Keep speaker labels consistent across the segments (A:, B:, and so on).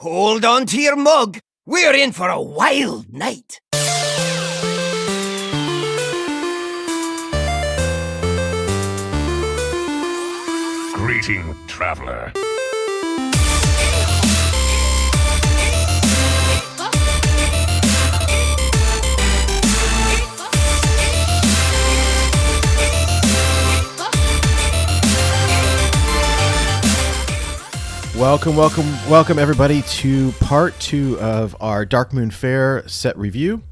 A: Hold on to your mug. We're in for a wild night.
B: Greeting, traveler.
C: Welcome everybody to part 2 of our Darkmoon Faire set review.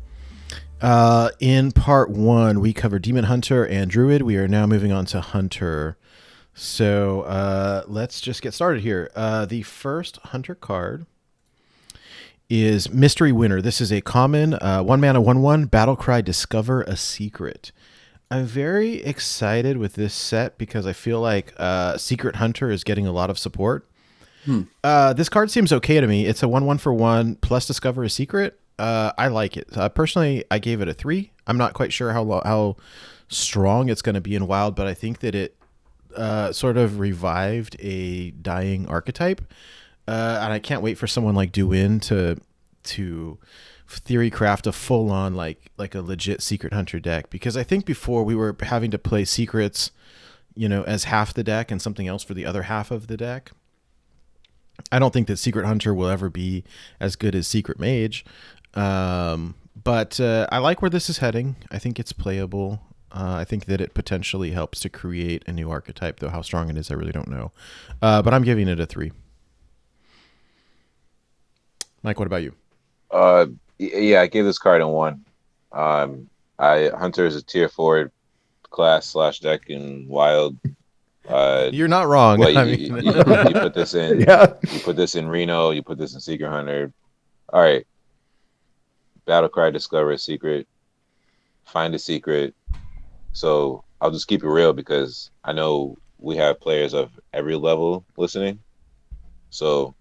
C: In part 1, we covered Demon Hunter and Druid. We are now moving on to Hunter. So let's just get started here. The first Hunter card is Mystery Winner. This is a common 1 mana 1/1 Battlecry Discover a Secret. I'm very excited with this set because I feel like Secret Hunter is getting a lot of support. This card seems okay to me. It's a 1/1 for 1 plus Discover a Secret. I like it. Personally, I gave it a 3. I'm not quite sure how strong it's going to be in Wild, but I think that it sort of revived a dying archetype. And I can't wait for someone like Duin to theory craft a full-on like a legit Secret Hunter deck, because I think before we were having to play secrets, as half the deck and something else for the other half of the deck. I don't think that Secret Hunter will ever be as good as Secret Mage, but I like where this is heading. I think it's playable. I think that it potentially helps to create a new archetype, though how strong it is, I really don't know. But I'm giving it a 3. Mike, what about you?
D: Yeah, I gave this card a 1. Hunter is a tier 4 class / deck in Wild.
C: You're not wrong.
D: Well, you put this in.
E: Yeah.
D: You put this in Reno. You put this in Secret Hunter. All right. Battlecry, discover a secret. Find a secret. So I'll just keep it real because I know we have players of every level listening. So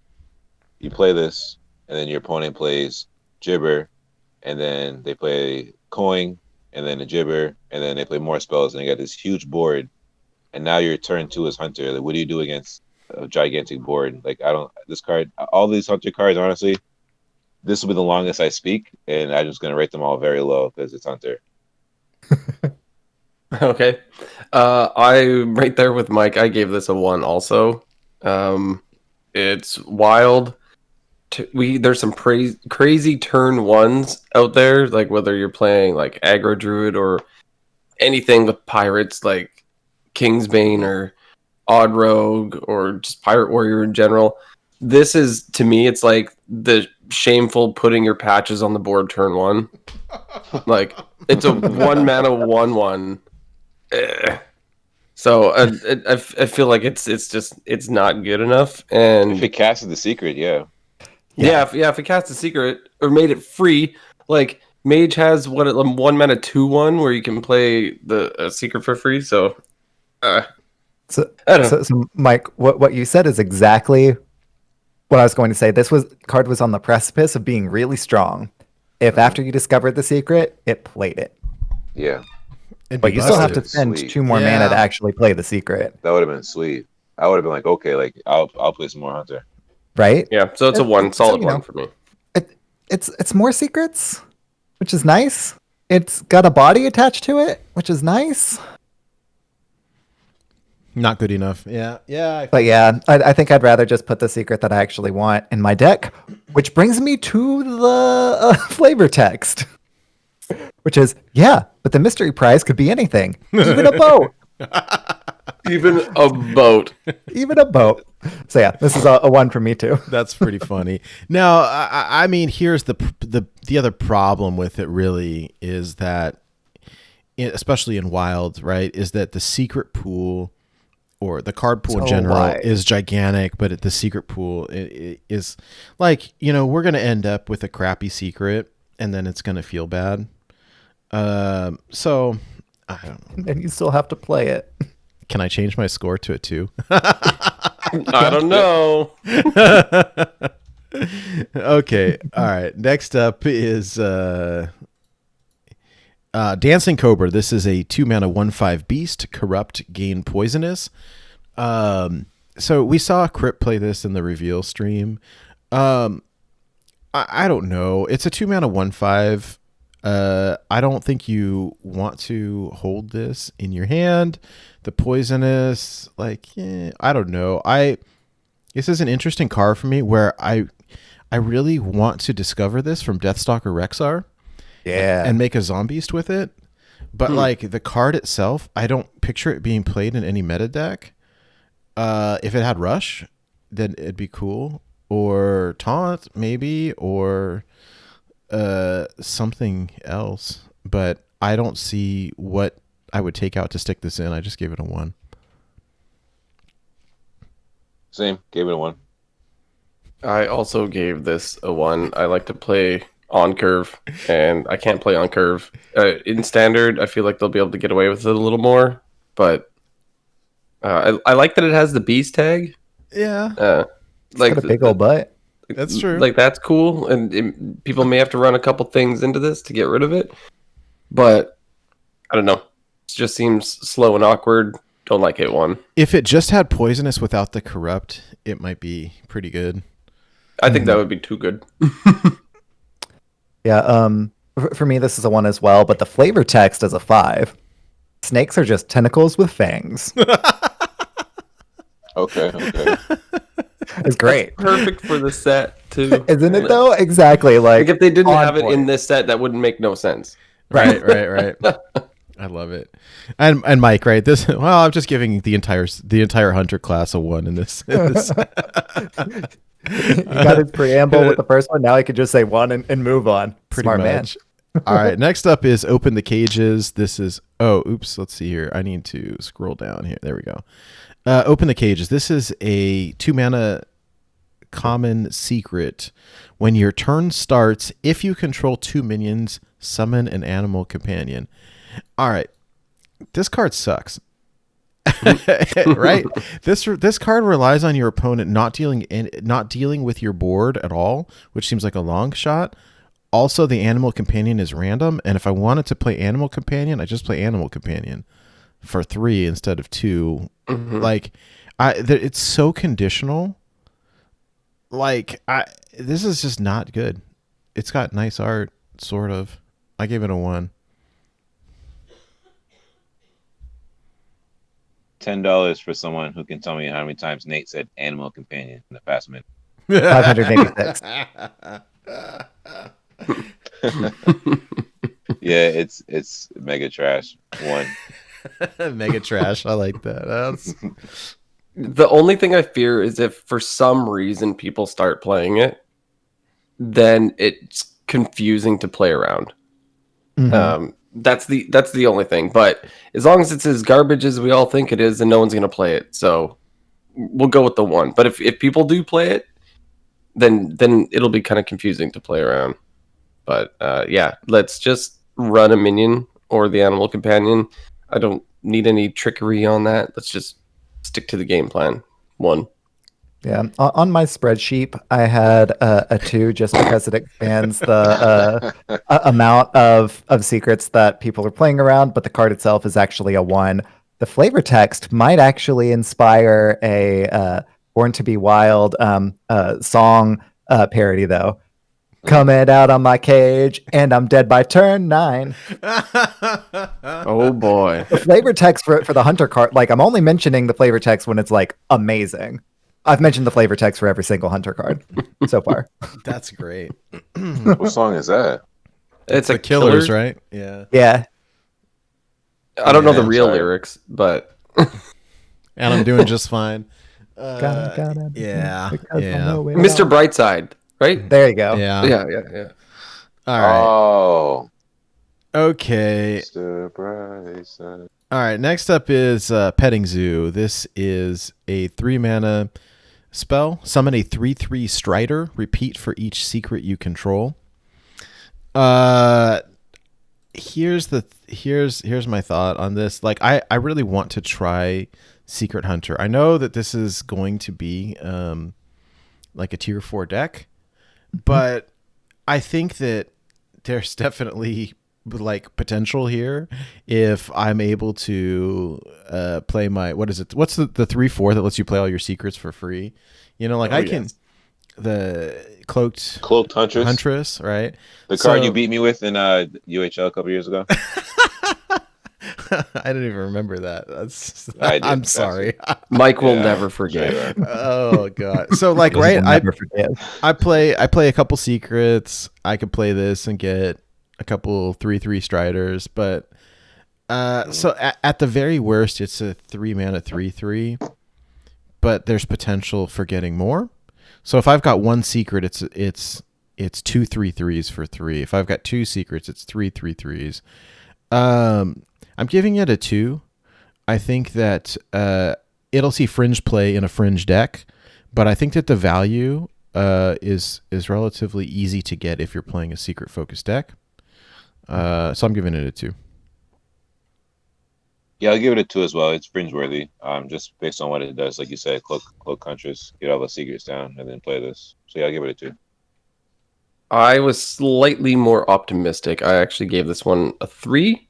D: you play this, and then your opponent plays Gibber, and then they play Coin, and then a Gibber, and then they play more spells, and they got this huge board. And now your turn 2 is Hunter. Like, what do you do against a gigantic board? Like, this card, all these Hunter cards, honestly, this will be the longest I speak, and I'm just going to rate them all very low because it's Hunter.
E: Okay. I'm right there with Mike. I gave this a 1 also. It's Wild. There's some crazy turn 1s out there, like whether you're playing like Aggro Druid or anything with pirates, like Kingsbane or Odd Rogue or just Pirate Warrior in general. This is, to me, it's like the shameful putting your patches on the board turn 1. Like, it's a 1 mana 1/1. So I feel like it's not good enough. And
D: if it casts the secret, yeah.
E: If it casts a secret or made it free, like Mage has 1 mana 2/1 where you can play the secret for free. So.
F: So Mike, what you said is exactly what I was going to say. This card was on the precipice of being really strong. If after you discovered the secret, it played it.
D: Yeah.
F: But you still have to spend 2 more mana to actually play the secret.
D: That would have been sweet. I would have been like, okay, like I'll play some more Hunter.
F: Right?
E: Yeah, so it's a 1, solid 1 for me.
F: It's more secrets, which is nice. It's got a body attached to it, which is nice.
C: Not good enough. Yeah.
F: But yeah, I think I'd rather just put the secret that I actually want in my deck, which brings me to the flavor text, which is, but the mystery prize could be anything, even a boat.
E: Even a boat.
F: Even a boat. So yeah, this is a 1 for me too.
C: That's pretty funny. Now, I mean, here's the other problem with it really is that, especially in Wild, right, is that the secret pool or the card pool in general is gigantic, but the secret pool is like, we're going to end up with a crappy secret and then it's going to feel bad. So I don't know.
F: And you still have to play it.
C: Can I change my score to a 2?
E: I don't know.
C: Okay. All right. Next up is Dancing Cobra. This is a 2 mana 1/5 beast. Corrupt, gain poisonous. So we saw Crypt play this in the reveal stream. I don't know. It's a 2-mana 1/5. I don't think you want to hold this in your hand. The poisonous, I don't know. This is an interesting card for me where I really want to discover this from Deathstalker Rexar.
F: Yeah.
C: And make a Zombiest with it. But like the card itself, I don't picture it being played in any meta deck. If it had Rush, then it'd be cool. Or Taunt, maybe, or something else. But I don't see what I would take out to stick this in. I just gave it a 1.
D: Same. Gave it a 1.
E: I also gave this a 1. I like to play on curve, and I can't play on curve. In standard, I feel like they'll be able to get away with it a little more, but I like that it has the beast tag.
C: Yeah.
F: Like got a big old butt.
C: That's true.
E: Like, that's cool, and people may have to run a couple things into this to get rid of it, but I don't know. It just seems slow and awkward. Don't like it 1.
C: If it just had poisonous without the corrupt, it might be pretty good.
E: I think that would be too good.
F: Yeah, for me, this is a 1 as well, but the flavor text is a 5. Snakes are just tentacles with fangs.
D: Okay.
F: It's great.
E: Perfect for the set, too.
F: Isn't it, though? Exactly. Like
E: if they didn't have it
F: point.
E: in this set, that wouldn't make no sense.
C: Right. I love it. And Mike, right? I'm just giving the entire hunter class a 1 in this.
F: He got his preamble with the first one. Now he could just say 1 and move on.
C: Pretty
F: Smart
C: much.
F: man.
C: All right. Next up is Open the Cages. This is let's see here. I need to scroll down here. There we go. Open the Cages. This is a 2-mana common secret. When your turn starts, if you control 2 minions, summon an animal companion. All right. This card sucks. Right? This card relies on your opponent not dealing with your board at all, which seems like a long shot. Also, the animal companion is random, and if I wanted to play animal companion, I just play animal companion for 3 instead of 2. Like, it's so conditional. Like, this is just not good. It's got nice art, sort of. I gave it a 1.
D: $10 for someone who can tell me how many times Nate said animal companion in the past minute.
F: 586.
D: Yeah, it's mega trash. 1.
C: Mega trash. I like that.
E: The only thing I fear is if for some reason people start playing it, then it's confusing to play around. That's the only thing. But as long as it's as garbage as we all think it is, then no one's going to play it. So we'll go with the 1. But if people do play it, then it'll be kind of confusing to play around. But yeah, let's just run a minion or the animal companion. I don't need any trickery on that. Let's just stick to the game plan. 1.
F: Yeah, on my spreadsheet, I had a 2 just because it expands the amount of secrets that people are playing around, but the card itself is actually a 1. The flavor text might actually inspire a Born to Be Wild song parody, though. Coming out on my cage, and I'm dead by turn 9.
E: Oh boy.
F: The flavor text for the hunter card, like, I'm only mentioning the flavor text when it's like amazing. I've mentioned the flavor text for every single hunter card so far.
C: That's great.
D: What song is that?
E: It's
C: The
E: a
C: Killers, right? Yeah.
F: Yeah.
E: I don't know the
D: I'm
E: real
D: sorry.
E: lyrics, but
C: And I'm doing just fine.
F: Gotta
C: Yeah.
F: because I
C: Yeah.
F: know it
E: Mr.
F: all.
E: Brightside, right?
F: There you go.
C: Yeah.
E: Yeah.
C: All right.
D: Oh,
C: Okay.
D: Mr. Brightside.
C: All right. Next up is Petting Zoo. This is a 3-mana spell. Summon a 3/3 Strider. Repeat for each secret you control. Here's my thought on this. Like, I really want to try Secret Hunter. I know that this is going to be like a tier 4 deck, but I think that there's definitely like potential here if I'm able to play my, what is it? What's the 3/4 that lets you play all your secrets for free? You know, like I can.
E: Yes.
C: cloaked
D: Huntress,
C: right?
D: the card you beat me with in UHL a couple years ago.
C: I didn't even remember that.
D: I did.
C: I'm sorry.
E: Mike will
D: Yeah,
E: never
D: sure
E: forget.
D: you are.
C: Oh god. So like
F: Will
C: right,
F: never forgive.
C: I play a couple secrets. I could play this and get a couple 3/3 striders, but so at the very worst, it's a 3-mana 3/3, but there's potential for getting more. So if I've got one secret, it's 2 3/3s for 3. If I've got two secrets, it's 3 3/3s. I'm giving it a 2. I think that it'll see fringe play in a fringe deck, but I think that the value is relatively easy to get if you're playing a secret focused deck. So I'm giving it a 2.
D: Yeah, I'll give it a 2 as well. It's fringe worthy. Just based on what it does, like you said, cloak Huntress, get all the secrets down, and then play this. So yeah, I'll give it a 2.
E: I was slightly more optimistic. I actually gave this one a 3.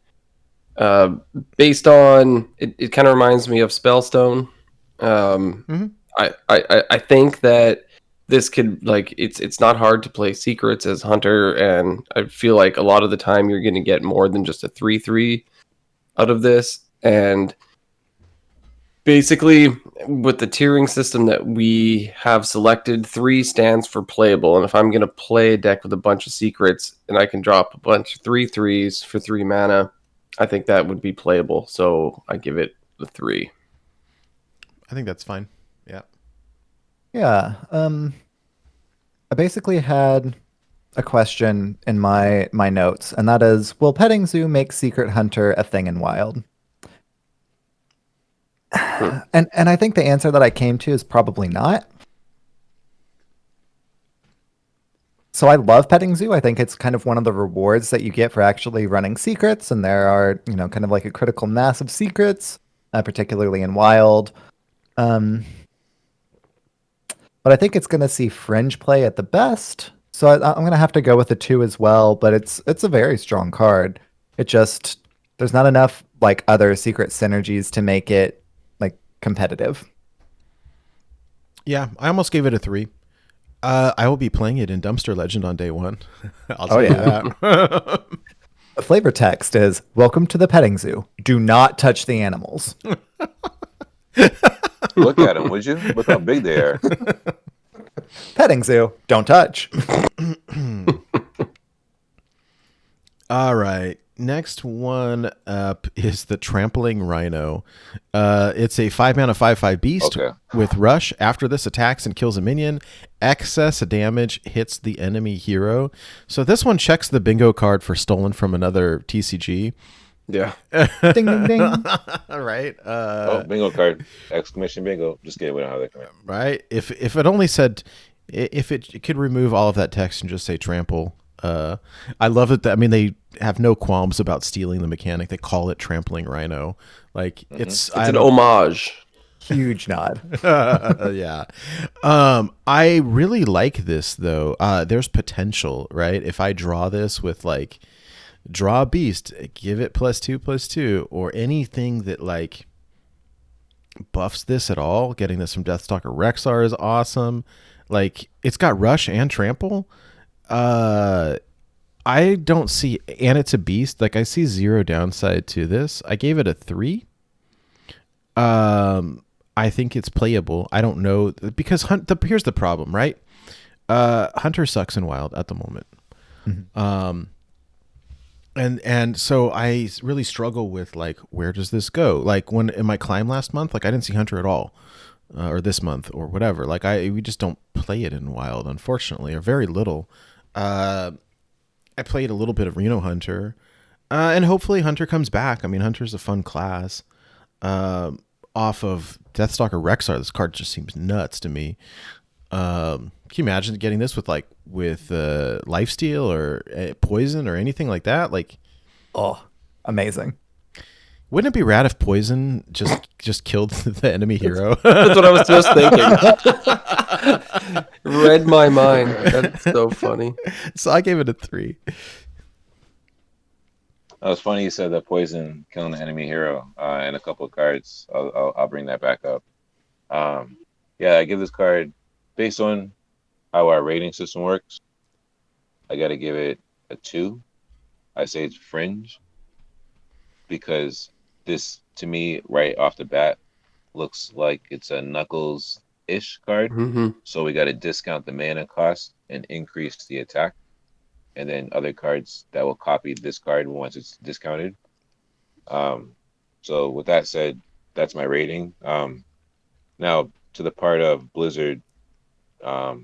E: Based on it kind of reminds me of Spellstone. I think that this could, like, it's not hard to play secrets as Hunter, and I feel like a lot of the time you're going to get more than just a 3/3 out of this. And basically, with the tiering system that we have selected, 3 stands for playable. And if I'm going to play a deck with a bunch of secrets and I can drop a bunch of 3/3s for 3 mana, I think that would be playable. So I give it a 3.
C: I think that's fine. Yeah.
F: Yeah. I basically had a question in my notes, and that is, will Petting Zoo make Secret Hunter a thing in Wild? And I think the answer that I came to is probably not. So I love Petting Zoo. I think it's kind of one of the rewards that you get for actually running secrets, and there are, kind of like a critical mass of secrets, particularly in Wild. But I think it's going to see fringe play at the best. So I'm going to have to go with a 2 as well, but it's a very strong card. It just, there's not enough like other secret synergies to make it like competitive.
C: Yeah, I almost gave it a 3. I will be playing it in Dumpster Legend on day 1. I'll tell you that.
F: The flavor text is, welcome to the Petting Zoo. Do not touch the animals.
D: Look at them, would you? Look how big they are.
F: Petting Zoo, don't touch.
C: All right. Next one up is the Trampling Rhino. It's a 5-mana 5/5 beast with rush. After this attacks and kills a minion, excess damage hits the enemy hero. So this one checks the bingo card for stolen from another TCG.
E: Yeah.
F: Ding, ding, ding.
C: All right.
D: Bingo card! Exclamation bingo! Just kidding. We don't have that card.
C: Right. If it only said, if it could remove all of that text and just say trample. I love it. I mean, they have no qualms about stealing the mechanic. They call it Trampling Rhino. Like it's
E: an homage.
F: Huge nod.
C: Yeah. I really like this though. There's potential, right? If I draw this with like draw a beast, give it +2/+2, or anything that like buffs this at all. Getting this from Deathstalker Rexar is awesome. Like it's got rush and trample. I don't see, and it's a beast. Like I see zero downside to this. I gave it a 3. I think it's playable. I don't know because here's the problem, right? Hunter sucks in Wild at the moment. Mm-hmm. And so I really struggle with like, where does this go? Like when in my climb last month, like I didn't see Hunter at all, or this month or whatever. Like we just don't play it in Wild, unfortunately, or very little. I played a little bit of Reno Hunter, and hopefully Hunter comes back. I mean, Hunter's a fun class. Off of Deathstalker Rexar, this card just seems nuts to me. Can you imagine getting this with lifesteal or poison or anything like that? Like,
F: oh, amazing!
C: Wouldn't it be rad if poison just killed the enemy hero?
E: That's what I was just thinking. Read my mind. That's so funny.
C: So I gave it a 3.
D: That was funny. You said that poison killing the enemy hero and a couple of cards. I'll bring that back up. Yeah, I give this card based on how our rating system works, I got to give it a 2. I say it's fringe because this, to me, right off the bat, looks like it's a Knuckles-ish card.
E: Mm-hmm.
D: So we got to discount the mana cost and increase the attack. And then other cards that will copy this card once it's discounted. So with that said, that's my rating. Now to the part of Blizzard, I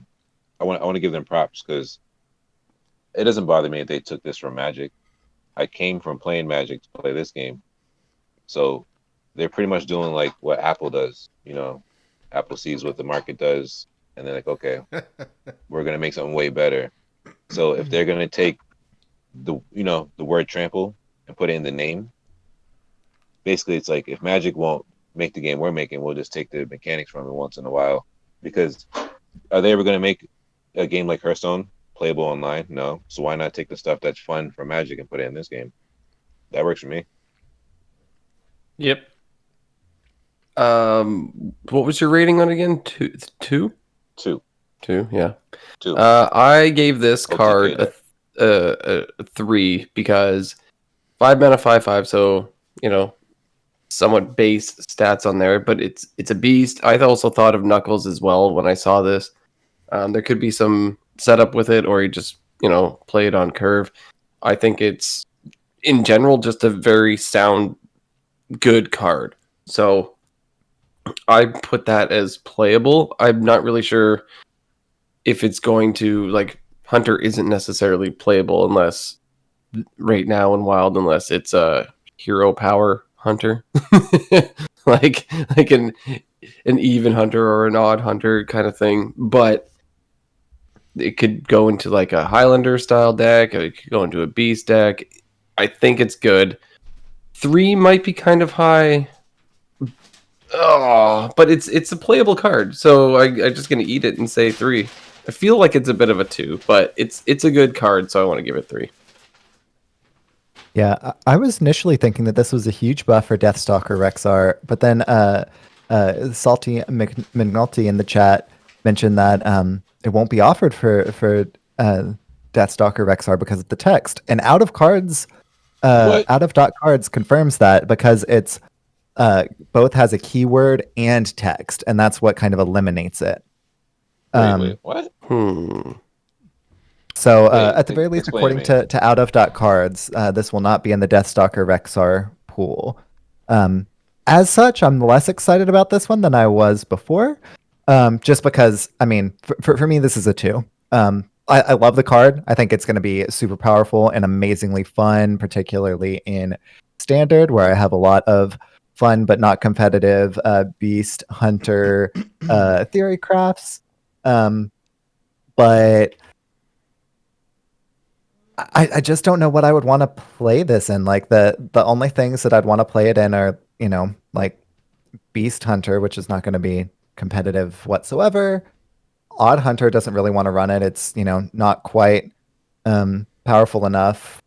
D: want to give them props because it doesn't bother me if they took this from Magic. I came from playing Magic to play this game, so they're pretty much doing like what Apple does. Apple sees what the market does, and they're like, okay, we're gonna make something way better. So if they're gonna take the word trample and put it in the name, basically it's like if Magic won't make the game we're making, we'll just take the mechanics from it once in a while. Because are they ever gonna make a game like Hearthstone playable online? No. So why not take the stuff that's fun from Magic and put it in this game? That works for me.
E: Yep. What was your rating on it again? Two?
D: 2.
E: Yeah.
D: 2.
E: I gave this
D: OTK
E: card a 3 because 5 mana, 5/5. So somewhat base stats on there, but it's a beast. I also thought of Knuckles as well when I saw this. There could be some setup with it, or you just play it on curve. I think it's in general just a very sound, good card. So I put that as playable. I'm not really sure if it's going to, like, Hunter isn't necessarily playable unless right now in Wild, unless it's a hero power Hunter, like an even Hunter or an odd Hunter kind of thing. But it could go into like a Highlander style deck. It could go into a Beast deck. I think it's good. 3 might be kind of high. Oh, but it's a playable card, so I'm just gonna eat it and say 3. I feel like it's a bit of a 2, but it's a good card, so I want to give it 3.
F: Yeah, I was initially thinking that this was a huge buff for Deathstalker Rexar, but then Salty McNulty in the chat mentioned that it won't be offered for Deathstalker Rexar because of the text. And out of dot cards confirms that because it's both has a keyword and text, and that's what kind of eliminates it.
D: Wait, what?
F: So at the very least, according to out of dot cards, this will not be in the Deathstalker Rexar pool. As such, I'm less excited about this one than I was before, just because, I mean, for me, this is a 2. I love the card. I think it's going to be super powerful and amazingly fun, particularly in Standard, where I have a lot of fun but not competitive Beast Hunter theory crafts. But I just don't know what I would want to play this in. Like the only things that I'd want to play it in are, like Beast Hunter, which is not going to be competitive whatsoever. Odd Hunter doesn't really want to run it. It's, not quite powerful enough.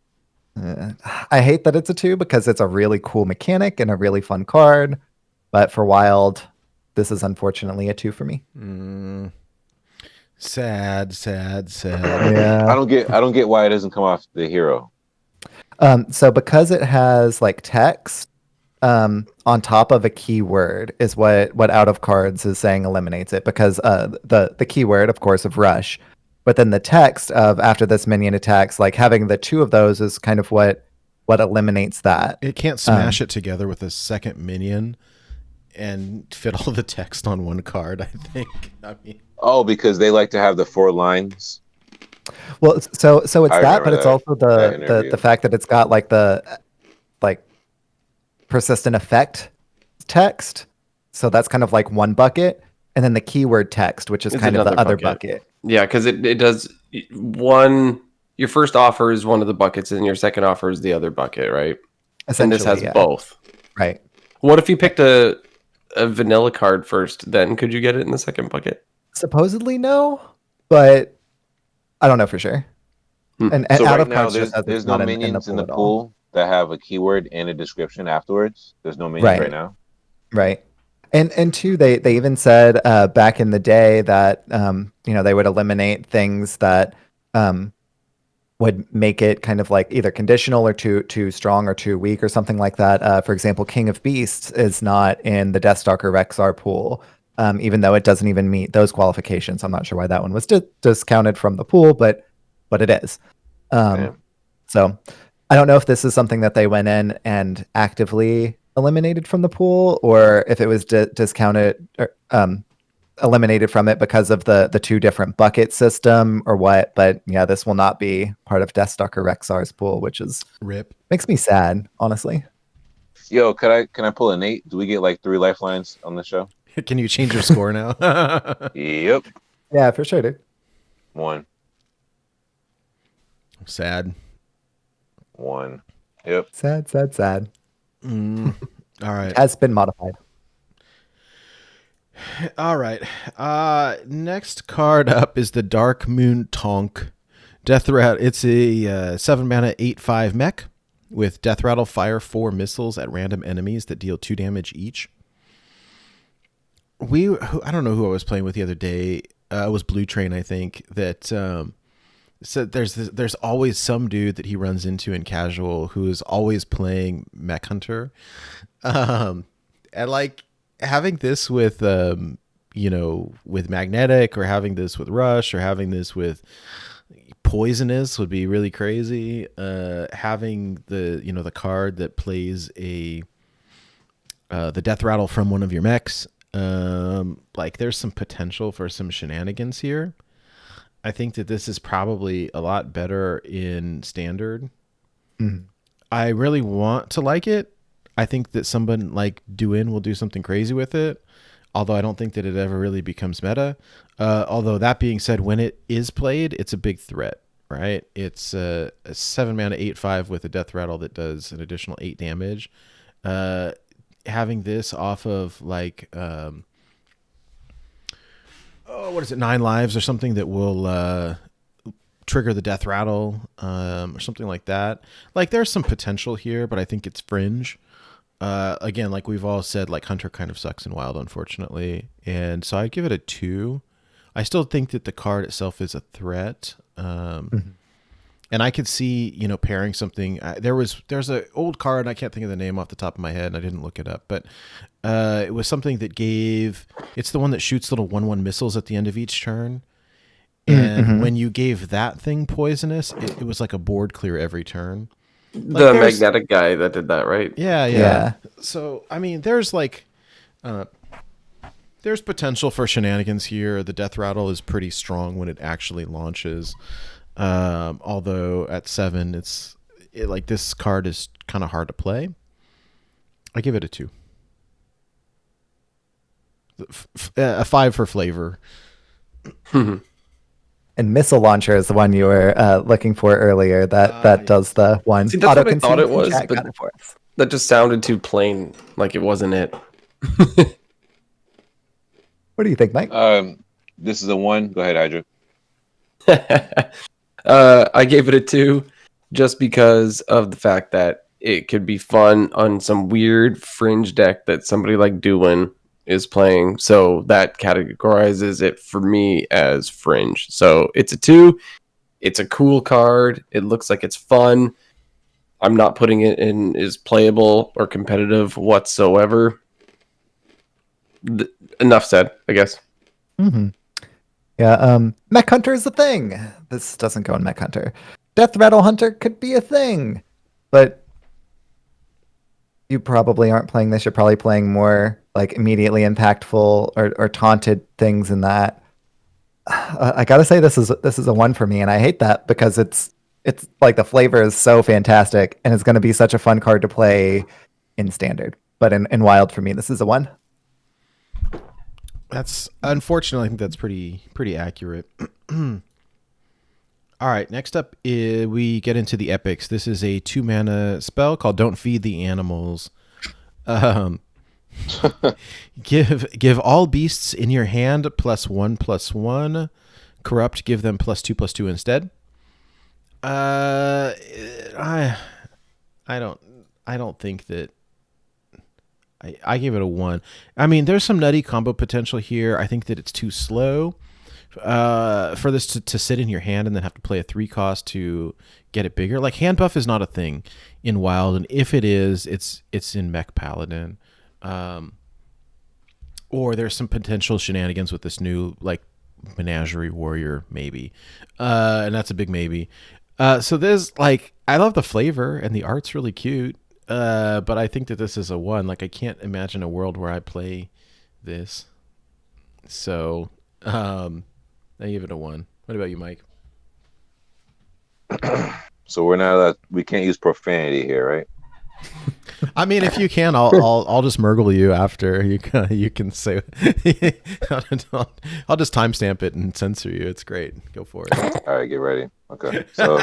F: I hate that it's a 2 because it's a really cool mechanic and a really fun card. But for Wild, this is unfortunately a 2 for me.
C: Sad.
F: Yeah.
D: I don't get why it doesn't come off the hero.
F: So because it has like text on top of a keyword is what out of cards is saying eliminates it, because the keyword, of course, of rush, but then the text of after this minion attacks, like having the 2 of those is kind of what eliminates that.
C: It can't smash it together with a second minion and fit all the text on one card, I think. I mean,
D: because they like to have the 4 lines.
F: Well, so it's that, but it's also
D: that
F: the fact that it's got like the persistent effect text. So that's kind of like one bucket, and then the keyword text, which is kind of the other bucket.
E: Yeah, because it does one. Your first offer is one of the buckets, and your second offer is the other bucket, right? And this has both.
F: Right.
E: What if you picked a vanilla card first? Then could you get it in the second bucket?
F: Supposedly no, but I don't know for sure. And
D: So
F: out
D: right
F: of
D: now,
F: cards,
D: there's no minions in the pool that have a keyword and a description afterwards. There's no minions right now.
F: Right. And two, they even said back in the day that they would eliminate things that would make it kind of like either conditional or too strong or too weak or something like that. For example, King of Beasts is not in the Deathstalker Rexar pool, even though it doesn't even meet those qualifications. I'm not sure why that one was discounted from the pool, but it is. So I don't know if this is something that they went in and actively eliminated from the pool, or if it was discounted or eliminated from it because of the two different bucket system or what. But yeah, this will not be part of Deathstalker Rexar's pool, which is
C: Rip.
F: makes me sad, honestly.
D: Yo, can I pull a Nate? Do we get like 3 lifelines on the show?
C: Can you change your score now?
D: Yep.
F: Yeah, for sure, dude.
D: 1.
C: Sad.
D: 1. Yep.
F: Sad.
C: All right.
F: Has been modified.
C: All right. Next card up is the Darkmoon Tonk. Death Rattle. It's a 7 mana 8/5 mech with Death Rattle. Fire 4 missiles at random enemies that deal 2 damage each. I don't know who I was playing with the other day. It was Blue Train, I think. That said there's always some dude that he runs into in casual who is always playing Mech Hunter, and like having this with with Magnetic, or having this with Rush, or having this with Poisonous would be really crazy. Having the card that plays the Death Rattle from one of your mechs, like there's some potential for some shenanigans here. I think that this is probably a lot better in Standard.
F: Mm.
C: I really want to like it. I think that someone like Duin will do something crazy with it, although I don't think that it ever really becomes meta. Although that being said, when it is played, it's a big threat, right? It's a 7 mana 8/5 with a Death Rattle that does an additional 8 damage. Having this off of like what is it, 9 lives or something that will trigger the Death Rattle, or something like that. Like there's some potential here, but I think it's fringe. Again, like we've all said, like Hunter kind of sucks in Wild, unfortunately, and so I give it a 2. I still think that the card itself is a threat, and I could see pairing something. There's an old card, I can't think of the name off the top of my head, and I didn't look it up, but it was something that it's the one that shoots little 1/1 missiles at the end of each turn. And when you gave that thing Poisonous, it was like a board clear every turn.
E: The Magnetic guy that did that, right?
C: Yeah. So, I mean, there's there's potential for shenanigans here. The Death Rattle is pretty strong when it actually launches. Although at 7, this card is kind of hard to play. I give it a 2. A 5 for flavor.
F: And Missile Launcher is the one you were looking for earlier. That does the one.
E: See, that's what I thought
F: Auto-concede
E: it was,
F: from chat,
E: but
F: got it for us.
E: that just sounded too plain, like it wasn't it.
F: What do you think, Mike?
D: This is a 1. Go ahead, Hydra.
E: I gave it a 2 just because of the fact that it could be fun on some weird fringe deck that somebody like Duin is playing. So that categorizes it for me as fringe. So it's a 2. It's a cool card. It looks like it's fun. I'm not putting it in as playable or competitive whatsoever. Enough said, I guess.
F: Mm-hmm. Yeah, Mech Hunter is a thing. This doesn't go in Mech Hunter. Death Rattle Hunter could be a thing, but you probably aren't playing this. You're probably playing more like immediately impactful or taunted things in that. I gotta say this is a 1 for me, and I hate that because it's like the flavor is so fantastic, and it's going to be such a fun card to play in Standard. But in Wild, for me, this is a 1.
C: That's unfortunately, I think that's pretty accurate. All right, next up we get into the epics. This is a 2 mana spell called Don't Feed the Animals. Give all beasts in your hand +1/+1. Corrupt, give them +2/+2 instead. I don't think that I gave it a 1. I mean, there's some nutty combo potential here. I think that it's too slow for this to sit in your hand and then have to play a 3 cost to get it bigger. Like, hand buff is not a thing in Wild, and if it is, it's in Mech Paladin. Or there's some potential shenanigans with this new, like, Menagerie Warrior, maybe. And that's a big maybe. So there's, like, I love the flavor, and the art's really cute. But I think that this is a 1. Like, I can't imagine a world where I play this. So, I give it a 1. What about you, Mike?
D: So we're not allowed, we can't use profanity here, right?
C: I mean, if you can, I'll just Murgle you after. You can say. I'll just timestamp it and censor you. It's great. Go for it.
D: All right, get ready. Okay. So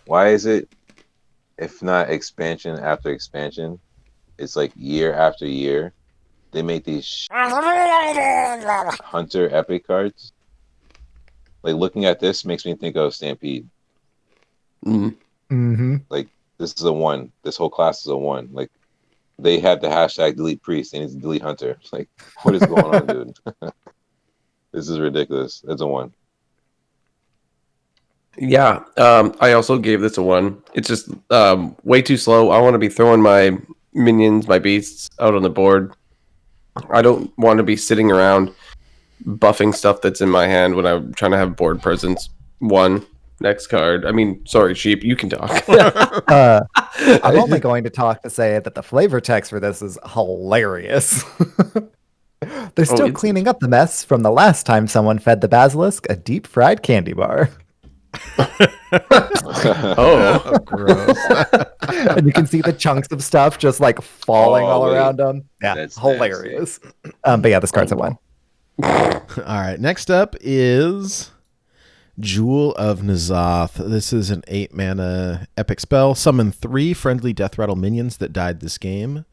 D: why is it, if not expansion after expansion, it's like year after year, they make these Hunter epic cards? Like, looking at this makes me think of Stampede.
F: Mm-hmm.
D: Like, this is a 1. This whole class is a 1. Like, they had the hashtag delete priest. They need to delete Hunter. Like, what is going on, dude? This is ridiculous. It's a 1.
E: Yeah, I also gave this a 1. It's just way too slow. I want to be throwing my minions, my beasts, out on the board. I don't want to be sitting around buffing stuff that's in my hand when I'm trying to have board presence. 1. Next card. I mean, sorry, Sheep, you can talk.
F: I'm only going to talk to say that the flavor text for this is hilarious. They're still cleaning up the mess from the last time someone fed the basilisk a deep fried candy bar.
E: Oh,
C: gross.
F: And you can see the chunks of stuff just like falling all
D: wait.
F: around them. Yeah,
D: That's
F: hilarious. But yeah, this card's a 1.
C: All right. Next up is Jewel of N'Zoth. This is an 8 mana epic spell. Summon 3 friendly Death Rattle minions that died this game.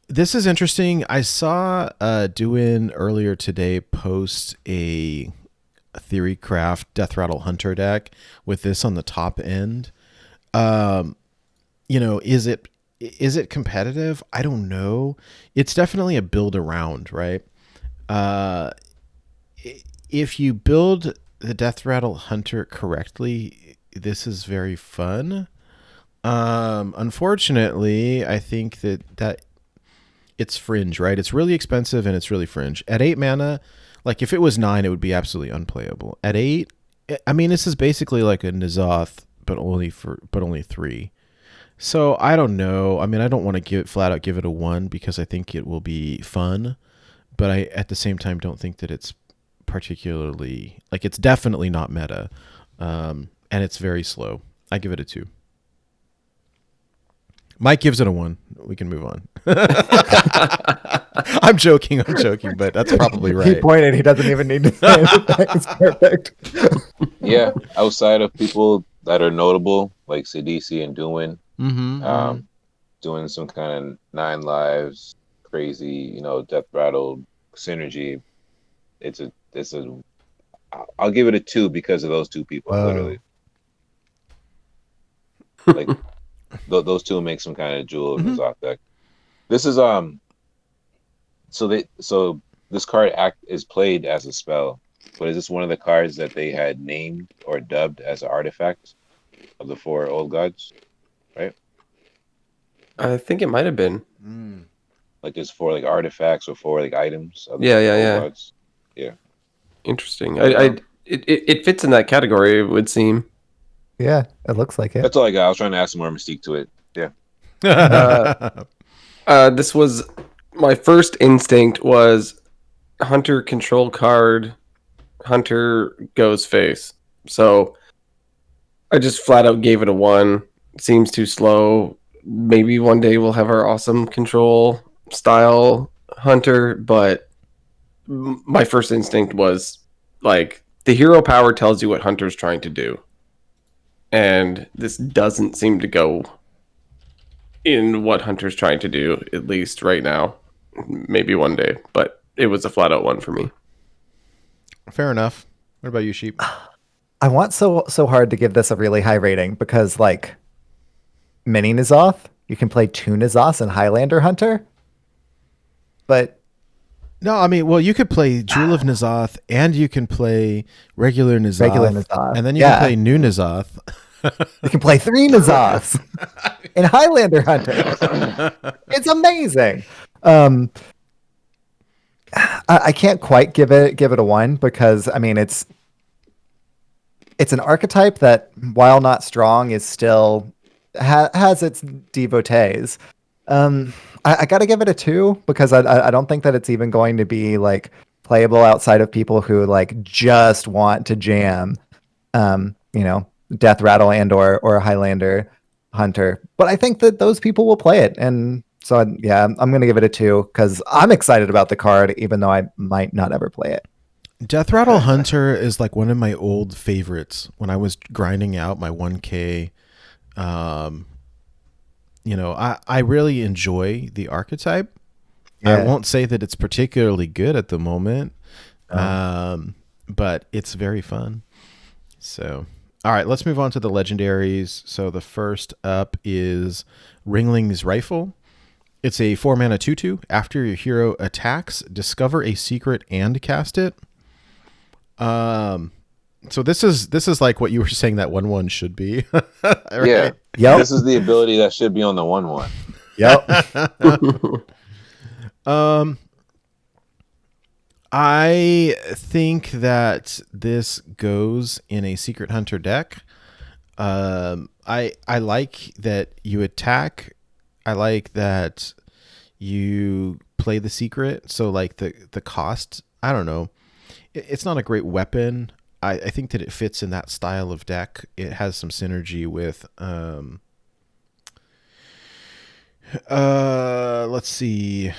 C: This is interesting. I saw Duin earlier today post a Theorycraft Death Rattle Hunter deck with this on the top end. Is it competitive? I don't know. It's definitely a build around, right? If you build the Death Rattle Hunter correctly, this is very fun. Unfortunately, I think that it's fringe, right? It's really expensive and it's really fringe. At 8 mana, like, if it was 9, it would be absolutely unplayable. At 8, I mean, this is basically like a N'Zoth, but only 3. So I don't know. I mean, I don't want to flat out give it a 1 because I think it will be fun, but I at the same time don't think that it's particularly, like, it's definitely not meta, and it's very slow. I give it a 2. Mike gives it a 1. We can move on. I'm joking, but that's probably right.
F: He pointed. He doesn't even need to say anything. It's perfect.
D: Yeah, outside of people that are notable, like Sidisi and Duin, doing some kind of 9 lives, crazy, Death Rattle synergy. I'll give it a 2 because of those 2 people.
F: Whoa.
D: Literally, like those 2 make some kind of Jewel of N'Zoth deck. This is so this card is played as a spell, but is this one of the cards that they had named or dubbed as an artifact of the 4 old gods? Right?
E: I think it might have been.
D: Like, there's 4 like artifacts or 4 like items of the old gods. Yeah.
E: Interesting. It fits in that category, it would seem.
F: Yeah, it looks like it.
D: That's all I got. I was trying to add some more mystique to it. Yeah.
E: This was my first instinct was Hunter control card. Hunter goes face. So I just flat out gave it a 1. Seems too slow. Maybe one day we'll have our awesome control style Hunter, but my first instinct was like the hero power tells you what Hunter's trying to do. And this doesn't seem to go in what Hunter's trying to do, at least right now. Maybe one day, but it was a flat out 1 for me.
C: Fair enough. What about you, Sheep?
F: I want so hard to give this a really high rating because, like, Mini N'Zoth. You can play 2 N'Zoths in Highlander Hunter. But
C: No, I mean, well, you could play Jewel of N'Zoth, and you can play regular N'Zoth, and then you can play new N'Zoth.
F: you can play 3 N'Zoths in Highlander Hunter. It's amazing. I can't quite give it a 1 because I mean it's an archetype that, while not strong, is still has its devotees. I got to give it a 2 because I don't think that it's even going to be like playable outside of people who like just want to jam, Death Rattle and or Highlander Hunter. But I think that those people will play it, and so yeah, I'm gonna give it a 2 because I'm excited about the card, even though I might not ever play it.
C: Death Rattle Hunter is like one of my old favorites when I was grinding out my 1K. I really enjoy the archetype. Yeah. I won't say that it's particularly good at the moment, but it's very fun. So, all right, let's move on to the legendaries. So the first up is Ringling's Rifle. It's a 4-mana 2/2. After your hero attacks, discover a secret and cast it. So this is like what you were saying that 1/1 should be. Right?
D: Yeah.
F: Yep.
D: This is the ability that should be on the 1/1.
F: Yep.
C: I think that this goes in a Secret Hunter deck. I like that you attack. I like that you play the secret. So like the cost, I don't know. It's not a great weapon. I think that it fits in that style of deck. It has some synergy with let's see.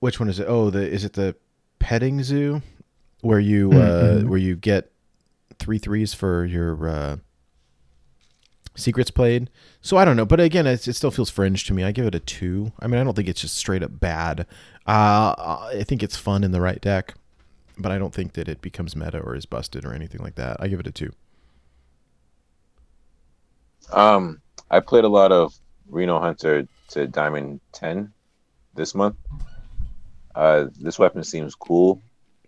C: Which one is it? Oh, is it the Petting Zoo where you where you get 3/3s for your secrets played? So I don't know, but again, it still feels fringe to me. I give it a 2. I mean, I don't think it's just straight up bad. I think it's fun in the right deck, but I don't think that it becomes meta or is busted or anything like that. I give it a 2.
D: I played a lot of Reno Hunter to Diamond 10 this month. This weapon seems cool.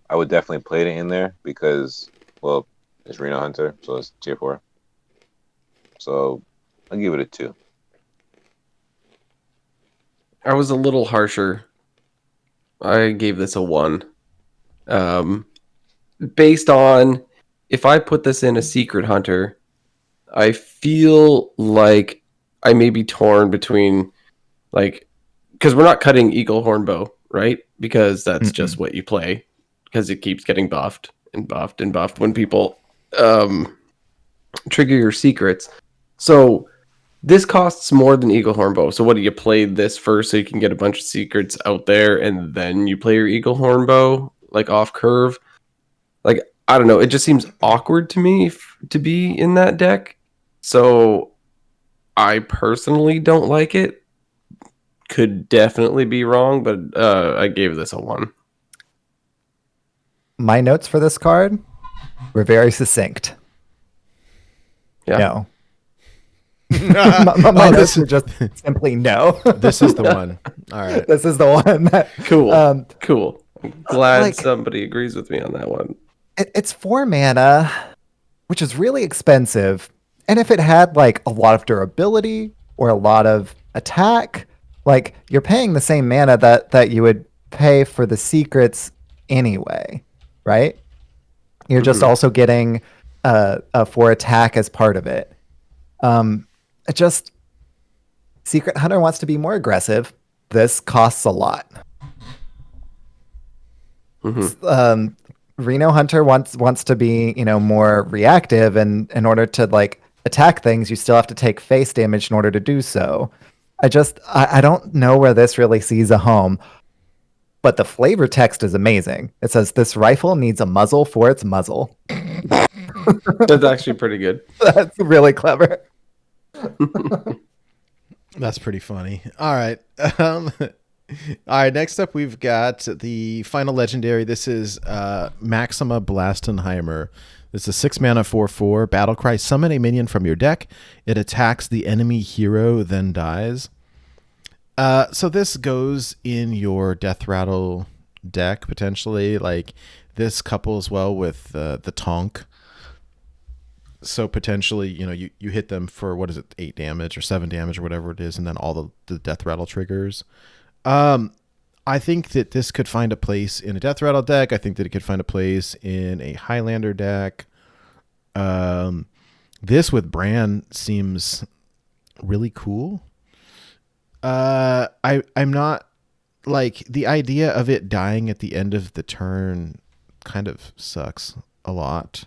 D: I would definitely play it in there because, well, it's Reno Hunter, so it's tier 4. So I'll give it a 2.
E: I was a little harsher. I gave this a 1. Based on, if I put this in a Secret Hunter, I feel like I may be torn between, like, because we're not cutting Eagle Hornbow, right? Because that's just what you play, because it keeps getting buffed and buffed and buffed when people trigger your secrets. So this costs more than Eagle Hornbow. So what do you play this first so you can get a bunch of secrets out there, and then you play your Eagle Hornbow like off curve? Like, I don't know. It just seems awkward to me to be in that deck. So I personally don't like it. Could definitely be wrong, but I gave this a 1.
F: My notes for this card were very succinct.
E: Yeah.
F: No. my notes are just simply no.
C: This is the one. All right.
F: This is the one.
E: Cool. Cool. I'm glad somebody agrees with me on that one.
F: It's 4 mana, which is really expensive. And if it had like a lot of durability or a lot of attack, like you're paying the same mana that you would pay for the secrets anyway, right? You're just also getting for attack as part of it. Secret Hunter wants to be more aggressive. This costs a lot. Reno Hunter wants to be, more reactive, and in order to like attack things, you still have to take face damage in order to do so. I don't know where this really sees a home, but the flavor text is amazing. It says this rifle needs a muzzle for its muzzle.
E: That's actually pretty good.
F: That's really clever.
C: That's pretty funny. All right. All right, next up we've got the final legendary. This is Maxima Blastenheimer. This is a 6-mana 4/4 battlecry. Summon a minion from your deck. It attacks the enemy hero, then dies. So this goes in your Death Rattle deck potentially. Like this couples well with the Tonk. So potentially, you hit them for, what is it, 8 damage or 7 damage or whatever it is, and then all the Death Rattle triggers. I think that this could find a place in a Death Rattle deck. I think that it could find a place in a Highlander deck. This with Bran seems really cool. I'm not, like, the idea of it dying at the end of the turn kind of sucks a lot.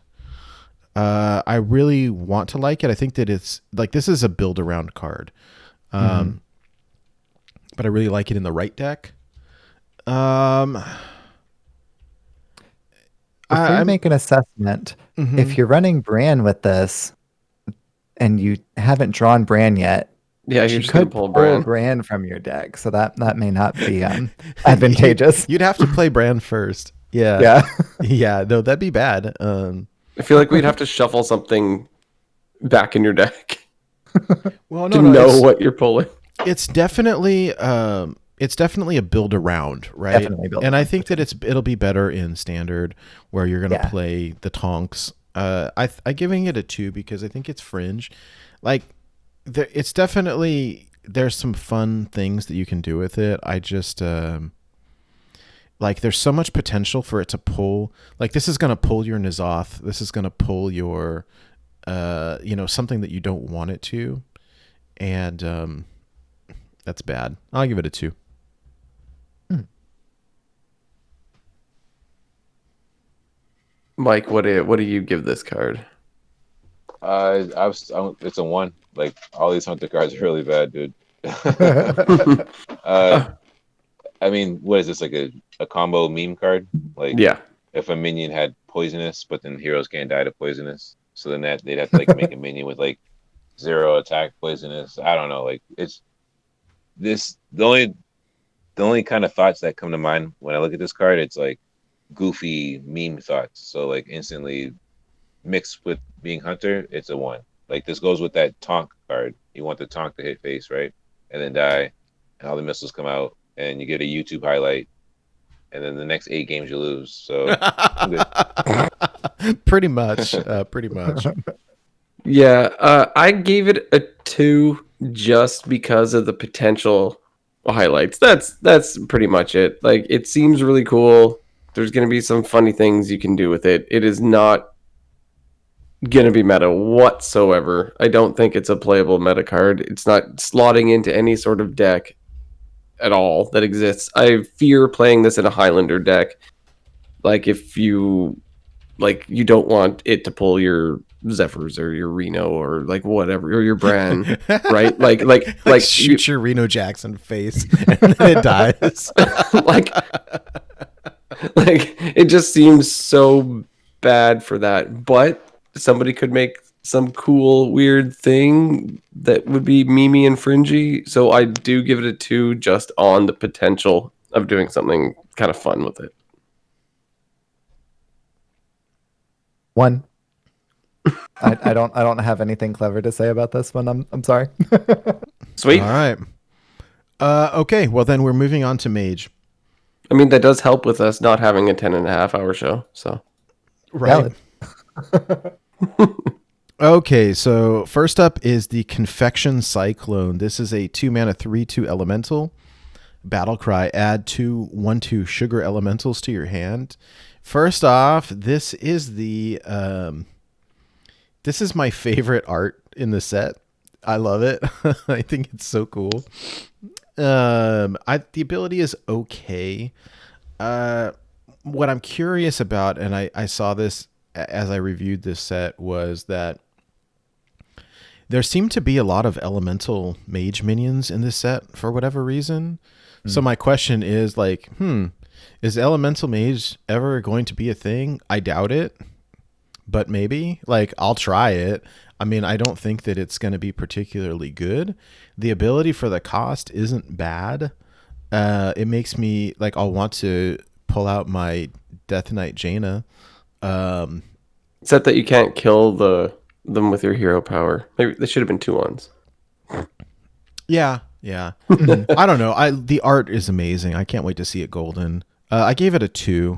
C: I really want to like it. I think that it's like, this is a build around card. But I really like it in the right deck.
F: Before you make an assessment, if you're running Bran with this and you haven't drawn Bran yet,
E: Yeah,
F: you
E: you're just gonna
F: could
E: pull
F: pull
E: Bran.
F: from your deck, so that may not be advantageous.
C: You'd have to play Bran first. Yeah.
F: Yeah.
C: Yeah, no, that'd be bad.
E: I feel like we'd have to shuffle something back in your deck
C: Well,
E: to know what you're pulling.
C: it's definitely a build around, right?
F: Definitely build
C: and I
F: around.
C: think that it'll be better in standard where you're going to
F: Yeah.
C: play the Tonks. I'm giving it a 2 because I think it's fringe. Like, it's definitely, there's some fun things that you can do with it. I just like, there's so much potential for it to pull. Like, this is going to pull your N'Zoth. This is going to pull your something that you don't want it to, and that's bad. I'll give it a 2.
E: Mike, what do you give this card?
D: It's a 1. Like, all these hunter cards are really bad, dude. I mean, what is this, like a combo meme card? Like,
E: Yeah.
D: if a minion had poisonous, but then heroes can't die to poisonous, so then they'd have to like make a minion with like 0 attack poisonous. I don't know. Like, it's this the only kind of thoughts that come to mind when I look at this card. It's like goofy meme thoughts. So like instantly mixed with being hunter, it's a 1. Like, this goes with that Tonk card. You want the Tonk to hit face, right, and then die, and all the missiles come out, and you get a YouTube highlight, and then the next 8 games you lose. So I'm good.
C: Pretty much. Pretty much.
E: Yeah, I gave it a 2 just because of the potential highlights. That's pretty much it. Like, it seems really cool. There's going to be some funny things you can do with it. It is not going to be meta whatsoever. I don't think it's a playable meta card. It's not slotting into any sort of deck at all that exists. I fear playing this in a Highlander deck. Like, if you don't want it to pull your Zephyrs or your Reno or like whatever, or your Bran, right? Like
C: shoot your Reno Jackson face and then it dies.
E: like it just seems so bad for that. But somebody could make some cool weird thing that would be memey and fringy. So I do give it a 2 just on the potential of doing something kind of fun with it.
F: 1. I don't have anything clever to say about this one. I'm sorry.
E: Sweet.
C: All right. Okay, well then we're moving on to Mage.
E: I mean, that does help with us not having a 10.5-hour show. So
C: Right. Okay, so first up is the Confection Cyclone. This is a 2-mana 3/2 elemental. Battle cry, add 2 1/2 sugar elementals to your hand. First off, this is my favorite art in the set. I love it. I think it's so cool. The ability is okay. What I'm curious about, and I saw this as I reviewed this set, was that there seemed to be a lot of elemental mage minions in this set for whatever reason. So my question is like, is elemental mage ever going to be a thing? I doubt it, but maybe. Like, I'll try it. I mean, I don't think that it's going to be particularly good. The ability for the cost isn't bad. It makes me like I'll want to pull out my Death Knight Jaina.
E: Except that you can't kill them with your hero power. Maybe they should have been 2-1s.
C: Yeah. I don't know. The art is amazing. I can't wait to see it golden. I gave it a 2.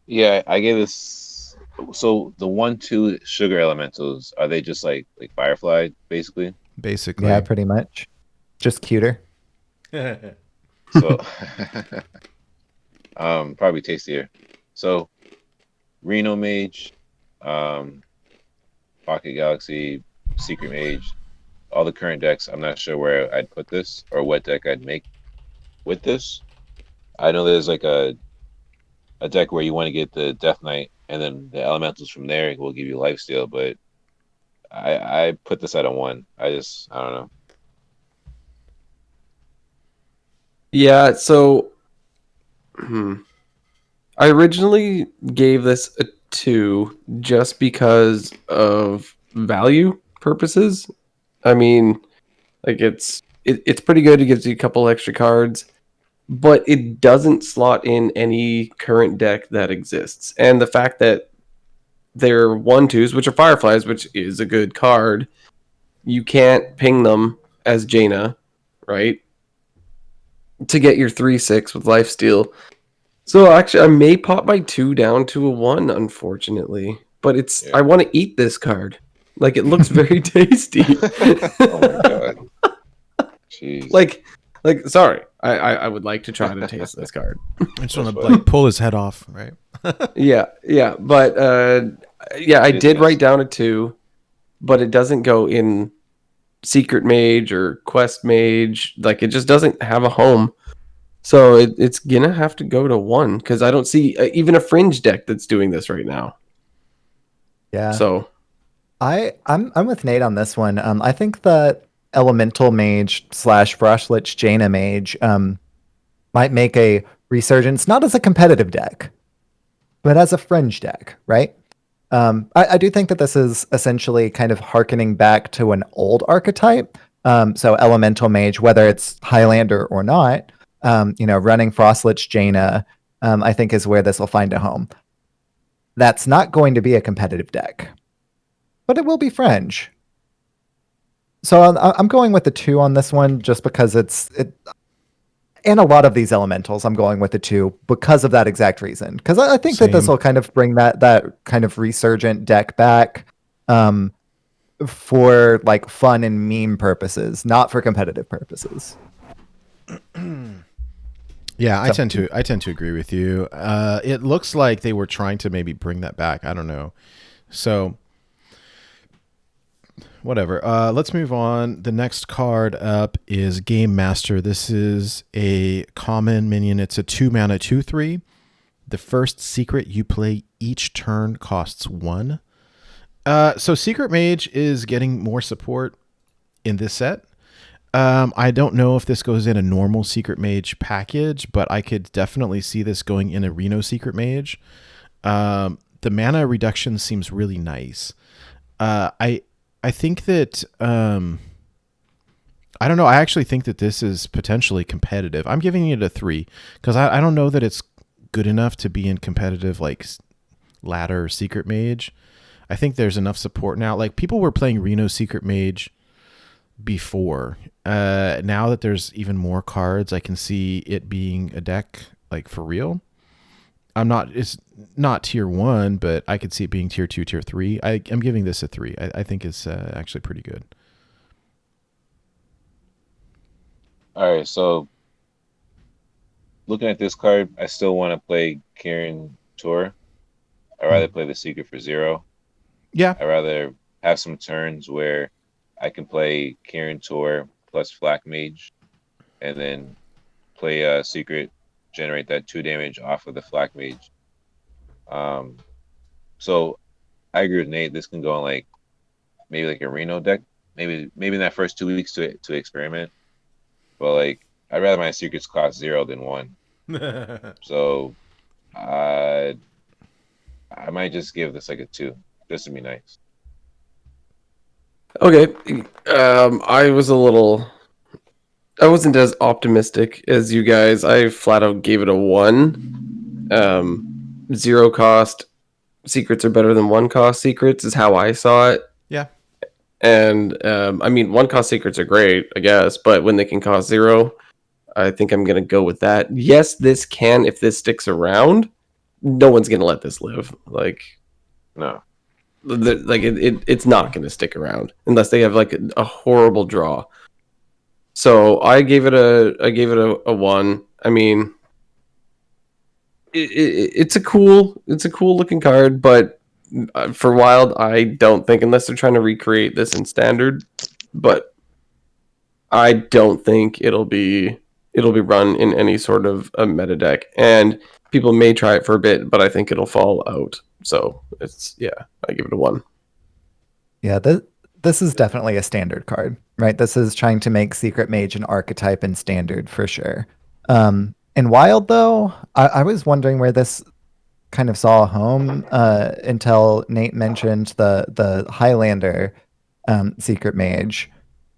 D: Yeah, I gave this. So the 1/2 sugar elementals, are they just like Firefly basically?
C: Basically.
F: Yeah, pretty much. Just cuter.
D: So probably tastier. So Reno Mage, Pocket Galaxy, Secret Mage, all the current decks. I'm not sure where I'd put this or what deck I'd make with this. I know there's like a deck where you want to get the Death Knight and then the elementals from there will give you lifesteal, but I put this at a 1. I don't know.
E: Yeah, so I originally gave this a 2 just because of value purposes. I mean, like it's pretty good. It gives you a couple extra cards, but it doesn't slot in any current deck that exists. And the fact that they're 1/2s, which are Fireflies, which is a good card, you can't ping them as Jaina, right? To get your 3/6 with lifesteal. So actually, I may pop my 2 down to a 1, unfortunately. But it's I want to eat this card. Like it looks very tasty.
D: Oh my god. Jeez.
E: like sorry. I would like to try to taste this card.
C: I just want to like pull his head off, right?
E: Yeah. But I did write down a 2, but it doesn't go in Secret Mage or Quest Mage. Like it just doesn't have a home. So it's gonna have to go to 1 because I don't see even a fringe deck that's doing this right now.
F: Yeah.
E: So
F: I'm with Nate on this one. I think that Elemental Mage / Frostlich Jaina Mage might make a resurgence, not as a competitive deck, but as a fringe deck, right? I do think that this is essentially kind of harkening back to an old archetype. So Elemental Mage, whether it's Highlander or not, running Frostlich Jaina, I think is where this will find a home. That's not going to be a competitive deck, but it will be fringe. So I'm going with the 2 on this one just because it. And a lot of these elementals, I'm going with the 2 because of that exact reason. Because I think that this will kind of bring that kind of resurgent deck back for like fun and meme purposes, not for competitive purposes.
C: Yeah, I tend to agree with you. It looks like they were trying to maybe bring that back. I don't know. So whatever. Let's move on. The next card up is Game Master. This is a common minion. It's a 2-mana 2/3. The first secret you play each turn costs 1. So Secret Mage is getting more support in this set. I don't know if this goes in a normal Secret Mage package, but I could definitely see this going in a Reno Secret Mage. The mana reduction seems really nice. I think that I don't know. I actually think that this is potentially competitive. I'm giving it a 3 because I don't know that it's good enough to be in competitive like ladder Secret Mage. I think there's enough support now. Like people were playing Reno Secret Mage before. Now that there's even more cards, I can see it being a deck like for real. It's not tier 1, but I could see it being tier 2, tier 3. I'm giving this a 3. I think it's actually pretty good.
D: All right, so looking at this card, I still want to play Kieran Tour. I'd rather play the Secret for 0.
C: Yeah.
D: I'd rather have some turns where I can play Kieran Tour plus Flak Mage and then play Secret, generate that 2 damage off of the Flak Mage. So I agree with Nate. This can go on like maybe like a Reno deck. Maybe in that first 2 weeks to experiment. But like I'd rather my secrets cost 0 than 1. So I might just give this like a 2, just to be nice.
E: Okay. I was a little I wasn't as optimistic as you guys. I flat out gave it a 1. 0 cost secrets are better than 1 cost secrets is how I saw it.
C: Yeah.
E: And I mean, 1 cost secrets are great, I guess, but when they can cost 0, I think I'm gonna go with that. Yes, this can, if this sticks around, no one's gonna let this live. Like,
D: No.
E: it's not gonna stick around unless they have like a horrible draw. So I gave it a 1. I mean, it's a cool looking card, but for Wild, I don't think, unless they're trying to recreate this in Standard, but I don't think it'll be run in any sort of a meta deck, and people may try it for a bit, but I think it'll fall out. So I give it a 1.
F: Yeah, this is definitely a standard card, right? This is trying to make Secret Mage an archetype in standard for sure. In Wild, though, I was wondering where this kind of saw a home until Nate mentioned the Highlander Secret Mage,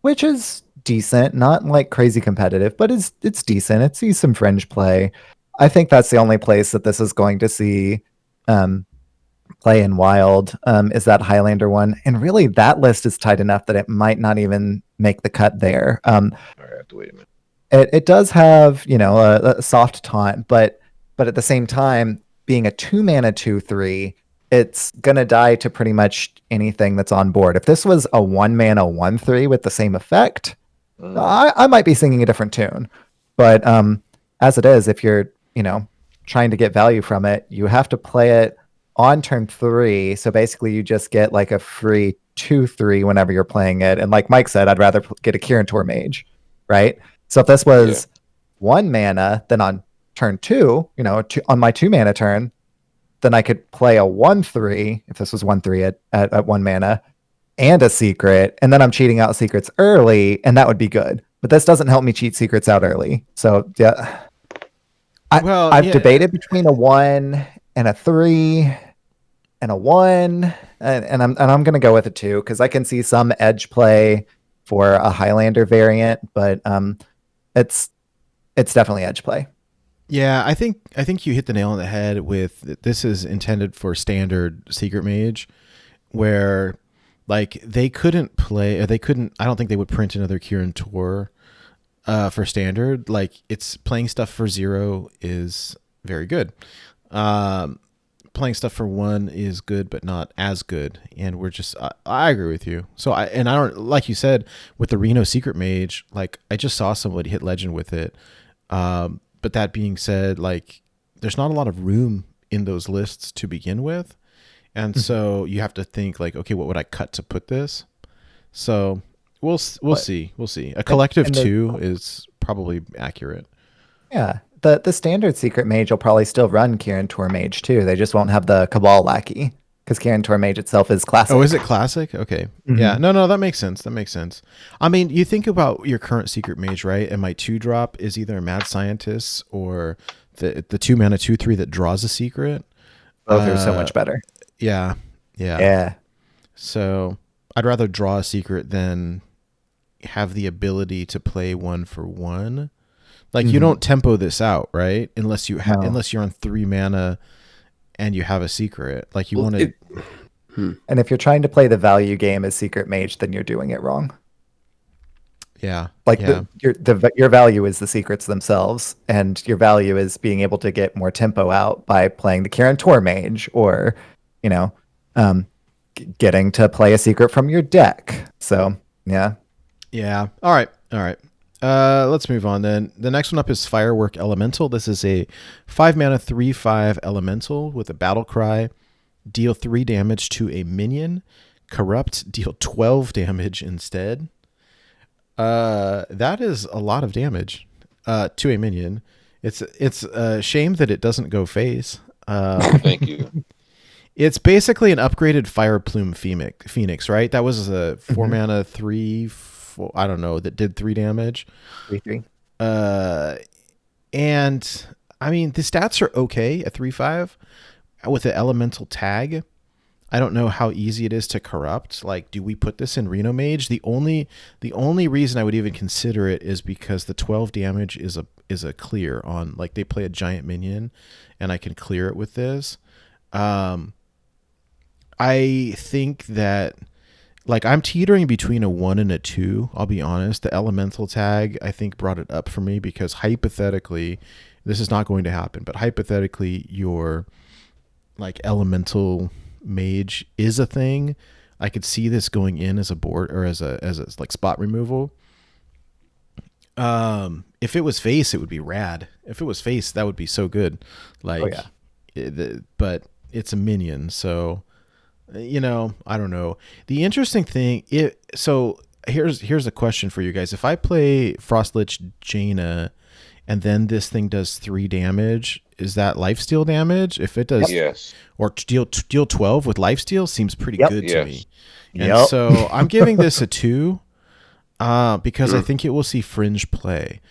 F: which is decent, not like crazy competitive, but it's decent. It sees some fringe play. I think that's the only place that this is going to see play in Wild is that Highlander one, and really that list is tight enough that it might not even make the cut there.
D: All right, I have to wait a minute.
F: It does have a soft taunt, but at the same time, being a 2-mana 2/3, it's gonna die to pretty much anything that's on board. If this was a 1-mana 1/3 with the same effect, I might be singing a different tune. But as it is, if you're trying to get value from it, you have to play it on turn 3. So basically, you just get like a free 2/3 whenever you're playing it. And like Mike said, I'd rather get a Kirin Mage, right? So if this was 1 mana, then on turn 2, on my 2-mana turn, then I could play a 1/3 if this was 1/3 at 1 mana and a secret, and then I'm cheating out secrets early, and that would be good. But this doesn't help me cheat secrets out early. So yeah, I've debated between a 1 and a 3 and a 1, and I'm gonna go with a 2 because I can see some edge play for a Highlander variant, but it's definitely edge play.
C: Yeah, I think you hit the nail on the head with this is intended for standard Secret Mage, where like they couldn't play, or I don't think they would print another Kirin Tor for standard. Like it's playing stuff for 0 is very good. Playing stuff for 1 is good, but not as good. And we're just, I agree with you. So I don't, like you said, with the Reno Secret Mage, like I just saw somebody hit legend with it. But that being said, like there's not a lot of room in those lists to begin with. And so you have to think like, okay, what would I cut to put this? So we'll see. A collective 2 is probably accurate.
F: Yeah. The standard Secret Mage will probably still run Kirin Mage too. They just won't have the Cabal Lackey because Kirin Mage itself is classic.
C: Oh, is it classic? Okay. Mm-hmm. Yeah. No, that makes sense. I mean, you think about your current Secret Mage, right? And my 2-drop is either a Mad Scientist or the 2-mana 2/3 that draws a secret.
F: Both are so much better.
C: Yeah. So I'd rather draw a secret than have the ability to play 1 for 1. Like you don't tempo this out, right? Unless you're on 3 mana and you have a secret. Like you want to.
F: And if you're trying to play the value game as Secret Mage, then you're doing it wrong.
C: Yeah.
F: Like your value is the secrets themselves, and your value is being able to get more tempo out by playing the Kirin Mage, or getting to play a secret from your deck. So yeah.
C: All right. Let's move on then. The next one up is Firework Elemental. This is a 5-mana 3/5 elemental with a battle cry. Deal 3 damage to a minion. Corrupt, deal 12 damage instead. That is a lot of damage to a minion. It's a shame that it doesn't go face.
D: Thank you.
C: It's basically an upgraded Fire Plume Phoenix, right? That was a 4-mana 3/4, I don't know, that did 3 damage.
F: 3/3.
C: And I mean the stats are okay at 3/5 with the elemental tag. I don't know how easy it is to corrupt. Like, do we put this in Reno Mage? The only reason I would even consider it is because the 12 damage is a clear on, like, they play a giant minion, and I can clear it with this. I think that, like, I'm teetering between a 1 and a 2. I'll be honest. The elemental tag, I think, brought it up for me because hypothetically, this is not going to happen, but hypothetically, your like elemental mage is a thing. I could see this going in as a board or as a like spot removal. If it was face, it would be rad. If it was face, that would be so good. Like, but it's a minion, so I don't know. The interesting thing, so here's a question for you guys. If I play Frostlich Jaina and then this thing does 3 damage, is that lifesteal damage? If it does,
D: yes.
C: Or deal 12 with lifesteal seems pretty good to me.
F: Yep.
C: So I'm giving this a 2 because I think it will see fringe play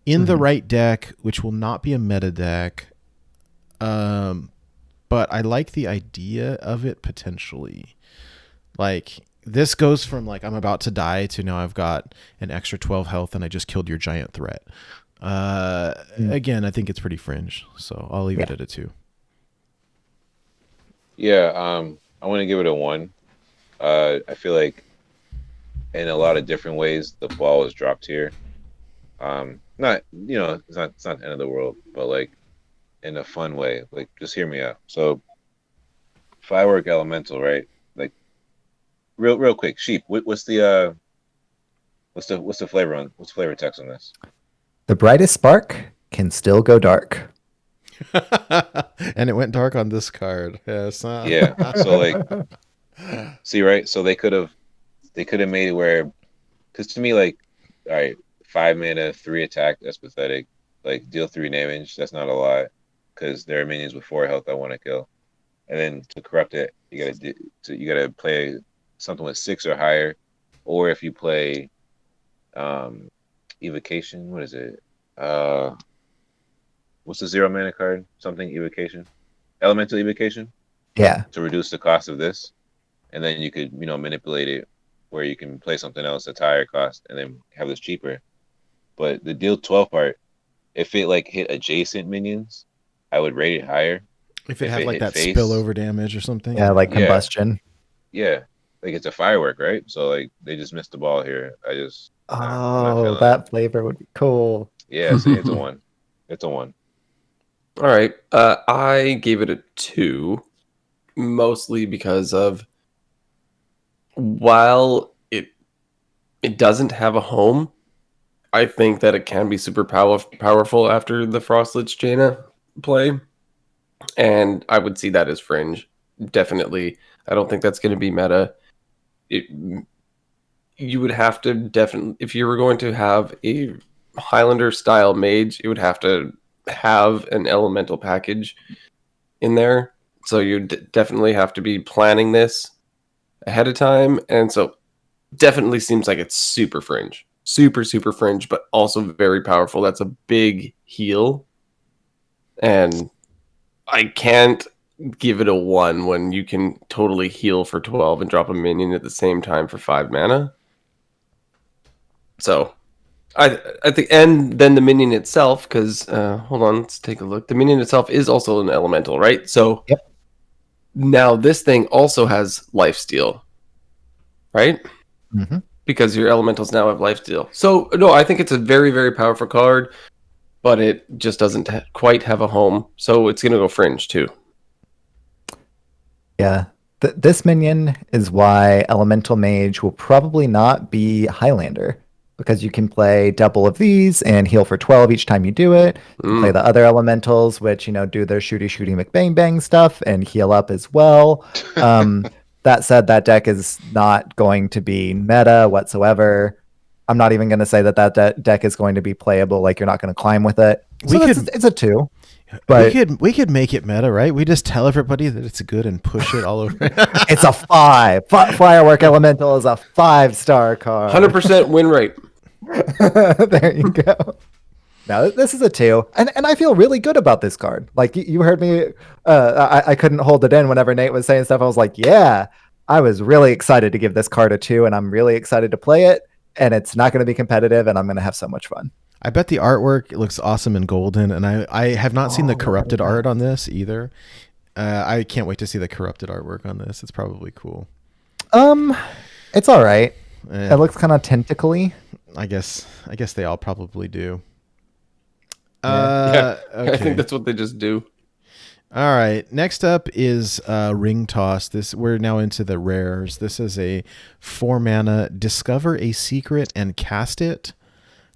C: in the right deck, which will not be a meta deck. But I like the idea of it potentially. Like, this goes from like I'm about to die to now I've got an extra 12 health and I just killed your giant threat. Again, I think it's pretty fringe, so I'll leave it at a 2.
D: Yeah, I want to give it a 1. I feel like in a lot of different ways the ball is dropped here. Not it's not the end of the world, but like in a fun way. Like, just hear me out. So Firework Elemental, right? Like, real quick, Sheep. What's the flavor text on this?
F: The brightest spark can still go dark.
C: And it went dark on this card. Yes.
D: Yeah. So like, see, right? So they could have made it where, because to me, like, all right, 5 mana, 3 attack, that's pathetic. Like, deal 3 damage, that's not a lot, because there are minions with 4 health I want to kill. And then to corrupt it, you gotta play something with 6 or higher, or if you play Evocation, what is it? What's the 0 mana card? Something Evocation, Elemental Evocation.
F: Yeah.
D: To reduce the cost of this, and then you could manipulate it where you can play something else that's higher cost and then have this cheaper. But the deal 12 part, if it like hit adjacent minions, I would rate it higher.
C: If it had like that
D: face,
C: spillover damage or something.
F: Yeah, like combustion.
D: Yeah. Like, it's a firework, right? So like they just missed the ball here.
F: That flavor would be cool.
D: Yeah, it's a 1. It's a 1.
E: All right. I gave it a 2, mostly because of, while it doesn't have a home, I think that it can be super powerful after the Frostlich Jaina play. And I would see that as fringe. Definitely. I don't think that's going to be meta. You would have to definitely, if you were going to have a Highlander style mage, it would have to have an elemental package in there. So you definitely have to be planning this ahead of time. And so definitely seems like it's super fringe. Super, super fringe, but also very powerful. That's a big heal. And I can't give it a 1 when you can totally heal for 12 and drop a minion at the same time for 5 mana. So I think, and then the minion itself, because hold on, let's take a look. The minion itself is also an elemental, right? So now this thing also has lifesteal, right?
F: Mm-hmm.
E: Because your elementals now have lifesteal. So no, I think it's a very, very powerful card, but it just doesn't quite have a home. So it's going to go fringe too.
F: Yeah. This minion is why Elemental Mage will probably not be Highlander, because you can play double of these and heal for 12 each time you do it. You can play the other elementals, which, do their shooty McBang bang stuff and heal up as well. That said, that deck is not going to be meta whatsoever. I'm not even going to say that deck is going to be playable. Like, you're not going to climb with it. So it's a 2. But
C: we could make it meta, right? We just tell everybody that it's good and push it all over.
F: It's a 5. Firework Elemental is a 5-star card.
E: 100% win rate.
F: There you go. No, this is a 2, and I feel really good about this card. Like you heard me, I couldn't hold it in whenever Nate was saying stuff. I was like, yeah, I was really excited to give this card a 2, and I'm really excited to play it. And it's not going to be competitive, and I'm going to have so much fun.
C: I bet the artwork looks awesome and golden, and I have not seen the corrupted art on this either. I can't wait to see the corrupted artwork on this. It's probably cool.
F: It's all right.
C: Eh,
F: It looks kind of tentacly.
C: I guess they all probably do.
E: Yeah, I
C: Okay.
E: think that's what they just do.
C: All right. Next up is Ring Toss. We're now into the rares. This is a 4-mana discover a secret and cast it.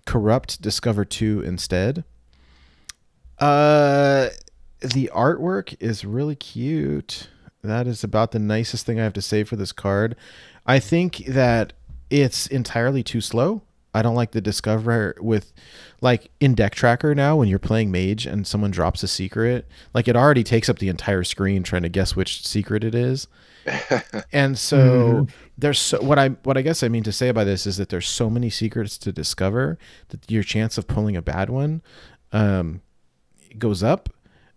C: Corrupt, discover 2 instead. The artwork is really cute. That is about the nicest thing I have to say for this card. I think that it's entirely too slow. I don't like the discover with, like, in Deck Tracker now when you're playing Mage and someone drops a secret, like, it already takes up the entire screen trying to guess which secret it is. And so there's what I guess I mean to say by this is that there's so many secrets to discover that your chance of pulling a bad one goes up.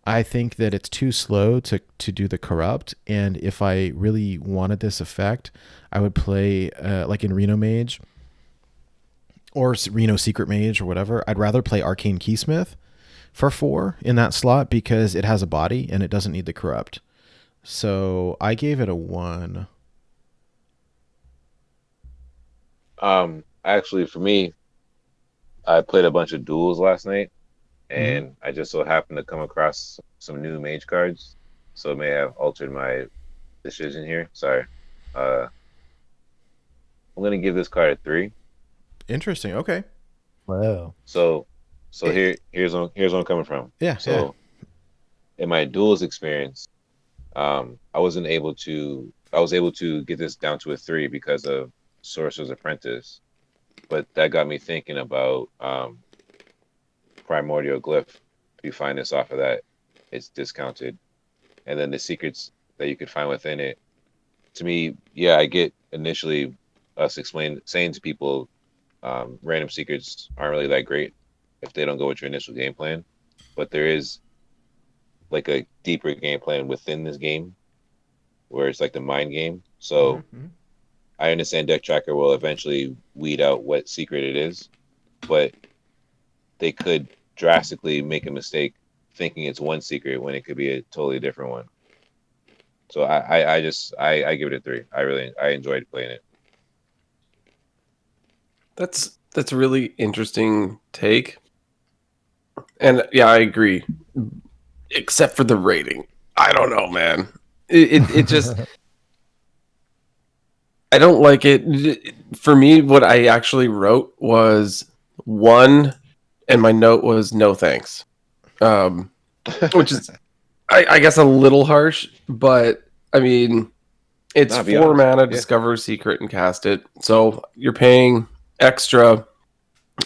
C: I think that it's too slow to do the corrupt, and if I really wanted this effect, I would play like in Reno Mage or Reno Secret Mage or whatever. I'd rather play Arcane Keysmith for 4 in that slot because it has a body and it doesn't need the corrupt. So I gave it a 1.
D: Actually, for me, I played a bunch of duels last night, and I just so happened to come across some new mage cards, so it may have altered my decision here. Sorry. I'm gonna give this card a 3.
C: Interesting. Okay.
F: Whoa.
D: So here's where I'm coming from.
C: Yeah.
D: So in my duels experience, I was able to get this down to a 3 because of Sorcerer's Apprentice, but that got me thinking about Primordial Glyph. If you find this off of that, it's discounted, and then the secrets that you could find within it. To me, yeah, I get initially us saying to people, random secrets aren't really that great if they don't go with your initial game plan, but there is like a deeper game plan within this game where it's like the mind game. So I understand Deck Tracker will eventually weed out what secret it is, but they could drastically make a mistake thinking it's one secret when it could be a totally different one. So I give it a 3. I enjoyed playing it.
E: That's a really interesting take. And yeah, I agree. Except for the rating. I don't know, man. It just I don't like it. For me, what I actually wrote was 1, and my note was no thanks. Which is I guess a little harsh, but I mean it's 4 mana, discover a secret and cast it. So you're paying extra.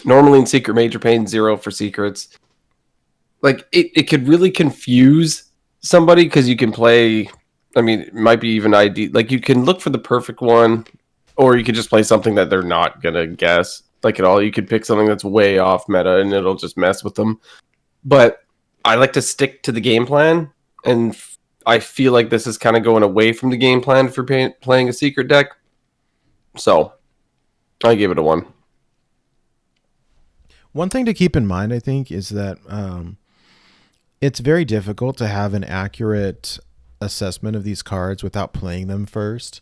E: Normally in Secret Mage, you're paying 0 for secrets. Like it could really confuse somebody because you can play. I mean, it might be even ID. Like you can look for the perfect one, or you could just play something that they're not gonna guess. Like at all, you could pick something that's way off meta, and it'll just mess with them. But I like to stick to the game plan, and I feel like this is kind of going away from the game plan for playing a secret deck. So I give it a 1.
C: One thing to keep in mind, I think, is that it's very difficult to have an accurate assessment of these cards without playing them first.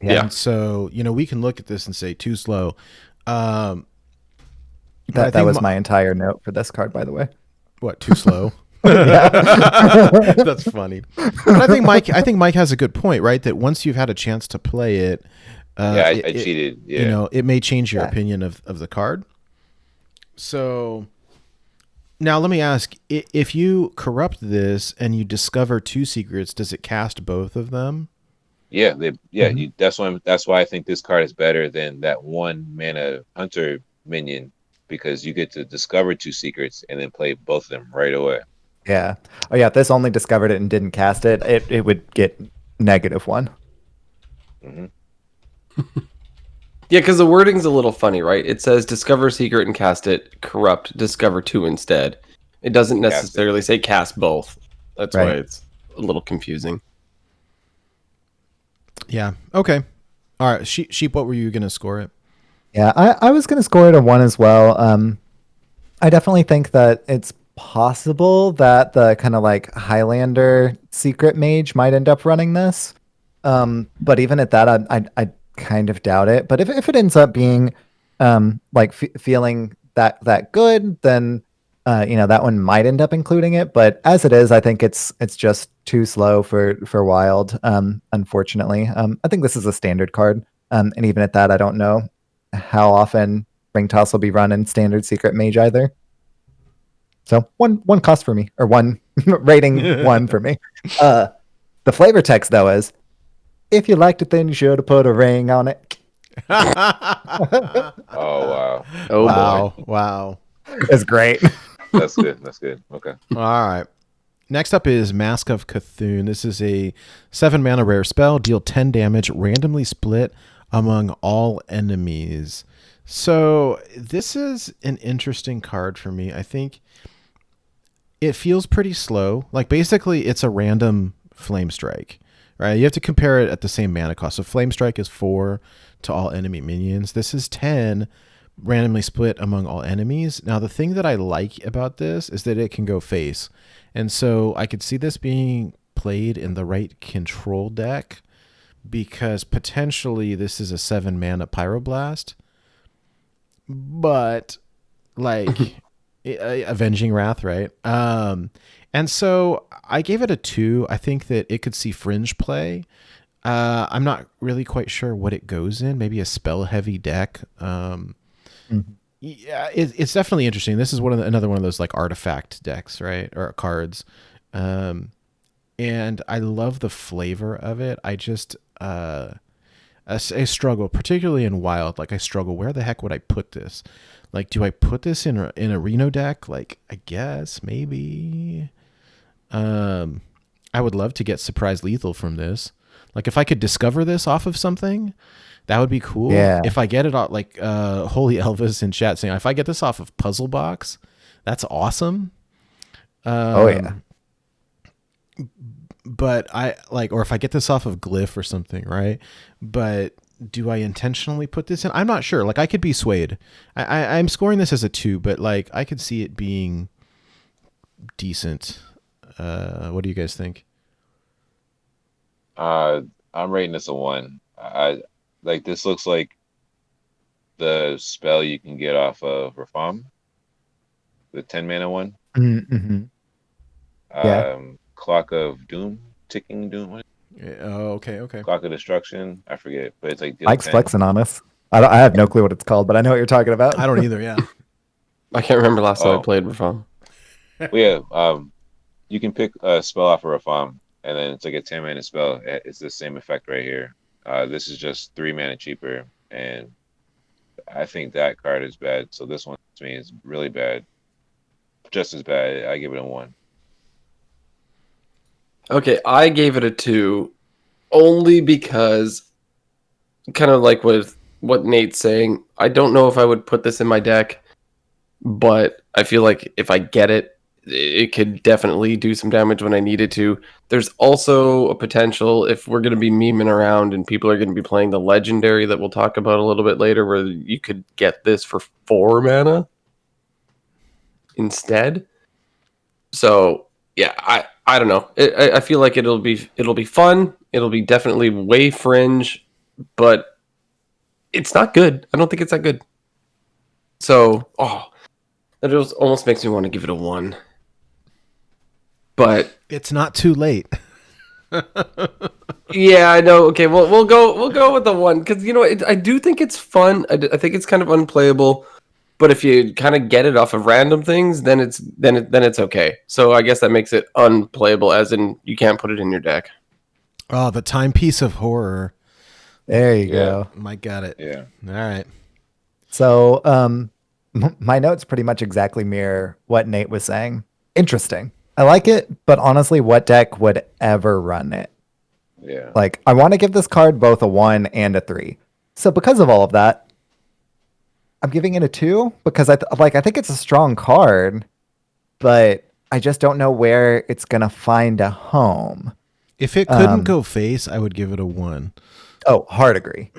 E: Yeah.
C: And so, we can look at this and say too slow.
F: That was my entire note for this card, by the way.
C: What, too slow? That's funny. But I think Mike has a good point, right? That once you've had a chance to play it,
D: I cheated. Yeah.
C: It may change your opinion of the card. So now let me ask, if you corrupt this and you discover 2 secrets, does it cast both of them?
D: Yeah, that's why I think this card is better than that 1 mana hunter minion, because you get to discover 2 secrets and then play both of them right away.
F: Yeah. Oh yeah, if this only discovered it and didn't cast it, it would get -1.
E: Yeah, because the wording's a little funny, right? It says discover a secret and cast it, corrupt, discover two instead. It doesn't
D: Cast it.
E: necessarily say cast both. That's why
F: Right.
E: it's a little confusing.
C: Yeah. Okay. All right. Sheep, what were you going to score it?
F: Yeah, I was going to score it a 1 as well. I definitely think that it's possible that the kind of like Highlander secret mage might end up running this. But even at that, I kind of doubt it. But if it ends up being like feeling that good, then that one might end up including it. But as it is, I think it's just too slow for wild. Unfortunately, I think this is a standard card. And even at that, I don't know how often Ring Toss will be run in standard secret mage either. So one cost for me, or one rating 1 for me. The flavor text though is, if you liked it, then you should have put a ring on it.
D: Oh wow,
E: Oh
C: Wow.
E: boy.
C: Wow.
F: It's great.
D: that's good. That's good. Okay.
C: All right. Next up is Mask of Cthulhu. This is a 7 mana rare spell. Deal 10 damage, randomly split among all enemies. So this is an interesting card for me. I think it feels pretty slow. Like basically it's a random flame strike, right? You have to compare it at the same mana cost. So flame strike is 4 to all enemy minions. This is 10 randomly split among all enemies. Now the thing that I like about this is that it can go face. And so I could see this being played in the right control deck because potentially this is a 7 mana Pyroblast. But like Avenging Wrath, right? And so I gave it a 2. I think that it could see fringe play. I'm not really quite sure what it goes in. Maybe a spell heavy deck. Yeah, it's definitely interesting. This is another one of those like artifact decks, right? Or cards. And I love the flavor of it. I just I struggle, particularly in wild. Like I struggle. Where the heck would I put this? Like, do I put this in a Reno deck? Like, I guess maybe. I would love to get surprise lethal from this. Like, if I could discover this off of something, that would be cool.
F: Yeah.
C: If I get it off, like Holy Elvis in chat saying, if I get this off of Puzzle Box, that's awesome.
F: Oh yeah.
C: But I like, or if I get this off of Glyph or something, right? But do I intentionally put this in? I'm not sure. Like I could be swayed. I'm scoring this as a 2, but like I could see it being decent. What do you guys think?
D: I'm rating this a 1. I like this. Looks like the spell you can get off of Rafam, the 10 mana one.
F: Mm-hmm. Yeah.
D: Clock of Doom, ticking Doom. What?
C: Oh, okay.
D: Clock of Destruction. I forget, but it's like deal
F: Mike's
D: 10.
F: flexing on us. I have no clue what it's called, but I know what you're talking about.
C: I don't either. Yeah.
E: I can't remember last time I
D: Oh.
E: played Rafam.
D: Well, yeah, you can pick a spell off of Rafam, and then it's like a 10 mana spell. It's the same effect right here. This is just 3 mana cheaper, and I think that card is bad. So this one to me is really bad, just as bad. I give it a 1.
E: Okay, I gave it a 2 only because, kind of like with what Nate's saying, I don't know if I would put this in my deck, but I feel like if I get it, it could definitely do some damage when I need it to. There's also a potential, if we're going to be memeing around and people are going to be playing the legendary that we'll talk about a little bit later, where you could get this for 4 mana instead. So yeah, I don't know. I feel like it'll be fun. It'll be definitely way fringe, but it's not good. I don't think it's that good. So that just almost makes me want to give it a 1. But
C: It's not too late.
E: yeah, I know. Okay, well we'll go with the 1 because I do think it's fun. I think it's kind of unplayable. But if you kind of get it off of random things, then it's okay. So I guess that makes it unplayable, as in you can't put it in your deck.
C: Oh, the timepiece of horror.
F: There you go.
C: Mike got it.
D: Yeah.
C: All right.
F: So my notes pretty much exactly mirror what Nate was saying. Interesting. I like it, but honestly, what deck would ever run it?
D: Yeah.
F: Like, I want to give this card both a 1 and a 3. So because of all of that, I'm giving it a 2 because I think it's a strong card, but I just don't know where it's gonna find a home.
C: If it couldn't go face, I would give it a 1.
F: Oh, hard agree.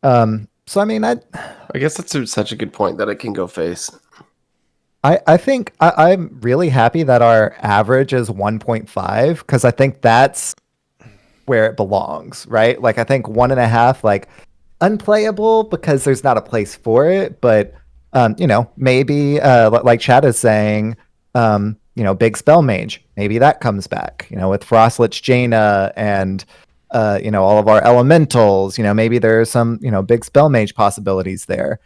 F: So I mean,
E: I guess that's such a good point that it can go face.
F: I think I'm really happy that our average is 1.5 because I think that's where it belongs, right? Like I think 1.5, like unplayable because there's not a place for it, but maybe like Chad is saying, big spell mage, maybe that comes back, with Frostlich Jaina and all of our elementals, maybe there's some, big spell mage possibilities there.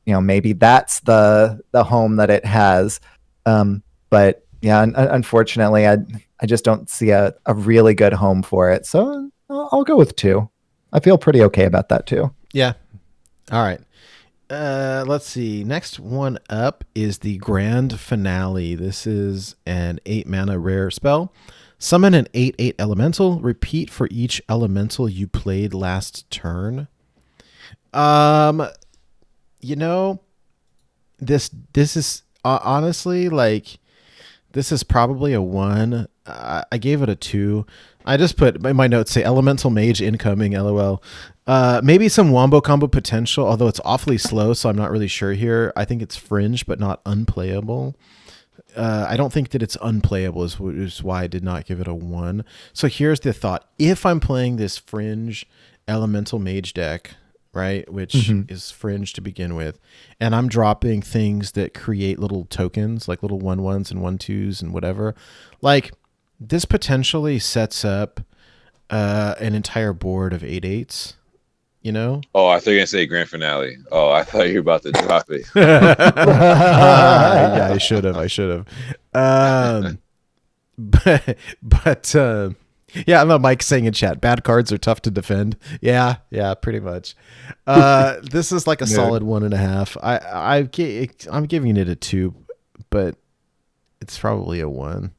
F: Maybe that's the home that it has. But yeah, unfortunately, I just don't see a really good home for it. So I'll go with 2. I feel pretty okay about that too.
C: Yeah. All right. Let's see. Next one up is the Grand Finale. This is an 8 mana rare spell. Summon an 8/8 elemental. Repeat for each elemental you played last turn. This is honestly like this is probably a 1. I gave it a 2. I just put my notes say elemental mage incoming. LOL. Maybe some wombo combo potential, although it's awfully slow, so I'm not really sure here. I think it's fringe, but not unplayable. I don't think that it's unplayable is why I did not give it a 1. So here's the thought. If I'm playing this fringe elemental mage deck, right, which is fringe to begin with, and I'm dropping things that create little tokens, like little 1/1s and 1/2s and whatever, like this potentially sets up an entire board of 8/8s.
D: Oh, I thought you were gonna say grand finale. Oh, I thought you were about to drop it.
C: Yeah, I should have. But yeah, I know Mike's saying in chat, bad cards are tough to defend. Yeah, pretty much. This is like a solid 1.5. I'm giving it a 2, but it's probably a 1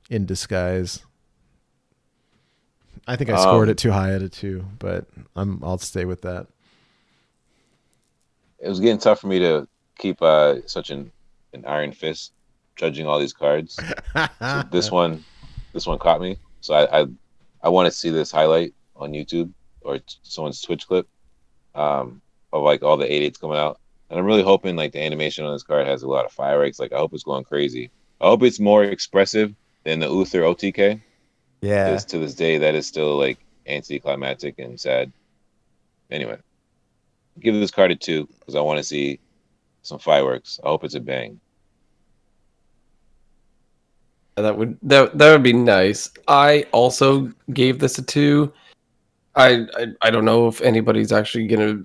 C: in disguise. I think I scored it too high at a 2, but I'll stay with that.
D: It was getting tough for me to keep such an iron fist judging all these cards. So this one caught me. So I want to see this highlight on YouTube or someone's Twitch clip of like all the 8/8s coming out. And I'm really hoping like the animation on this card has a lot of fireworks. Like I hope it's going crazy. I hope it's more expressive than the Uther OTK.
F: Yeah.
D: Because to this day, that is still like anticlimactic and sad. Anyway, give this card a 2 because I want to see some fireworks. I hope it's a bang.
E: That would be nice. I also gave this a 2. I don't know if anybody's actually gonna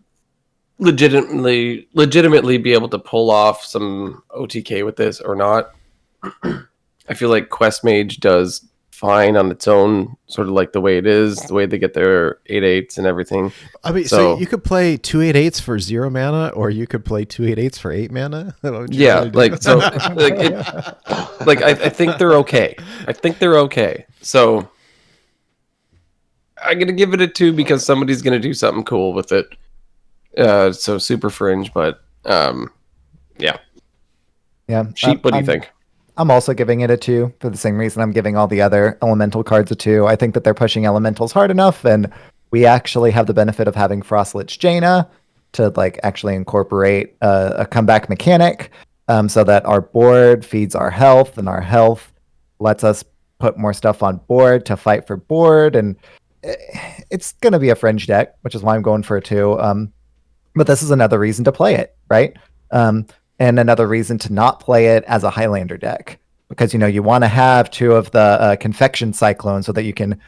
E: legitimately be able to pull off some OTK with this or not. I feel like Quest Mage does fine on its own, sort of like the way it is, the way they get their 8/8s and everything.
C: I mean, so you could play 2 8/8s for 0 mana, or you could play 2 8/8s for 8 mana.
E: Yeah, like so, I think they're okay. So I'm gonna give it a 2 because somebody's gonna do something cool with it. So super fringe, but yeah. Sheep, what do you think?
F: I'm also giving it a 2 for the same reason I'm giving all the other elemental cards a 2. I think that they're pushing elementals hard enough, and we actually have the benefit of having Frostlich Jaina to like actually incorporate a comeback mechanic, so that our board feeds our health, and our health lets us put more stuff on board to fight for board, and it's going to be a fringe deck, which is why I'm going for a 2. But this is another reason to play it, right? And another reason to not play it as a Highlander deck, because you want to have 2 of the Confection Cyclones so that you can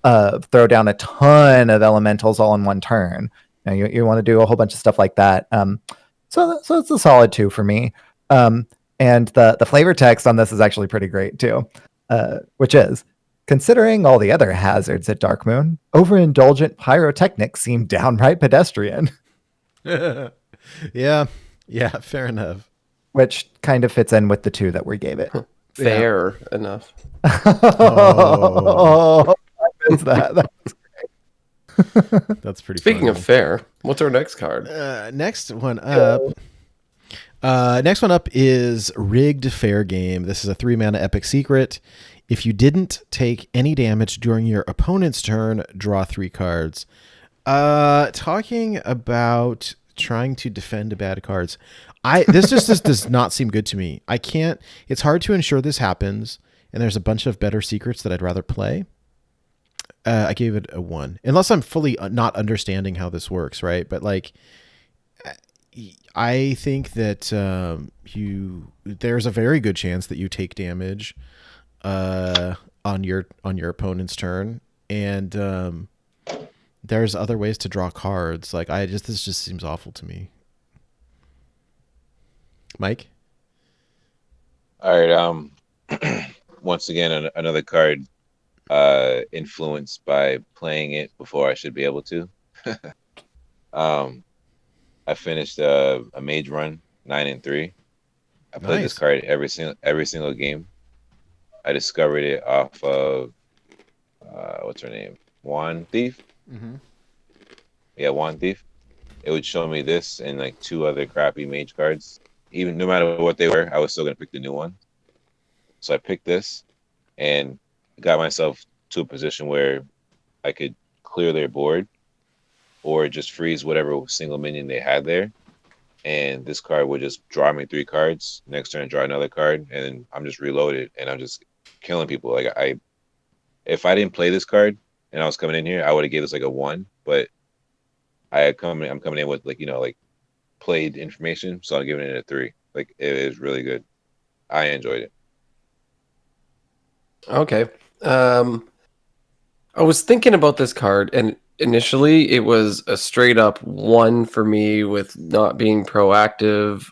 F: throw down a ton of elementals all in one turn. You want to do a whole bunch of stuff like that. So it's a solid 2 for me. And the flavor text on this is actually pretty great too, which is, considering all the other hazards at Darkmoon, overindulgent pyrotechnics seem downright pedestrian.
C: Yeah, fair enough.
F: Which kind of fits in with the 2 that we gave it.
E: Fair enough.
F: Oh, I missed that. That was
C: That's pretty
E: Speaking
C: funny.
E: of fair, what's our next card?
C: Next one up is Rigged Fair Game. This is a 3-mana epic secret. If you didn't take any damage during your opponent's turn, draw 3 cards. Talking about trying to defend bad cards. This does not seem good to me. I can't. It's hard to ensure this happens, and there's a bunch of better secrets that I'd rather play. I gave it a 1, unless I'm fully not understanding how this works, right? But like, I think that there's a very good chance that you take damage on your opponent's turn, and there's other ways to draw cards. Like this just seems awful to me. Mike?
D: All right. Once again, another card influenced by playing it before I should be able to. I finished a mage run 9-3. I played this card every single game. I discovered it off of what's her name? Wand Thief.
C: Mm-hmm.
D: Yeah, Wand Thief. It would show me this and like 2 other crappy mage cards. Even no matter what they were, I was still gonna pick the new one. So I picked this and got myself to a position where I could clear their board or just freeze whatever single minion they had there. And this card would just draw me 3 cards. Next turn, draw another card, and then I'm just reloaded and I'm just killing people. Like if I didn't play this card and I was coming in here, I would have gave this like a 1. But I'm coming in with like played information, so I'm giving it a 3. Like it is really good. I enjoyed it.
E: Okay. I was thinking about this card, and initially it was a straight up 1 for me with not being proactive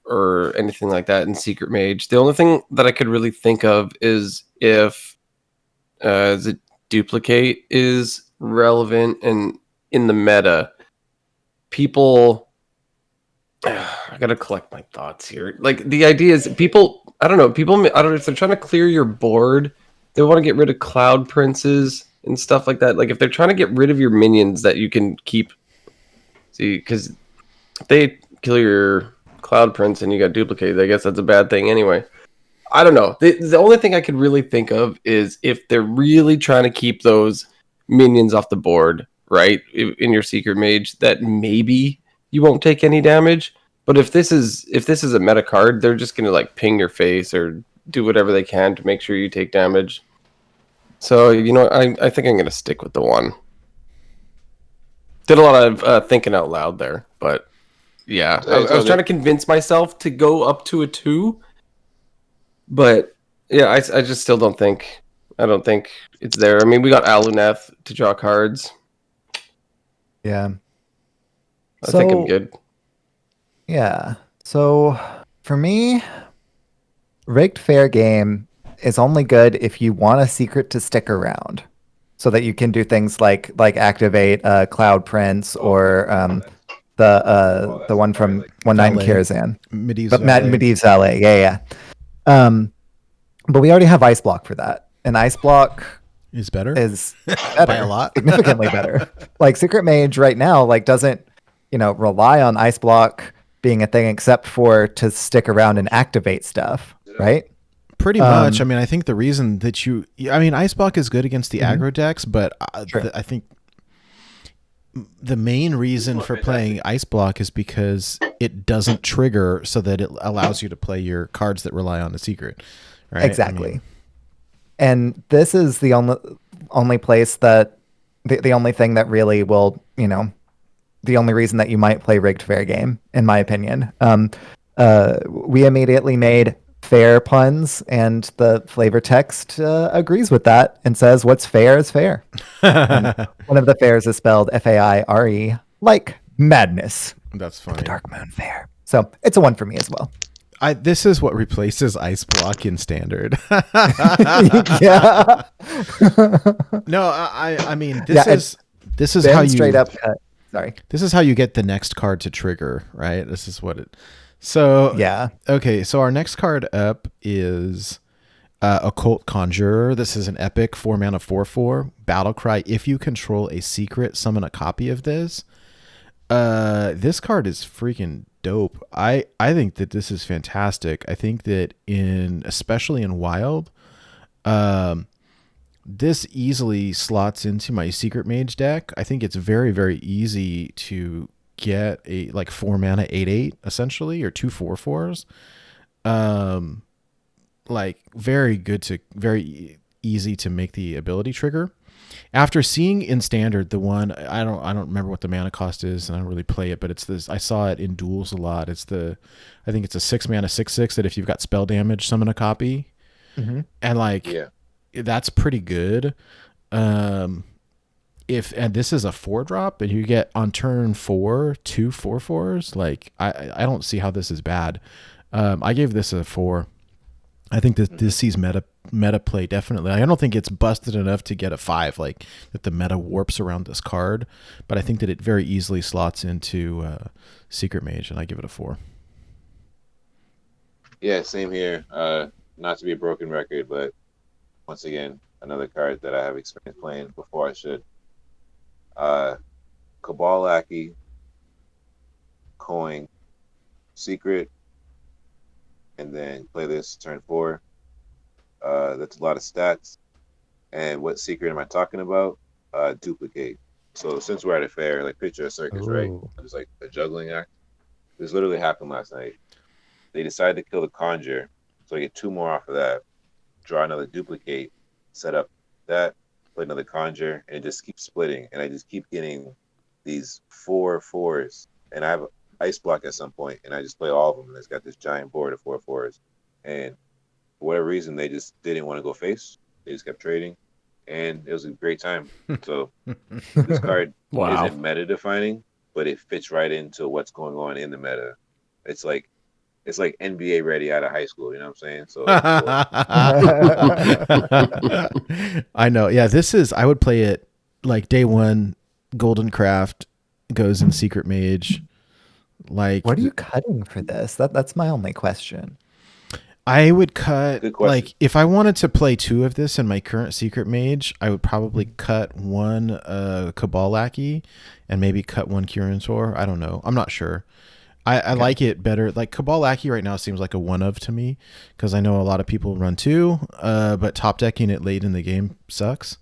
E: or anything like that in Secret Mage. The only thing that I could really think of is if the duplicate is relevant and in the meta. People, I gotta collect my thoughts here. Like the idea is people, I don't know if they're trying to clear your board, they want to get rid of cloud princes and stuff like that. Like if they're trying to get rid of your minions that you can keep, see, because if they kill your cloud prince and you got duplicated, I guess that's a bad thing anyway. I don't know. The only thing I could really think of is if they're really trying to keep those minions off the board, right, in your Secret Mage, that maybe you won't take any damage. But if this is a meta card, they're just gonna like ping your face or do whatever they can to make sure you take damage. So I think I'm gonna stick with the 1. Did a lot of thinking out loud there, but yeah, I was trying to convince myself to go up to a 2, but yeah, I just still don't think it's there. I mean, we got Aluneth to draw cards.
F: Yeah.
E: I think I'm good.
F: Yeah. So for me, Rigged Fair Game is only good if you want a secret to stick around, so that you can do things like activate Cloud Prince or the one from One Night in Karazhan. Medivh Valet. Yeah. But we already have Ice Block for that, and Ice Block
C: is better
F: by
C: a lot,
F: significantly better. Like Secret Mage right now, like doesn't rely on Ice Block being a thing except for to stick around and activate stuff, right?
C: Pretty much. I mean, I think the reason that Ice Block is good against the aggro decks, but I think the main reason for playing Ice Block is because it doesn't trigger, so that it allows you to play your cards that rely on the secret. Right?
F: Exactly. And this is the only place that the only thing that really will, the only reason that you might play Rigged Fair Game, in my opinion. We immediately made fair puns, and the flavor text agrees with that and says what's fair is fair. One of the fairs is spelled Faire, like madness.
C: That's funny.
F: The Darkmoon Faire. So it's a 1 for me as well.
C: This is what replaces Ice Block in Standard.
F: Yeah.
C: No, I mean this is how you
F: straight up. Sorry.
C: This is how you get the next card to trigger, right? This is what it. So
F: yeah.
C: Okay, so our next card up is Occult Conjurer. This is an epic 4-mana 4/4 Battlecry. If you control a secret, summon a copy of this. This card is freaking dope. I think that this is fantastic. I think that especially in Wild, this easily slots into my Secret Mage deck. I think it's very, very easy to get a 4-mana 8/8 essentially, or 2 4/4s. Very easy to make the ability trigger. After seeing in standard the one, I don't remember what the mana cost is, and I don't really play it, but it's this. I saw it in duels a lot. I think it's a 6-mana 6/6 that if you've got spell damage, summon a copy, and that's pretty good. And this is a 4-drop, and you get on turn 4 2 4/4s. I don't see how this is bad. I gave this a 4. I think that this sees meta play definitely. I don't think it's busted enough to get a 5, that the meta warps around this card, but I think that it very easily slots into Secret Mage, and I give it a 4.
D: Yeah, same here. Not to be a broken record, but once again, another card that I have experience playing before I should. Cabal Lackey, Coin, Secret, and then play this turn 4. That's a lot of stats. And what secret am I talking about? Duplicate. So since we're at a fair, picture a circus, right? It's like a juggling act. This literally happened last night. They decided to kill the conjure, so I get 2 more off of that. Draw another duplicate, set up that, play another conjure, and it just keeps splitting. And I just keep getting these 4/4s, and I have Ice Block at some point, and I just play all of them, and it's got this giant board of 4/4s. And for whatever reason, they just didn't want to go face. They just kept trading, and it was a great time. So this card isn't meta defining, but it fits right into what's going on in the meta. It's like NBA ready out of high school. You know what I'm saying? So
C: I know. Yeah, I would play it day 1. Golden Craft goes in Secret Mage.
F: What are you cutting for this? That's my only question.
C: I would cut, if I wanted to play 2 of this in my current Secret Mage, I would probably cut 1 Cabal Lackey and maybe cut 1 Curator. I don't know. I'm not sure. I like it better. Cabal Lackey right now seems like a 1-of to me, because I know a lot of people run 2, but top decking it late in the game sucks.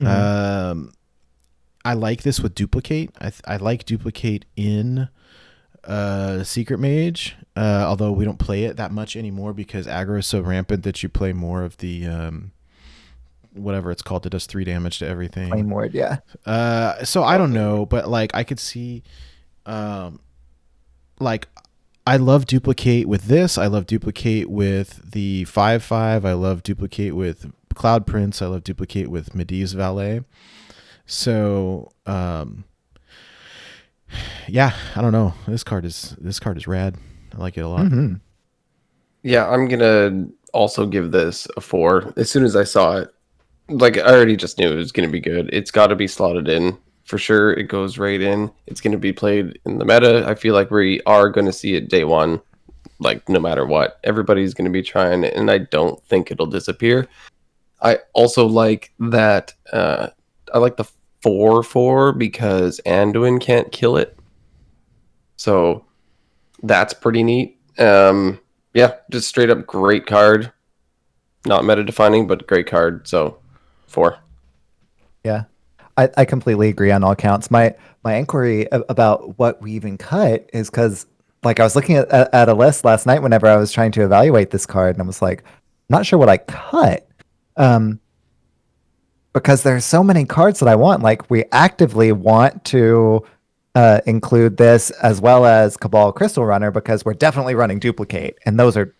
C: I like this with Duplicate. I like Duplicate in Secret Mage, although we don't play it that much anymore because aggro is so rampant that you play more of the whatever it's called that does 3 damage to everything.
F: Flame Ward, yeah.
C: So I don't know, but I could see I love Duplicate with this. I love Duplicate with the 5/5. I love Duplicate with Cloud Prince. I love Duplicate with Medivh's Valet. So yeah, I don't know. This card is rad. I like it a lot.
F: Mm-hmm.
E: Yeah, I'm gonna also give this a 4. As soon as I saw it, I already just knew it was gonna be good. It's got to be slotted in for sure. It goes right in. It's gonna be played in the meta. I feel like we are gonna see it day 1. No matter what, everybody's gonna be trying it, and I don't think it'll disappear. I also like that. I like the 4/4 because Anduin can't kill it. So that's pretty neat. Yeah, just straight up great card. Not meta defining, but great card. So 4.
F: Yeah. I completely agree on all counts. My inquiry about what we even cut is because I was looking at a list last night whenever I was trying to evaluate this card, and I was not sure what I cut. Because there's so many cards that I want. We actively want to include this as well as Cabal Crystal Runner, because we're definitely running Duplicate, and those are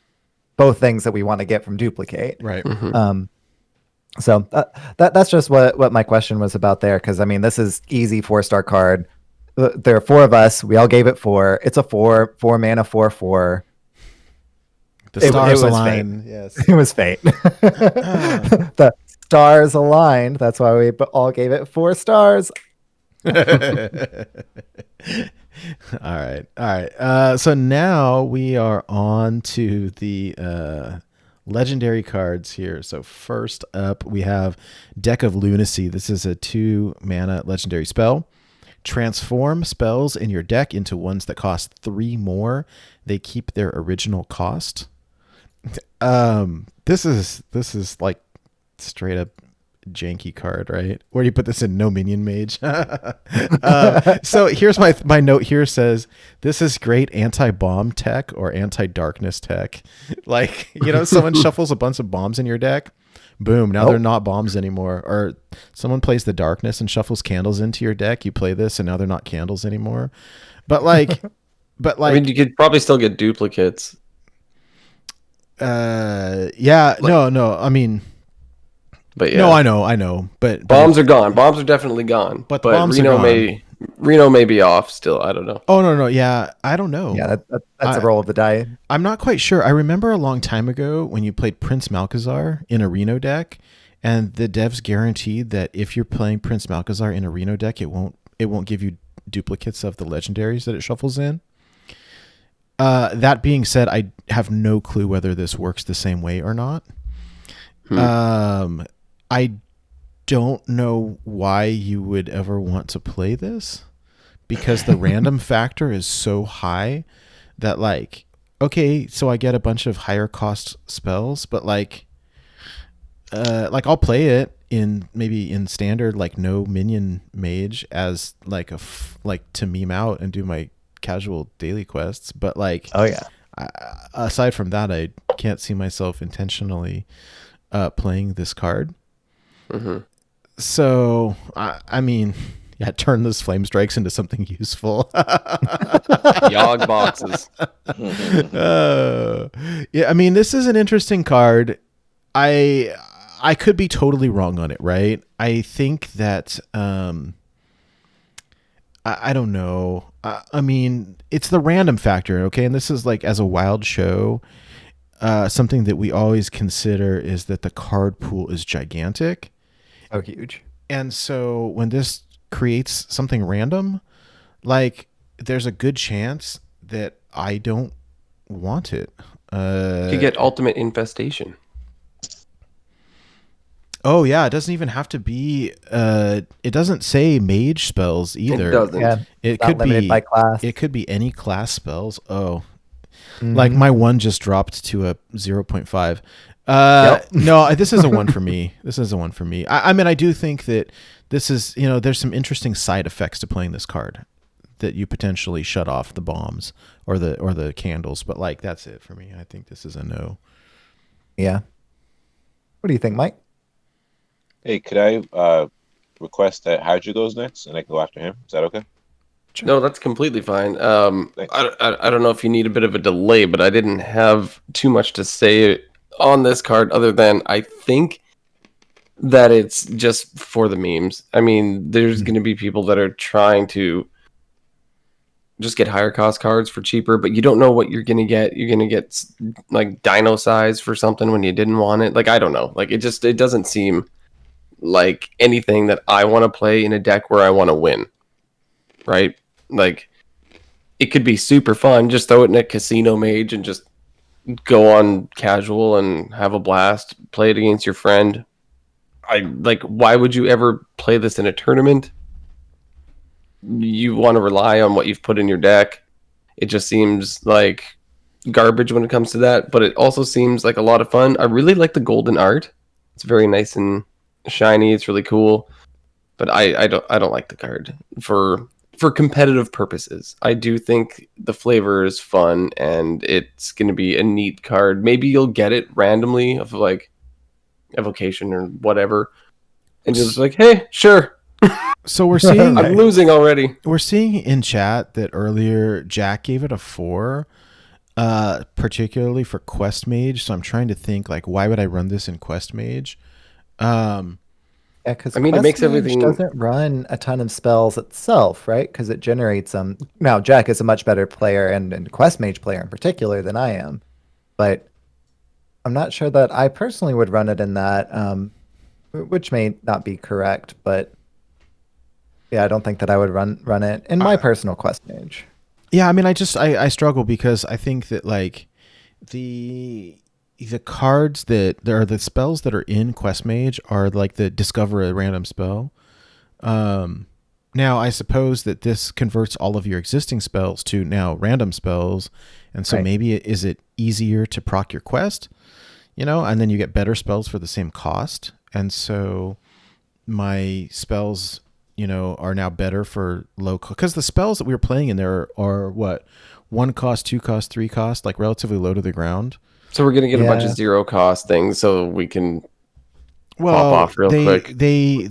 F: both things that we want to get from Duplicate.
C: Right.
E: Mm-hmm.
F: So that's just what my question was about there, because this is easy 4-star card. There are 4 of us. We all gave it 4. It's a 4-mana 4/4.
C: The stars align. Yes,
F: it was fate. The stars aligned. That's why we all gave it 4 stars.
C: All right. So now we are on to the legendary cards here. So first up, we have Deck of Lunacy. This is a 2-mana legendary spell. Transform spells in your deck into ones that cost 3 more. They keep their original cost. This is like straight up janky card, right? Where do you put this in? No minion mage. So here's my note here says this is great anti-bomb tech or anti-darkness tech. Like, someone shuffles a bunch of bombs in your deck. Boom, now they're not bombs anymore. Or someone plays the darkness and shuffles candles into your deck. You play this and now they're not candles anymore. But like
E: I mean, you could probably still get duplicates.
C: Yeah, no. I mean,
E: but yeah.
C: No, I know. But
E: bombs are gone. Bombs are definitely gone.
C: But bombs are gone.
E: Reno may be off still. I don't know.
C: Oh no, yeah, I don't know.
F: Yeah, that's a roll of the die.
C: I'm not quite sure. I remember a long time ago when you played Prince Malchezaar in a Reno deck, and the devs guaranteed that if you're playing Prince Malchezaar in a Reno deck, it won't give you duplicates of the legendaries that it shuffles in. That being said, I have no clue whether this works the same way or not. I don't know why you would ever want to play this, because the random factor is so high that like, okay, so I get a bunch of higher cost spells, but like I'll play it in standard, like no minion mage as like to meme out and do my casual daily quests. But like,
F: oh yeah,
C: aside from that, I can't see myself intentionally playing this card.
E: Mm-hmm.
C: So, I mean, yeah, turn those flame strikes into something useful.
E: Yogg boxes.
C: Yeah, I mean, this is an interesting card. I could be totally wrong on it, right? I think that I don't know. I mean, it's the random factor, okay? And this is like, as a wild show, something that we always consider is that the card pool is gigantic.
F: Oh, huge. And
C: so when this creates something random, like, there's a good chance that I don't want it.
E: You could get Ultimate Infestation.
C: Oh yeah, it doesn't even have to be. It doesn't say mage spells either.
E: It doesn't.
F: Yeah,
C: it could be
F: by class.
C: It could be any class spells. Oh, like my one just dropped to a 0.5. No, this is a 1 for me. This is a 1 for me. I mean, I do think that this is, there's some interesting side effects to playing this card, that you potentially shut off the bombs or the candles, but like, that's it for me. I think this is a no.
F: Yeah. What do you think, Mike?
D: Hey, could I request that Hydra goes next and I can go after him? Is that okay?
E: No, that's completely fine. I don't know if you need a bit of a delay, but I didn't have too much to say on this card other than I think that it's just for the memes. I mean, there's going to be people that are trying to just get higher cost cards for cheaper, but you don't know what you're going to get. You're going to get like dino size for something when you didn't want it. Like, I don't know. Like, it doesn't seem like anything that I want to play in a deck where I want to win. Right? Like, it could be super fun. Just throw it in a casino mage and just go on casual and have a blast. Play it against your friend. Why would you ever play this in a tournament? You want to rely on what you've put in your deck. It just seems like garbage when it comes to that, but it also seems like a lot of fun. I really like the golden art. It's very nice and shiny. It's really cool. But I don't like the card for competitive purposes. I do think the flavor is fun and it's going to be a neat card. Maybe you'll get it randomly of like evocation or whatever, and just like, hey, sure.
C: So we're seeing
E: I'm losing already.
C: We're seeing in chat that earlier Jack gave it a 4, particularly for Quest Mage. So I'm trying to think, like, why would I run this in Quest Mage?
F: Yeah, because
E: it makes everything
F: doesn't run a ton of spells itself, right? Because it generates them. Now, Jack is a much better player and Quest Mage player in particular than I am, but I'm not sure that I personally would run it in that, which may not be correct, but yeah, I don't think that I would run it in my personal Quest Mage.
C: Yeah, I mean, I struggle because I think that like the the cards that there are the spells that are in Quest Mage are like the discover a random spell. Now I suppose that this converts all of your existing spells to now random spells, and so maybe is it easier to proc your quest, and then you get better spells for the same cost, and so my spells, are now better for low cost, because the spells that we were playing in there are what, 1 cost, 2 cost, 3 cost, like relatively low to the ground.
E: So we're gonna get a bunch of 0 cost things, so we can pop off real quick.
C: They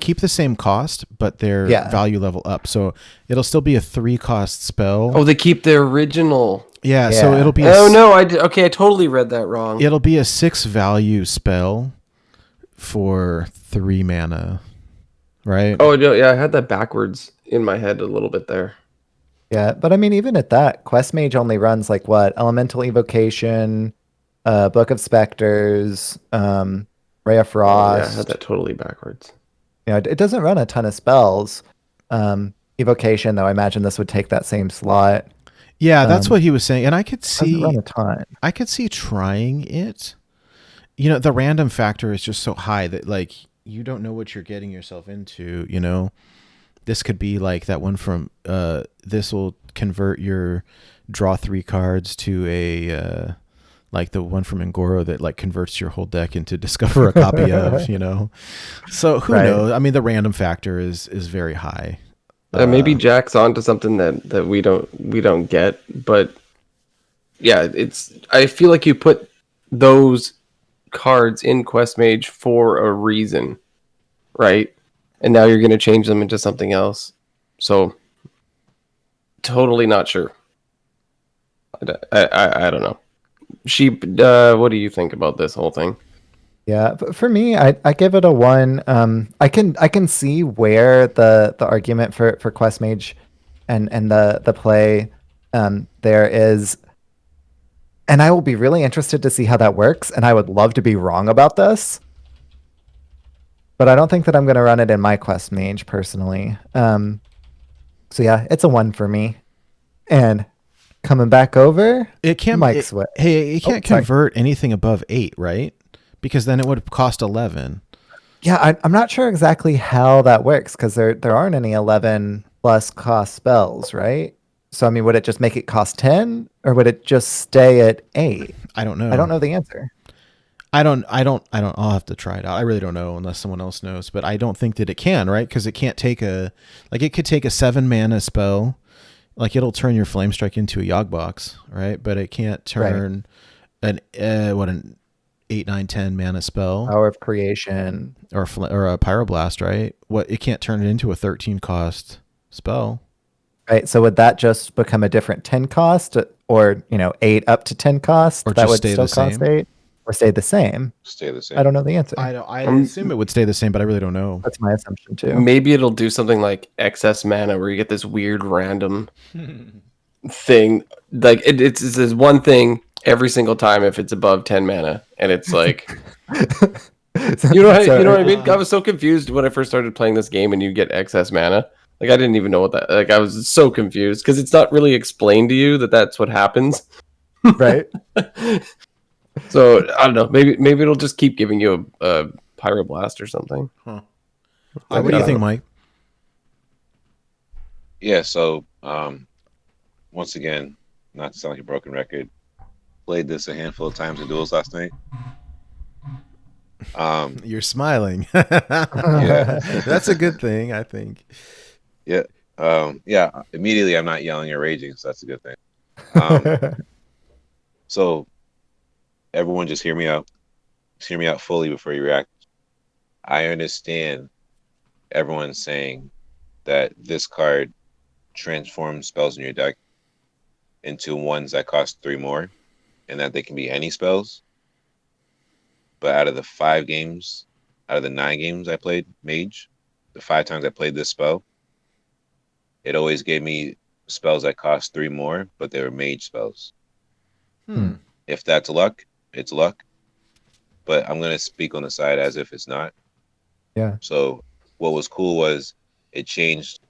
C: keep the same cost, but their value level up. So it'll still be a 3 cost spell.
E: Oh, they keep the original.
C: Yeah, so it'll be.
E: I totally read that wrong.
C: It'll be a 6 value spell for 3 mana, right?
E: Oh no, yeah, I had that backwards in my head a little bit there.
F: Yeah, but I mean, even at that, Quest Mage only runs like what? Elemental Evocation, Book of Specters, Ray of Frost.
E: Yeah, I had that totally backwards.
F: It doesn't run a ton of spells. Evocation, though, I imagine this would take that same slot.
C: Yeah, that's what he was saying, and I could see.
F: Doesn't run a ton.
C: I could see trying it. The random factor is just so high that like you don't know what you're getting yourself into. This could be like that one from. This will convert your draw 3 cards to a. Like the one from Ngoro that like converts your whole deck into discover a copy of, So who knows? I mean, the random factor is very high.
E: Maybe Jack's onto something that we don't get, but yeah, I feel like you put those cards in Quest Mage for a reason, right? And now you're going to change them into something else. So totally not sure. I don't know. Sheep, what do you think about this whole thing?
F: Yeah, but for me, I give it a 1. I can see where the argument for Quest Mage and the play there is, and I will be really interested to see how that works. And I would love to be wrong about this, but I don't think that I'm going to run it in my Quest Mage personally. So yeah, it's a 1 for me. And coming back over,
C: it can't. It can't convert anything above 8, right? Because then it would cost 11.
F: Yeah, I'm not sure exactly how that works because there aren't any 11 plus cost spells, right? So I mean, would it just make it cost 10, or would it just stay at 8?
C: I don't know.
F: I don't know the answer.
C: I don't. I'll have to try it out. I really don't know unless someone else knows. But I don't think that it can, right? Because it can't take it could take a 7 mana spell. Like it'll turn your Flame Strike into a Yogg box, right? But it can't turn an 8, 9, 10 mana spell.
F: Power of Creation.
C: Or a Pyroblast, right? It can't turn it into a 13 cost spell.
F: Right. So would that just become a different 10 cost, or 8 up to 10 cost?
C: Or
F: that
C: just
F: would
C: stay
F: still
C: the same?
F: cost 8, or stay the same?
D: Stay the same.
F: I don't know the answer.
C: I assume it would stay the same, but I really don't know.
F: That's my assumption too.
E: Maybe it'll do something like excess mana, where you get this weird random thing. Like it's this one thing every single time if it's above 10 mana, and it's like, you know what I mean? I was so confused when I first started playing this game, and you get excess mana. Like I didn't even know what that. Like I was so confused because it's not really explained to you that that's what happens.
F: Right.
E: So I don't know. Maybe it'll just keep giving you a Pyroblast or something.
C: Huh. What do you think, Mike?
D: Yeah. So once again, not to sound like a broken record, played this a handful of times in duels last night.
C: You're smiling.
D: Yeah.
C: That's a good thing, I think.
D: Yeah. Yeah. Immediately, I'm not yelling or raging, so that's a good thing. So, everyone, just hear me out. Just hear me out fully before you react. I understand everyone saying that this card transforms spells in your deck into ones that cost 3 more, and that they can be any spells. But out of the 9 games I played Mage, the 5 times I played this spell, it always gave me spells that cost 3 more, but they were Mage spells. If that's luck, it's luck. But I'm going to speak on the side as if it's not.
F: Yeah.
D: So what was cool was it changed,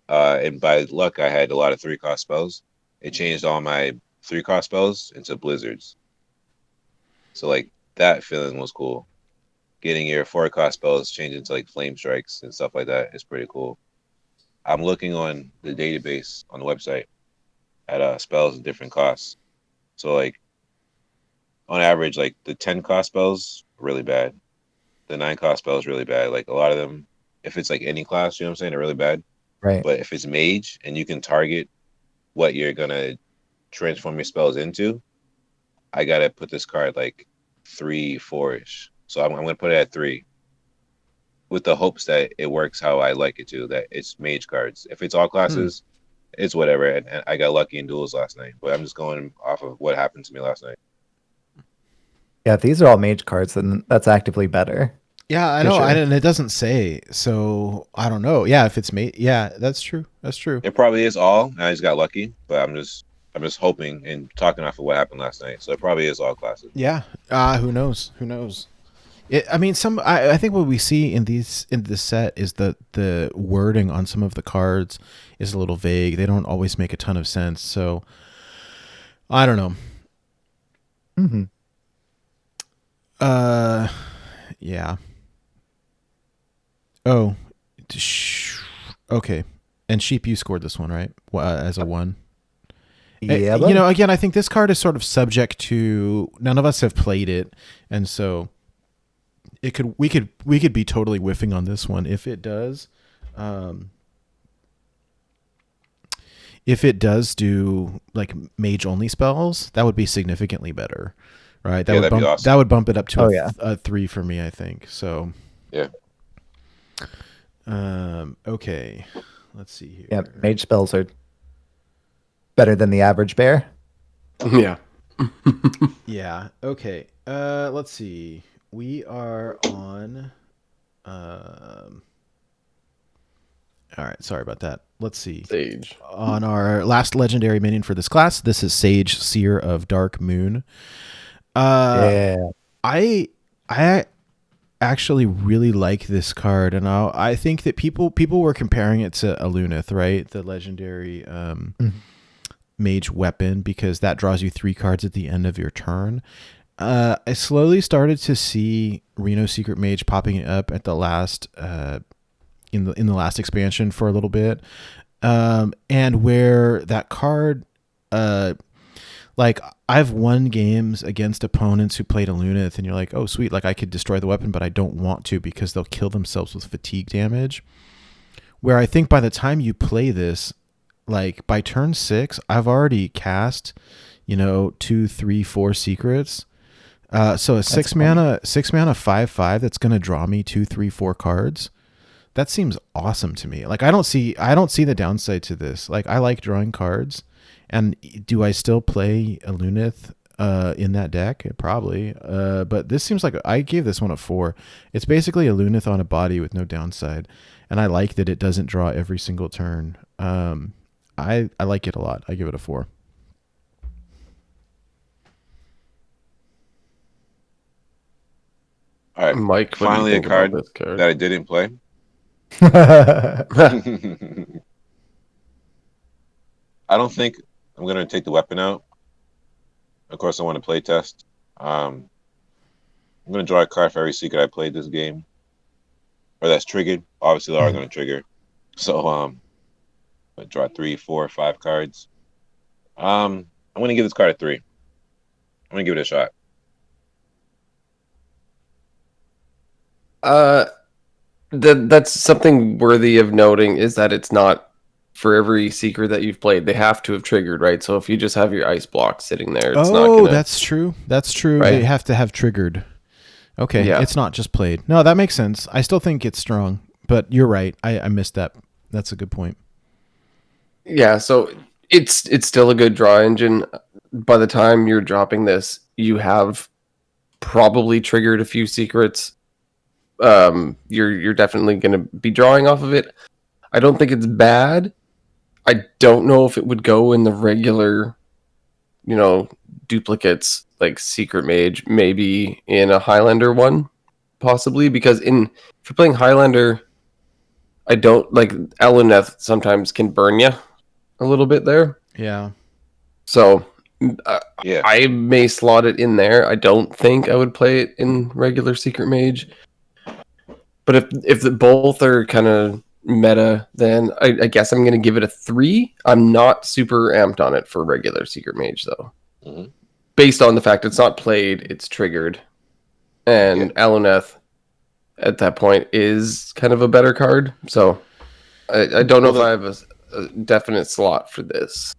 D: and by luck I had a lot of 3-cost spells. It changed all my 3-cost spells into blizzards. So like that feeling was cool. Getting your 4-cost spells changed into like flame strikes and stuff like that is pretty cool. I'm looking on the database on the website at spells at different costs. So like on average, like the 10-cost spells really bad. The 9-cost spells really bad. Like a lot of them, if it's like any class, you know what I'm saying, they're really bad.
F: Right.
D: But if it's mage and you can target what you're gonna transform your spells into, I gotta put this card like 3, 4-ish. So I'm gonna put it at 3, with the hopes that it works how I like it to. That it's mage cards. If it's all classes, it's whatever. And I got lucky in duels last night, but I'm just going off of what happened to me last night.
F: Yeah, if these are all mage cards, then that's actively better.
C: Yeah, I
F: For
C: know.
F: sure.
C: And it doesn't say, so I don't know. Yeah, if it's made, yeah, that's true. That's true.
D: It probably is all. And I just got lucky, but I'm just hoping and talking off of what happened last night. So it probably is all classes.
C: Yeah. Who knows? Who knows? I mean, I think what we see in this set is that the wording on some of the cards is a little vague. They don't always make a ton of sense. So I don't know.
F: Mm-hmm.
C: Yeah. Oh, okay. And Sheep, you scored this one, right? As a 1.
F: Yeah,
C: You know, again, I think this card is sort of subject to, none of us have played it, and so we could be totally whiffing on this one. If it does do like mage only spells, that would be significantly better, right? That
D: Yeah,
C: would
D: that'd be
C: bump,
D: awesome.
C: that would bump it up to
F: Oh,
C: a 3 for me, I think. So
D: Yeah.
C: Okay, let's see here.
F: Yeah, mage spells are better than the average bear.
E: Yeah.
C: Yeah. Okay. Let's see. We are on. All right. Sorry about that. Let's see.
E: Sage.
C: On our last legendary minion for this class, this is Sage, Seer of Darkmoon.
F: Yeah.
C: I actually really like this card, and I think that people were comparing it to Alunith, right? The legendary mage weapon, because that draws you 3 cards at the end of your turn. I slowly started to see Reno Secret Mage popping up at the last in the last expansion for a little bit, and where that card, like I've won games against opponents who played Alunith, and you're like, oh sweet, like I could destroy the weapon, but I don't want to because they'll kill themselves with fatigue damage. Where I think by the time you play this, like by turn 6, I've already cast, 2, 3, 4 secrets. So a 6 mana 5/5 that's gonna draw me 2, 3, 4 cards. That seems awesome to me. Like I don't see the downside to this. Like I like drawing cards, and do I still play Alunith in that deck? Probably. But this seems like I gave this one a 4. It's basically Alunith on a body with no downside, and I like that it doesn't draw every single turn. I like it a lot. I give it a 4.
D: All right.
E: Mike, what
D: Finally,
E: do you
D: a
E: think
D: card
E: about this card?
D: that I didn't play. I don't think I'm gonna take the weapon out. Of course, I want to play test. I'm gonna draw a card for every secret I played this game, or that's triggered. Obviously, they are gonna trigger. So I draw 3, 4, 5 cards. I'm gonna give this card a 3. I'm gonna give it a shot.
E: That's something worthy of noting, is that it's not for every secret that you've played. They have to have triggered, right? So if you just have your ice block sitting there, it's not gonna...
C: that's true. That's true.
E: Right?
C: They have to have triggered. Okay,
E: Yeah.
C: It's not just played. No, that makes sense. I still think it's strong, but you're right. I missed that. That's a good point.
E: Yeah, so it's still a good draw engine. By the time you're dropping this, you have probably triggered a few secrets. You're definitely going to be drawing off of it. I don't think it's bad. I don't know if it would go in the regular, duplicates like Secret Mage, maybe in a Highlander one, possibly, because if you're playing Highlander, I don't like Aluneth sometimes can burn you a little bit there.
C: Yeah.
E: So
D: Yeah.
E: I may slot it in there. I don't think I would play it in regular Secret Mage. But if the both are kind of meta, then I guess I'm going to give it a 3. I'm not super amped on it for regular Secret Mage, though.
D: Mhm.
E: Based on the fact it's not played, it's triggered. And Aluneth, at that point, is kind of a better card. So I don't know if I have a definite slot for this.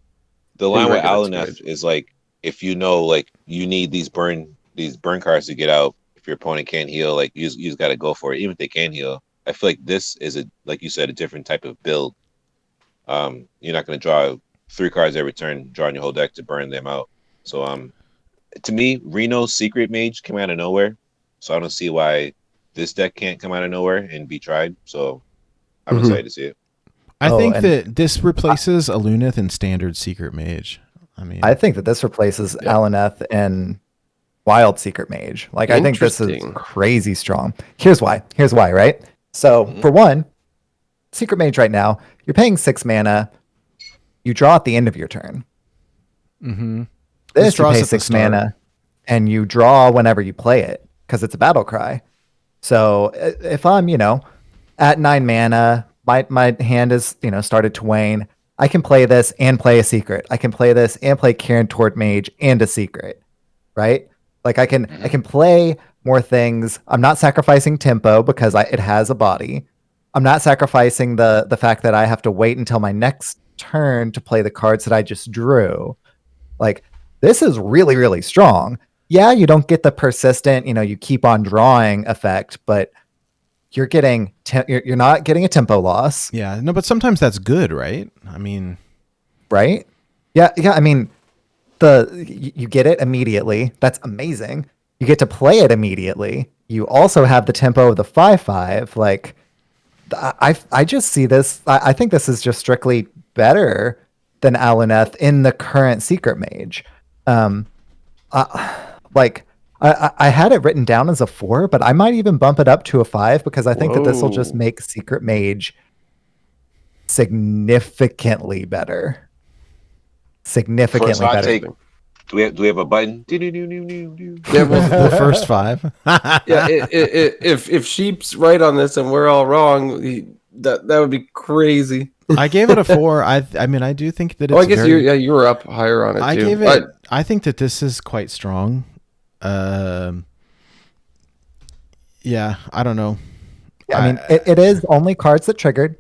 D: The line with
E: regular
D: Alaneth is like, if you know, like, you need these burn cards to get out. If your opponent can't heal, like, you just got to go for it, even if they can heal. I feel like this is like you said, a different type of build. You're not going to draw 3 cards every turn, drawing your whole deck to burn them out. So, to me, Reno's Secret Mage came out of nowhere, so I don't see why this deck can't come out of nowhere and be tried. So, I'm excited to see it.
C: I think that this replaces a Luneth in standard Secret Mage.
F: I think that this replaces Alaneth and Wild Secret Mage. Like, I think this is crazy strong. Here's why, right? So, for one, Secret Mage right now, you're paying 6 mana. You draw at the end of your turn.
C: Mm-hmm.
F: This you pay 6 mana, and you draw whenever you play it, because it's a battle cry. So, if I'm, at 9 mana, my hand is, started to wane. I can play this and play a secret. I can play this and play Karen Tort Mage and a secret, right? Like I can play more things. I'm not sacrificing tempo because it has a body. I'm not sacrificing the fact that I have to wait until my next turn to play the cards that I just drew. Like, this is really, really strong. Yeah, you don't get the persistent, you keep on drawing effect, but you're getting you're not getting a tempo loss.
C: Yeah, no, but sometimes that's good, right?
F: Right? Yeah. I mean, you get it immediately. That's amazing. You get to play it immediately. You also have the tempo of the 5/5. Like, I just see this. I think this is just strictly better than Alaneth in the current Secret Mage. I had it written down as a 4, but I might even bump it up to a 5 because I think that this will just make Secret Mage significantly better. Significantly better.
D: Take, do we have a button?
E: Yeah,
C: the first 5.
E: Yeah, if Sheep's right on this and we're all wrong, that would be crazy.
C: I gave it a 4. I do think that it's
E: I guess you were up higher on it too.
C: I think that this is quite strong. Yeah, I don't know.
F: Yeah, it is only cards that triggered,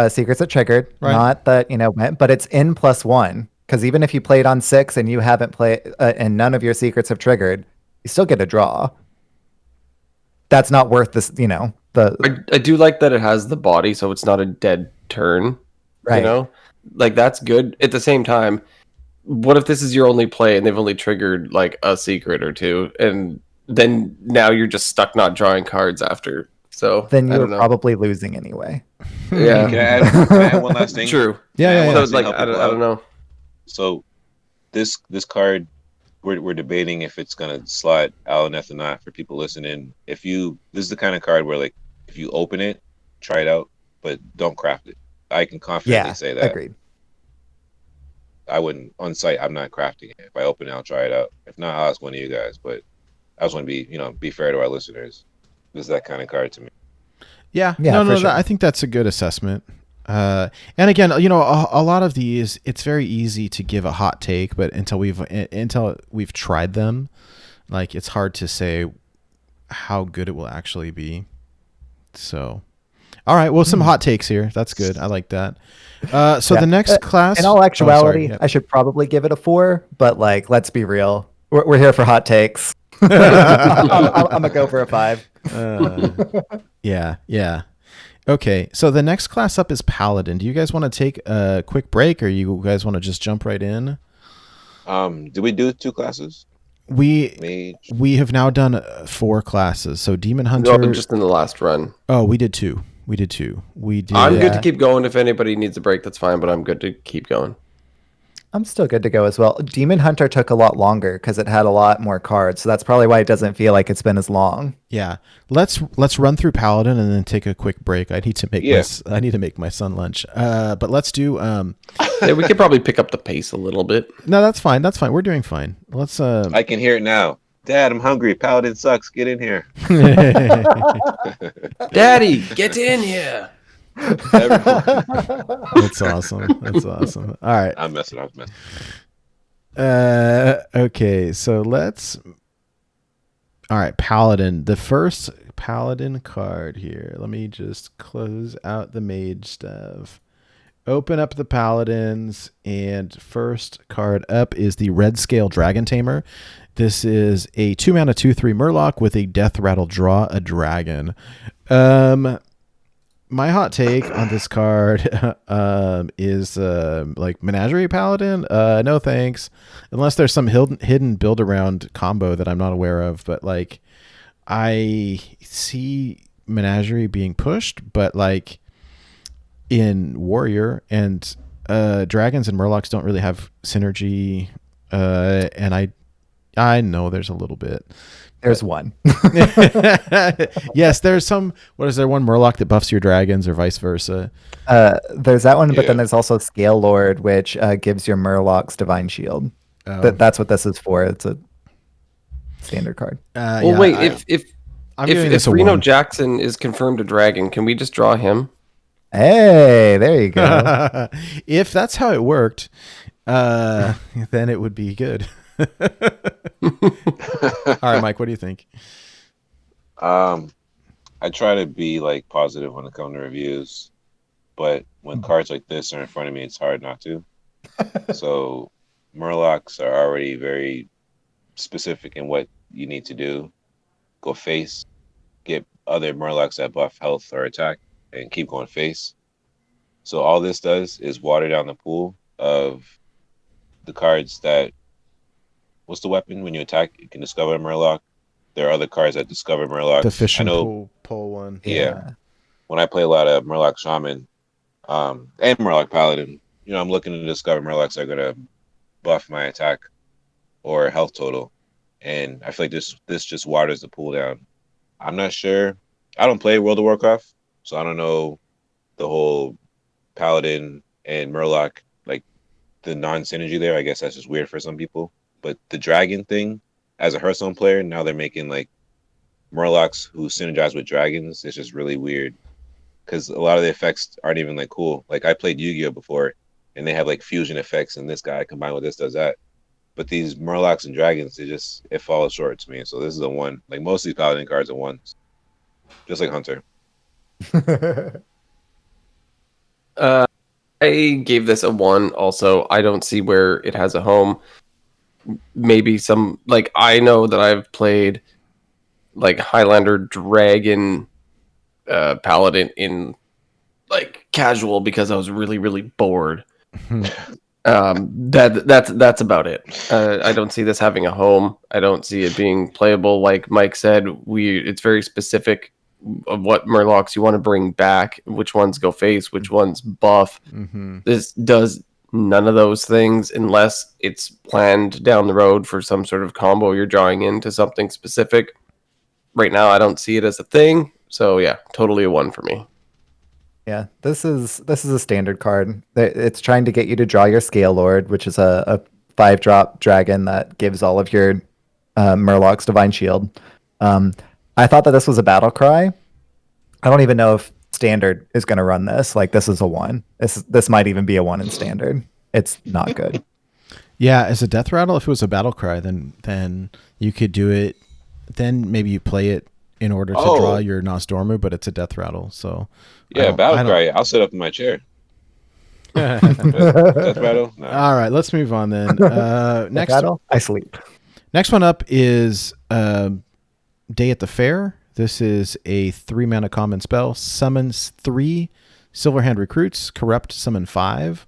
F: secrets that triggered, right. Not that went, but it's in +1 because even if you played on 6 and you haven't played and none of your secrets have triggered, you still get a draw. That's not worth this.
E: I do like that it has the body, so it's not a dead turn.
F: Right.
E: Like that's good. At the same time, what if this is your only play and they've only triggered like a secret or 2, and then now you're just stuck not drawing cards after? So
F: then you're probably losing anyway.
E: Yeah.
D: Can I add one last thing?
E: True.
C: Yeah.
E: So like I don't know.
D: So this card, we're debating if it's gonna slot Alaneth or not for people listening. This is the kind of card where like if you open it, try it out, but don't craft it. I can confidently say that.
F: Agreed.
D: I wouldn't on site. I'm not crafting it. If I open it, I'll try it out. If not, I'll ask one of you guys. But I just want to be fair to our listeners. This is that kind of card to me.
C: Yeah. No. Sure. I think that's a good assessment. And again, a lot of these, it's very easy to give a hot take, but until we've tried them, like it's hard to say how good it will actually be. So, all right. Well, some hot takes here. That's good. I like that. The next class,
F: in all actuality, I should probably give it a 4, but like, let's be real. We're here for hot takes. I'm gonna go for a 5.
C: Yeah. Okay. So the next class up is Paladin. Do you guys want to take a quick break, or you guys want to just jump right in?
D: Did we do 2 classes?
C: We have now done 4 classes. So Demon Hunter.
E: No, just in the last run.
C: Oh, we did 2. We did.
E: I'm good to keep going. If anybody needs a break, that's fine. But I'm good to keep going.
F: I'm still good to go as well. Demon Hunter took a lot longer because it had a lot more cards, so that's probably why it doesn't feel like it's been as long.
C: Yeah, let's run through Paladin and then take a quick break. I need to make my son lunch. But let's do.
E: Yeah, we could probably pick up the pace a little bit.
C: No, that's fine. That's fine. We're doing fine. Let's.
D: I can hear it now. Dad, I'm hungry. Paladin sucks. Get in here.
E: Daddy, get in here.
C: That's awesome. That's awesome. All right.
D: I'm messing.
C: Okay, so let's. All right, Paladin. The first Paladin card here. Let me just close out the mage stuff. Open up the Paladins, and first card up is the Red Scale Dragon Tamer. This is a 2-mana 2/3 Murloc with a Death Rattle. Draw a dragon. My hot take on this card is like Menagerie Paladin. No thanks, unless there's some hidden build around combo that I'm not aware of. But like, I see Menagerie being pushed, but like in Warrior and dragons and Murlocs don't really have synergy. And I know there's a little bit.
F: There's one.
C: Yes, there's some. What is there? One Murloc that buffs your dragons, or vice versa.
F: There's that one, but
D: Yeah.
F: then there's also Scale Lord, which gives your Murlocs Divine Shield. That's what this is for. It's a standard card.
E: Well, wait. If
C: giving this a
E: Reno
C: 1.
E: Jackson is confirmed a dragon, can we just draw him?
F: Hey, there you go.
C: If that's how it worked, then it would be good. All right, Mike, what do you think?
D: I try to be like positive when it comes to reviews, but when cards like this are in front of me, it's hard not to. So Murlocs are already very specific in what you need to do. Go face, get other Murlocs that buff health or attack, and keep going face. So all this does is water down the pool of the cards that. What's the weapon when you attack? You can discover a Murloc. There are other cards that discover Murlocs.
C: The fish
D: I
C: and
D: know,
C: pull one.
D: yeah. When I play a lot of Murloc Shaman and Murloc Paladin, I'm looking to discover Murlocs that are gonna buff my attack or health total, and I feel like this just waters the pool down. I'm not sure. I don't play World of Warcraft, so I don't know the whole Paladin and Murloc, like the non-synergy there. I guess that's just weird for some people. But the dragon thing, as a Hearthstone player, now they're making like Murlocs who synergize with dragons. It's just really weird because a lot of the effects aren't even like cool. Like I played Yu-Gi-Oh before, and they have like fusion effects, and this guy combined with this does that. But these Murlocs and dragons, it falls short to me. So this is a 1. Like most of these Paladin cards are 1s, just like Hunter.
E: I gave this a 1. Also, I don't see where it has a home. Maybe some like I know that I've played like Highlander Dragon Paladin in like casual because I was really really bored. That's about it. I don't see this having a home. I don't see it being playable. Like Mike said, it's very specific of what Murlocs you want to bring back, which ones go face, which ones buff. This does none of those things unless it's planned down the road for some sort of combo you're drawing into something specific. Right now, I don't see it as a thing. So yeah, totally a 1 for me.
F: Yeah, this is a standard card. It's trying to get you to draw your Scale Lord, which is a 5-drop dragon that gives all of your Murlocs Divine Shield. I thought that this was a battle cry. I don't even know if standard is going to run this. Like this is a 1. This might even be a 1 in standard. It's not good.
C: Yeah, as a death rattle, if it was a battle cry, then you could do it. Then maybe you play it in order to draw your Nosdormu, but it's a death rattle. So
D: yeah, battle cry. I'll sit up in my chair. Death rattle. No.
C: All right, let's move on then. Next
F: battle, I sleep.
C: Next one up is Day at the Fair. This is a 3-mana common spell. Summons 3 Silverhand recruits. Corrupt, summon 5.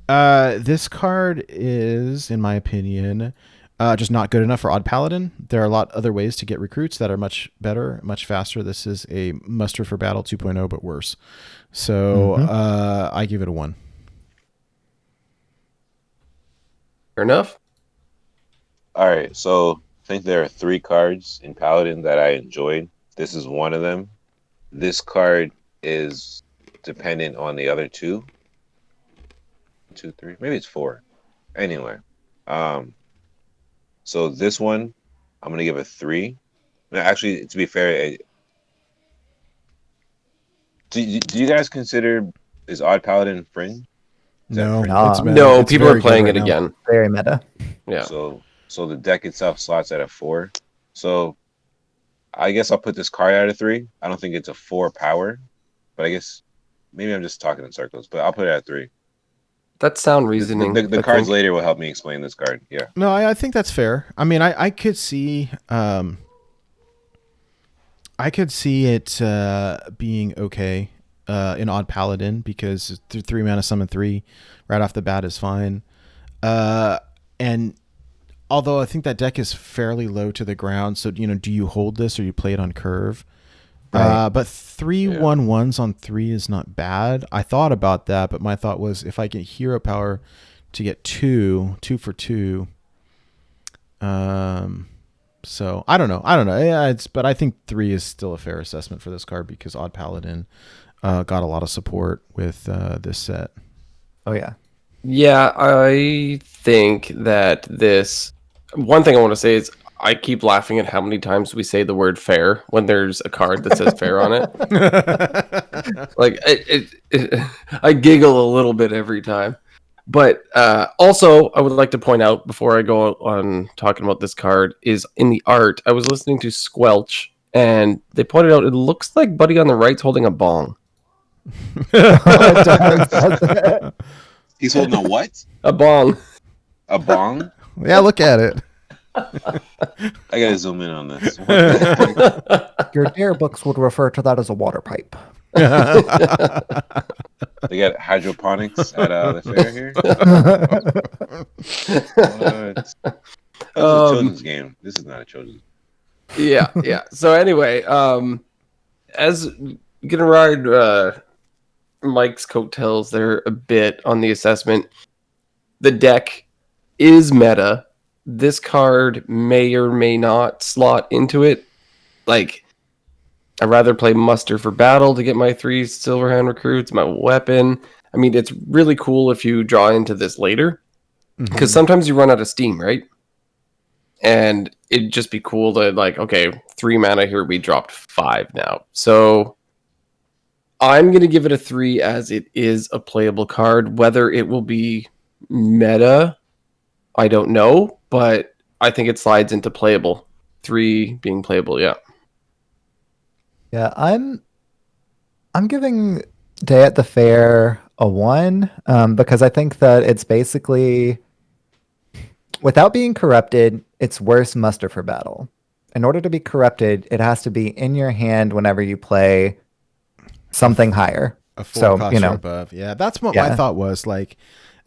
C: This card is, in my opinion, just not good enough for Odd Paladin. There are a lot other ways to get recruits that are much better, much faster. This is a Muster for Battle 2.0, but worse. So I give it a 1.
E: Fair enough.
D: All right, so I think there are 3 cards in Paladin that I enjoyed. This is one of them. This card is dependent on the other 2. 2, 3, maybe it's 4. Anyway, so this one, I'm gonna give a 3. No, actually, to be fair, do you guys consider is Odd Paladin fringe? Is that
C: No,
D: fringe?
F: No.
C: it's meta.
E: No,
C: It's
E: people
C: very
E: are playing
C: good
E: it
C: right now.
E: again.
F: Very meta.
E: Yeah.
D: So the deck itself slots at a 4. So I guess I'll put this card at a 3. I don't think it's a 4 power, but I guess maybe I'm just talking in circles. But I'll put it at 3.
E: That's sound reasoning.
D: The
E: I
D: cards
E: think.
D: later will help me explain this card. Yeah.
C: No, I think that's fair. I mean, I could see it being okay in Odd Paladin because 3 mana summon 3 right off the bat is fine. And although I think that deck is fairly low to the ground, so do you hold this or you play it on curve?
F: Right.
C: But 3/1/1s on 3 is not bad. I thought about that, but my thought was if I get hero power to get 2 for 2. So I don't know. Yeah, but I think 3 is still a fair assessment for this card because Odd Paladin got a lot of support with this set.
F: Oh yeah.
E: Yeah, I think that this. One thing I want to say is I keep laughing at how many times we say the word fair when there's a card that says fair on it. Like I giggle a little bit every time. But also, I would like to point out before I go on talking about this card is in the art. I was listening to Squelch, and they pointed out it looks like Buddy on the right's holding a bong.
D: He's holding a what?
E: A bong.
D: A bong?
C: Yeah, look at it.
D: I gotta zoom in on this.
F: Your dare books would refer to that as a water pipe.
D: They got hydroponics at the fair here. What? That's a children's game. This is not a children's.
E: Yeah. So anyway, as gonna ride Mike's coattails there a bit on the assessment. The deck is meta. This card may or may not slot into it. Like, I'd rather play Muster for Battle to get my 3 Silverhand recruits, my weapon. I mean, it's really cool if you draw into this later. Because sometimes you run out of steam, right? And it'd just be cool to, like, okay, 3 mana here, we dropped 5 now. So I'm going to give it a 3 as it is a playable card. Whether it will be meta, I don't know, but I think it slides into playable. 3 being playable, yeah.
F: Yeah, I'm giving Day at the Fair a 1 because I think that it's basically, without being corrupted, it's worse Muster for Battle. In order to be corrupted, it has to be in your hand whenever you play something higher.
C: A 4
F: So,
C: cost or above. Yeah, that's what my thought was. Like,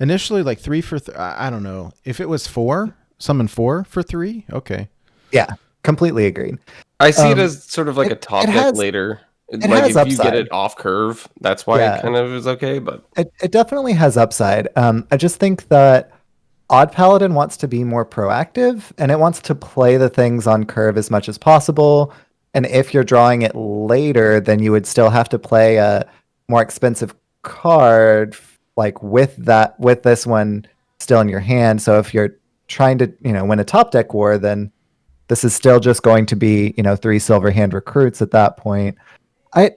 C: initially, like 3 for I don't know. If it was 4, summon 4 for 3, okay.
F: Yeah, completely agreed.
E: I see it as sort of like a top deck later. Like
F: has
E: if you
F: upside.
E: get it off curve, that's why it kind of is okay. But
F: It definitely has upside. I just think that Odd Paladin wants to be more proactive, and it wants to play the things on curve as much as possible. And if you're drawing it later, then you would still have to play a more expensive card, like with this one still in your hand. So if you're trying to, win a top deck war, then this is still just going to be, 3 Silverhand recruits at that point. I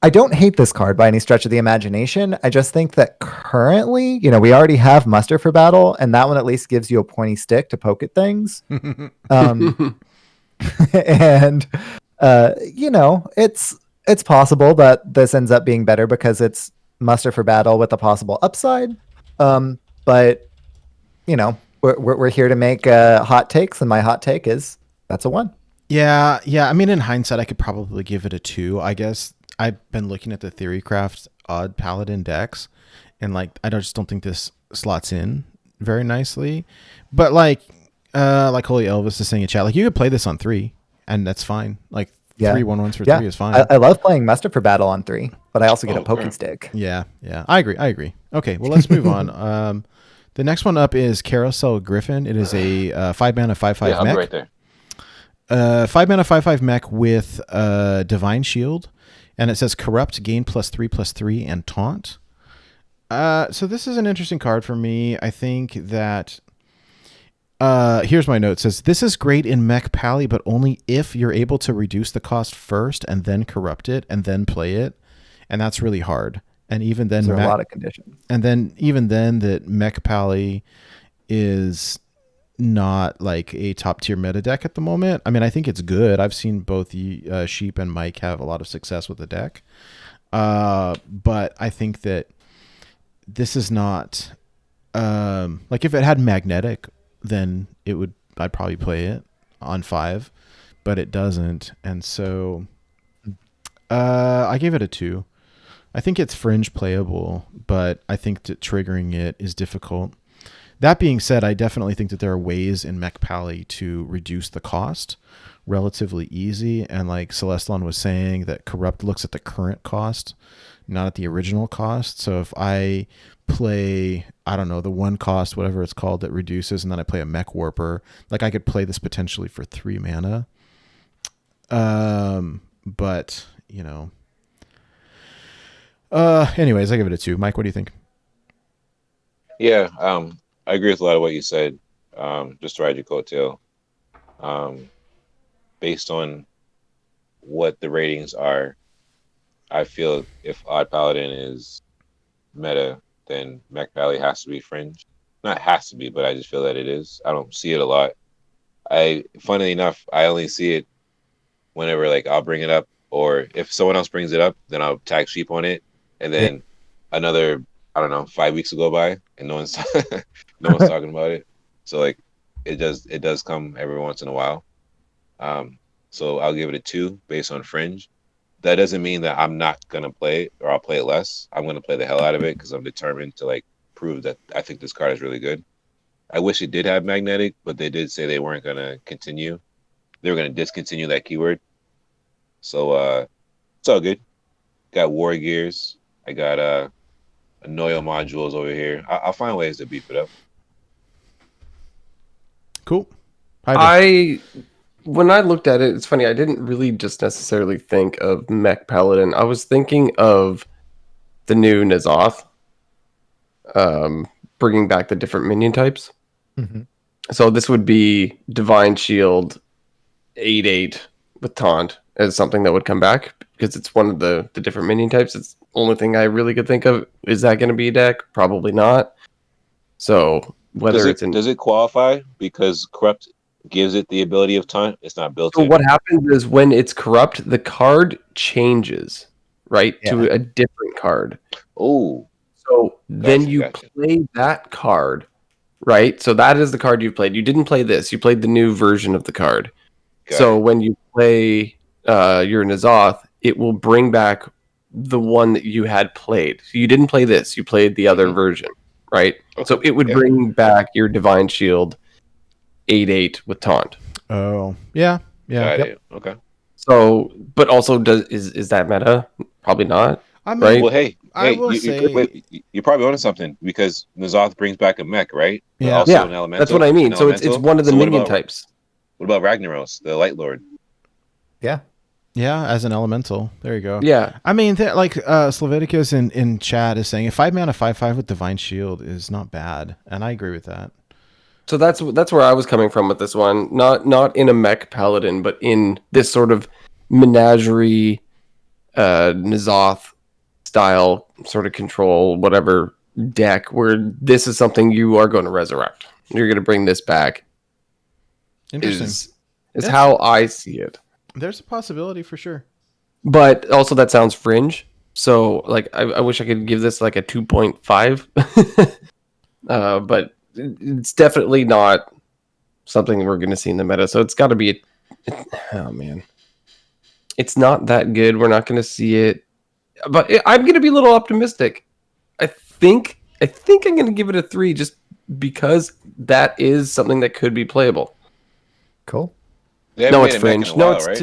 F: don't hate this card by any stretch of the imagination. I just think that currently, we already have Muster for Battle, and that one at least gives you a pointy stick to poke at things. And it's possible that this ends up being better because it's Muster for Battle with a possible upside. But we're here to make hot takes, and my hot take is that's a 1.
C: Yeah. I mean, in hindsight, I could probably give it a 2. I guess I've been looking at the Theorycraft Odd Paladin decks, and like I just don't think this slots in very nicely. But like Holy Elvis is saying in chat, like you could play this on 3, and that's fine. Like 3/1/1s for 3 is fine.
F: I love playing Muster for Battle on 3, but I also get a poking stick.
C: Yeah. I agree. Okay, well let's move on. The next one up is Carousel Griffin. It is a 5 mana 5/5
D: Yeah, I'll be
C: mech.
D: right there.
C: 5 mana 5/5 mech with Divine Shield, and it says corrupt, gain +3/+3, and taunt. So this is an interesting card for me. I think that here's my note. It says this is great in Mech Pally, but only if you're able to reduce the cost first and then corrupt it and then play it, and that's really hard. And even then,
F: There are a lot of conditions.
C: And then even then, that Mech Pally is not like a top tier meta deck at the moment. I mean, I think it's good. I've seen both Sheep and Mike have a lot of success with the deck, but I think that this is not like if it had Magnetic, then I'd probably play it on 5, but it doesn't, and so I gave it a 2. I think it's fringe playable, but I think that triggering it is difficult. That being said, I definitely think that there are ways in Mech Pally to reduce the cost relatively easy. And like Celestlon was saying, that Corrupt looks at the current cost, not at the original cost. So if I play, I don't know, the one cost, whatever it's called, that reduces, and then I play a Mech Warper, like I could play this potentially for 3 mana. But, you know. Anyways, I give it a 2. Mike, what do you think?
D: Yeah, I agree with a lot of what you said. Just to ride your coattail. Based on what the ratings are, I feel if Odd Paladin is meta, then Mech Valley has to be fringe. Not has to be, but I just feel that it is. I don't see it a lot. Funnily enough, I only see it whenever like I'll bring it up, or if someone else brings it up, then I'll tag Sheep on it. And then another, I don't know, 5 weeks will go by and no one's talking about it. So like it does come every once in a while. So I'll give it a 2 based on fringe. That doesn't mean that I'm not gonna play it or I'll play it less. I'm gonna play the hell out of it because I'm determined to like prove that I think this card is really good. I wish it did have magnetic, but they did say they weren't gonna continue. They were gonna discontinue that keyword. So it's all good. Got War Gears. I got Annoyo modules over here. I'll find ways to beef it up.
C: Cool.
E: When I looked at it, it's funny. I didn't really just necessarily think of Mech Paladin. I was thinking of the new N'Zoth, bringing back the different minion types.
F: Mm-hmm.
E: So this would be Divine Shield, 8/8 with Taunt as something that would come back because it's one of the different minion types. It's the only thing I really could think of. Is that going to be a deck? Probably not. So whether
D: does it qualify because Corrupt gives it the ability of Taunt? It's not built
E: So
D: in.
E: what happens is when it's corrupt, the card changes, right, to a different card.
D: Oh.
E: So then you play that card, right? So that is the card you played. You didn't play this. You played the new version of the card. So when you play your N'Zoth, it will bring back the one that you had played. So you didn't play this. You played the other version, right? Okay. So it would bring back your Divine Shield 8/8 with Taunt.
C: Oh, yeah.
D: Okay.
E: So, but also, is that meta? Probably not.
C: I mean,
E: right?
D: Well, hey,
C: say
D: you're probably onto something because N'Zoth brings back a mech, right? But
C: Yeah.
D: also an elemental.
E: That's what I mean. So it's one of the minion types.
D: What about Ragnaros, the Light Lord?
C: Yeah, as an elemental. There you go.
E: Yeah.
C: I mean, like Sloveticus in chat is saying, a 5 mana 5/5 with Divine Shield is not bad, and I agree with that.
E: So that's where I was coming from with this one. Not in a Mech Paladin, but in this sort of menagerie, N'Zoth style sort of control, whatever deck, where this is something you are going to resurrect. You're going to bring this back.
C: Interesting.
E: Is how I see it.
C: There's a possibility for sure.
E: But also that sounds fringe. So like I wish I could give this like a 2.5. But it's definitely not something we're going to see in the meta. So it's got to be oh man. It's not that good. We're not going to see it. But I'm going to be a little optimistic. I think I'm going to give it a 3 just because that is something that could be playable.
F: Cool.
E: No, it's fringe. No,
D: right?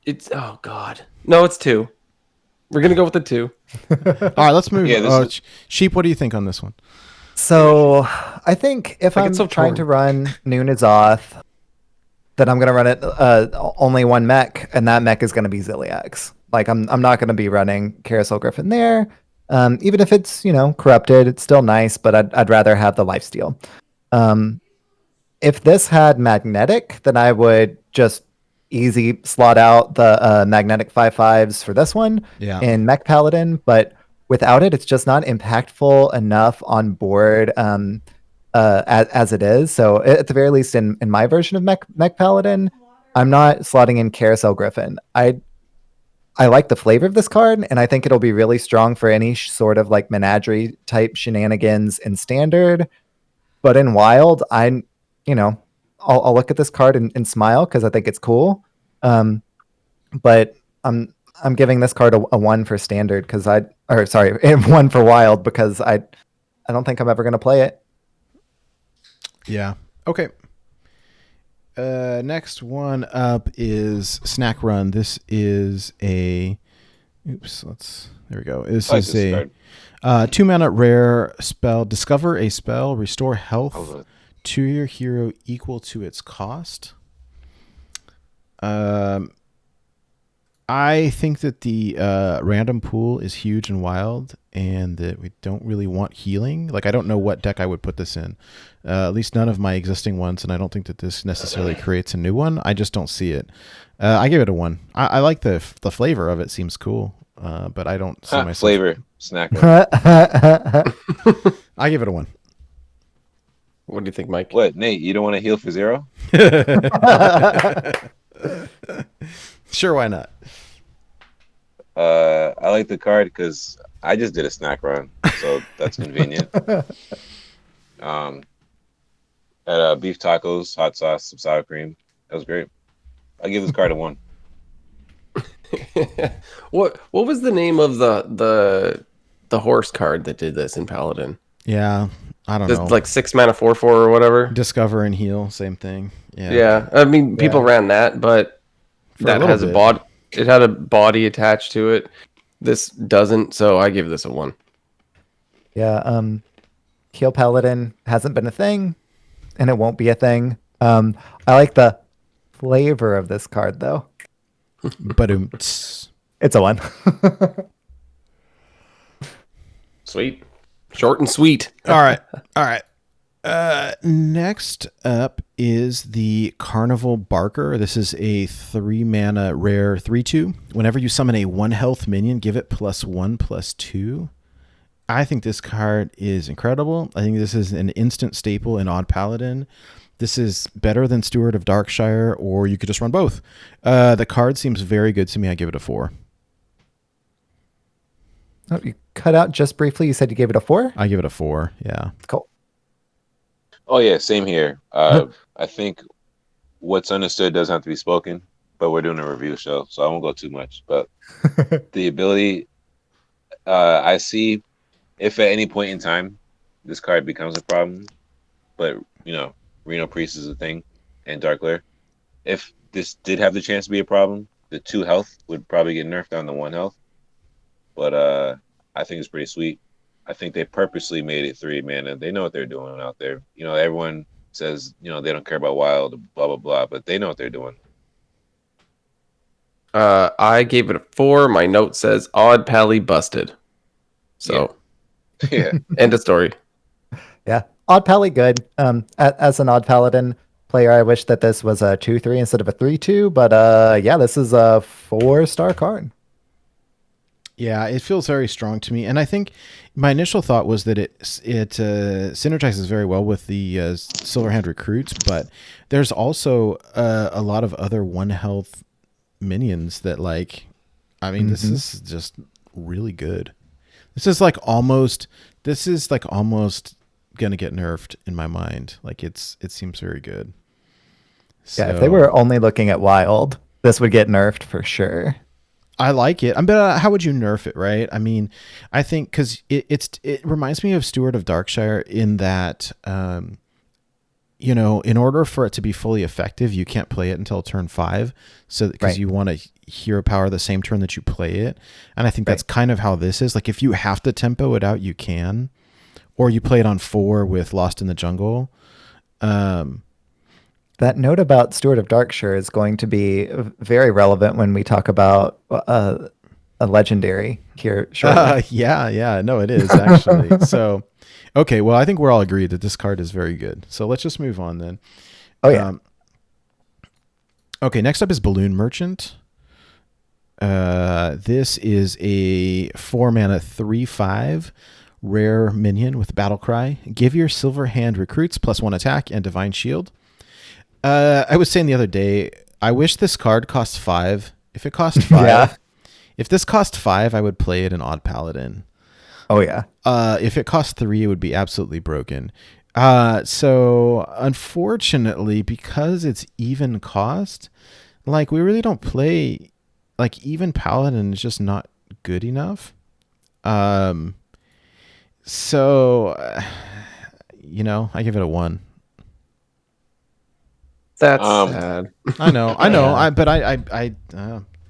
E: it's oh god. No, it's 2. We're gonna go with the 2.
C: All right, let's move. Sheep, what do you think on this one?
F: So I think if
E: Like,
F: I'm
E: it's so
F: trying to
E: torn.
F: run Noon Azoth, then I'm gonna run it only one mech, and that mech is gonna be Ziliax. Like I'm not gonna be running Carousel Griffin there. Even if it's corrupted, it's still nice, but I'd rather have the lifesteal. Um, if this had magnetic, then I would just easy slot out the magnetic 5/5s for this one
C: Yeah.
F: in Mech Paladin. But without it, it's just not impactful enough on board as it is. So at the very least, in my version of Mech Paladin, I'm not slotting in Carousel Griffin. I like the flavor of this card, and I think it'll be really strong for any sort of like menagerie type shenanigans in standard. But in wild, you know, I'll look at this card and smile because I think it's cool. Um, but I'm giving this card a one for standard because or sorry, one for wild because I don't think I'm ever gonna play it.
C: Yeah. Okay. Next one up is Snack Run. This is a. Oops. There we go. This
D: I like
C: is
D: this
C: a
D: card.
C: 2-mana rare spell. Discover a spell. Restore
D: I
C: health
D: love it.
C: to your hero equal to its cost. I think that the random pool is huge and wild, and that we don't really want healing. Like, I don't know what deck I would put this in. At least none of my existing ones, and I don't think that this necessarily creates a new one. I just don't see it. I give it a 1. I like the flavor of it. Seems cool, but I don't see myself.
D: Flavor snack.
C: I give it a 1.
E: What do you think, Mike?
D: What, Nate? You don't want to heal for 0?
C: Sure, why not?
D: I like the card because I just did a snack run, so that's convenient. Had beef tacos, hot sauce, some sour cream. That was great. I give this card a 1.
E: What was the name of the horse card that did this in Paladin?
C: Yeah, I don't
E: Just
C: know.
E: like 6 mana 4/4 or whatever.
C: Discover and heal, same thing. Yeah.
E: Yeah, I mean people ran that, but
C: For a
E: that
C: little
E: has a
C: bit.
E: body. It had a body attached to it. This doesn't, so I give this a 1.
F: Yeah, Heal Paladin hasn't been a thing, and it won't be a thing. I like the flavor of this card though.
C: But
F: It's a 1.
E: Sweet, short and sweet.
C: all right. Next up is the Carnival Barker. This is a 3-mana rare 3/2. Whenever you summon a 1 health minion, give it +1/+2. I think this card is incredible. I think this is an instant staple in Odd Paladin. This is better than Steward of Darkshire, or you could just run both. The card seems very good to me. I give it a 4.
F: Oh, you cut out just briefly. You said you gave it a 4.
C: I give it a 4. Yeah.
F: Cool.
D: Oh yeah, same here. I think what's understood doesn't have to be spoken, but we're doing a review show, so I won't go too much. But the ability, I see if at any point in time this card becomes a problem, but Reno Priest is a thing, and Dark Lair. If this did have the chance to be a problem, the 2 health would probably get nerfed down to 1 health. But I think it's pretty sweet. I think they purposely made it 3 mana. They know what they're doing out there. Everyone says, they don't care about wild, blah, blah, blah, but they know what they're doing.
E: I gave it a 4. My note says Odd Pally busted. So,
D: Yeah.
E: end of story.
F: Yeah, Odd Pally good. As an Odd Paladin player, I wish that this was a 2/3 instead of a 3/2. But yeah, this is a 4-star card.
C: Yeah, it feels very strong to me, and I think my initial thought was that it synergizes very well with the Silverhand recruits, but there's also a lot of other 1 health minions that this is just really good. This is almost gonna get nerfed in my mind. It seems very good.
F: Yeah, if they were only looking at wild, this would get nerfed for sure.
C: I like it. But how would you nerf it, right? I mean, I think because it reminds me of Steward of Darkshire in that, in order for it to be fully effective, you can't play it until turn 5. So because you want to hero power the same turn that you play it, and I think that's kind of how this is. Like if you have to tempo it out, you can, or you play it on 4 with Lost in the Jungle.
F: That note about Steward of Darkshire is going to be very relevant when we talk about a legendary here shortly.
C: Yeah, no, it is actually. So, okay, well, I think we're all agreed that this card is very good. So let's just move on then.
F: Oh yeah.
C: Okay, next up is Balloon Merchant. This is a 4-mana 3/5 rare minion with Battle Cry. Give your Silver Hand recruits +1 attack and Divine Shield. I was saying the other day, I wish this card cost 5. If it cost 5,
F: Yeah.
C: if this cost 5, I would play it in Odd Paladin.
F: Oh yeah.
C: If it cost 3, it would be absolutely broken. So unfortunately, because it's even cost, like we really don't play, like even Paladin is just not good enough. So you know, I give it a 1.
E: That's sad.
C: I know. But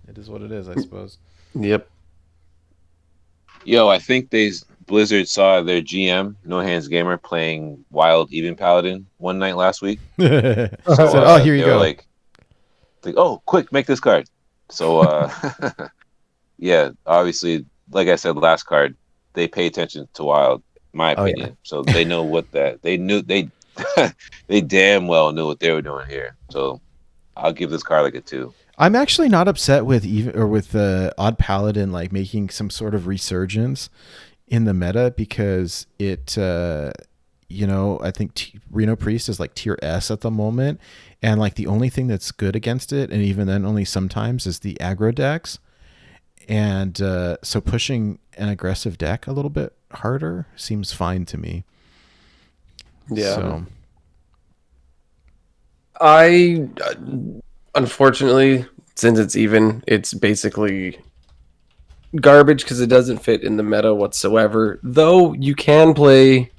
C: it is what it is, I suppose.
E: Yep.
D: Yo, I think Blizzard saw their GM, No Hands Gamer, playing Wild Even Paladin one night last week.
C: So, here you
D: they were
C: go.
D: Like, oh, quick, make this card. So, yeah, obviously, like I said, last card, they pay attention to Wild, my opinion.
F: Yeah.
D: So they know they damn well knew what they were doing here. So I'll give this card like a 2.
C: I'm actually not upset with Odd Paladin like making some sort of resurgence in the meta, because it I think Reno Priest is like tier S at the moment, and like the only thing that's good against it, and even then only sometimes, is the aggro decks. And so pushing an aggressive deck a little bit harder seems fine to me.
E: Yeah.
C: So.
E: I unfortunately, since it's even, it's basically garbage because it doesn't fit in the meta whatsoever. Though you can play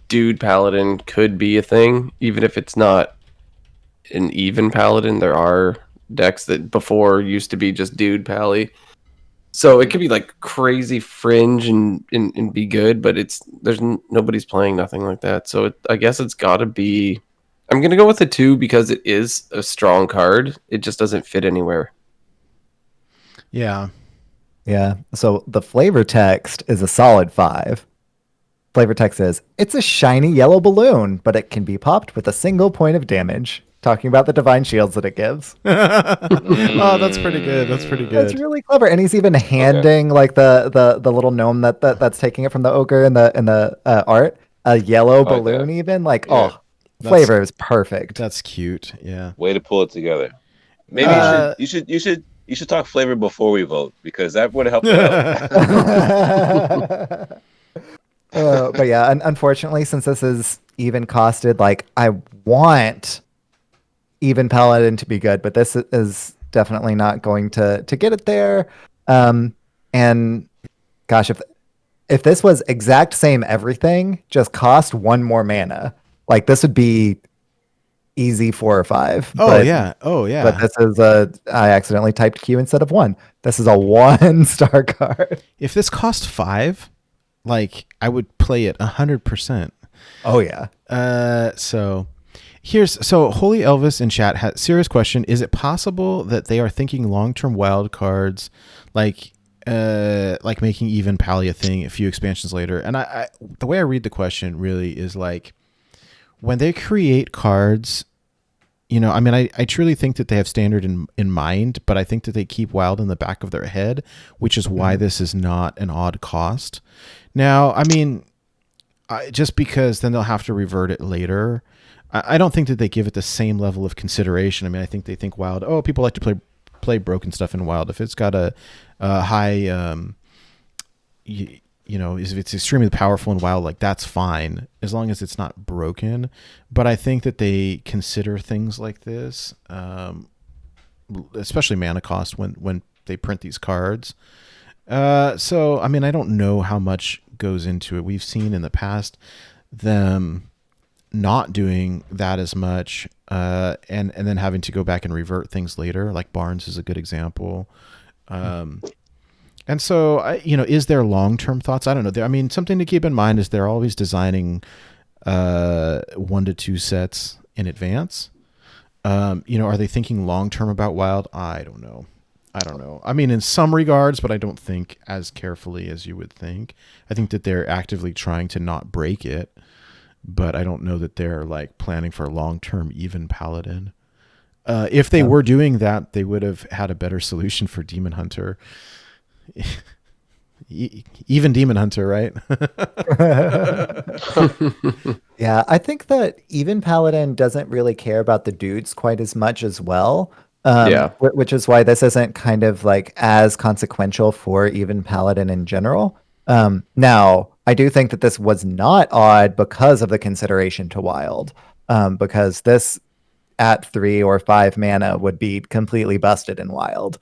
E: Dude Paladin, could be a thing, even if it's not an even Paladin. There are decks that before used to be just Dude Pally. So it could be like crazy fringe and be good, but nobody's playing nothing like that. So I guess it's got to be. I'm gonna go with a 2 because it is a strong card. It just doesn't fit anywhere.
C: Yeah.
F: Yeah. So the flavor text is a solid 5. Flavor text is, it's a shiny yellow balloon, but it can be popped with a single point of damage. Talking about the divine shields that it gives.
C: Oh, that's pretty good. That's pretty good.
F: That's really clever. And he's even handing like the little gnome that's taking it from the ogre in the art, a yellow balloon, even like,
D: Yeah.
F: Flavor is perfect.
C: That's cute. Yeah.
D: Way to pull it together. Maybe you should talk flavor before we vote, because that would have helped out.
F: But yeah, unfortunately, since this is even costed, like I want even Paladin to be good, but this is definitely not going to get it there. And gosh, if this was exact same everything, just cost 1 more mana, like this would be easy 4 or 5.
C: Oh yeah.
F: But this is I accidentally typed Q instead of 1. This is a 1-star card.
C: If this cost 5, like I would play it 100%.
F: Oh yeah.
C: So Holy Elvis in chat had serious question: is it possible that they are thinking long-term wild cards, like making even Pally a thing a few expansions later? And I the way I read the question really is like, when they create cards, I truly think that they have standard in mind, but I think that they keep wild in the back of their head, which is why this is not an odd cost. Now, just because then they'll have to revert it later. I don't think that they give it the same level of consideration. I think they think wild. Oh, people like to play broken stuff in wild. If it's got a high, if it's extremely powerful in wild, like that's fine as long as it's not broken. But I think that they consider things like this, especially mana cost when they print these cards. So I don't know how much goes into it. We've seen in the past them not doing that as much, and then having to go back and revert things later. Like Barnes is a good example. And so, is there long-term thoughts? I don't know. I mean, something to keep in mind is they're always designing 1 to 2 sets in advance. Are they thinking long-term about Wild? I don't know. I mean, in some regards, but I don't think as carefully as you would think. I think that they're actively trying to not break it, but I don't know that they're like planning for long-term even Paladin. If they were doing that, they would have had a better solution for Demon Hunter. Even Demon Hunter, right?
F: Yeah, I think that even Paladin doesn't really care about the dudes quite as much as well. Which is why this isn't kind of like as consequential for even Paladin in general. Now, I do think that this was not odd because of the consideration to Wild, because this at 3 or 5 mana would be completely busted in Wild.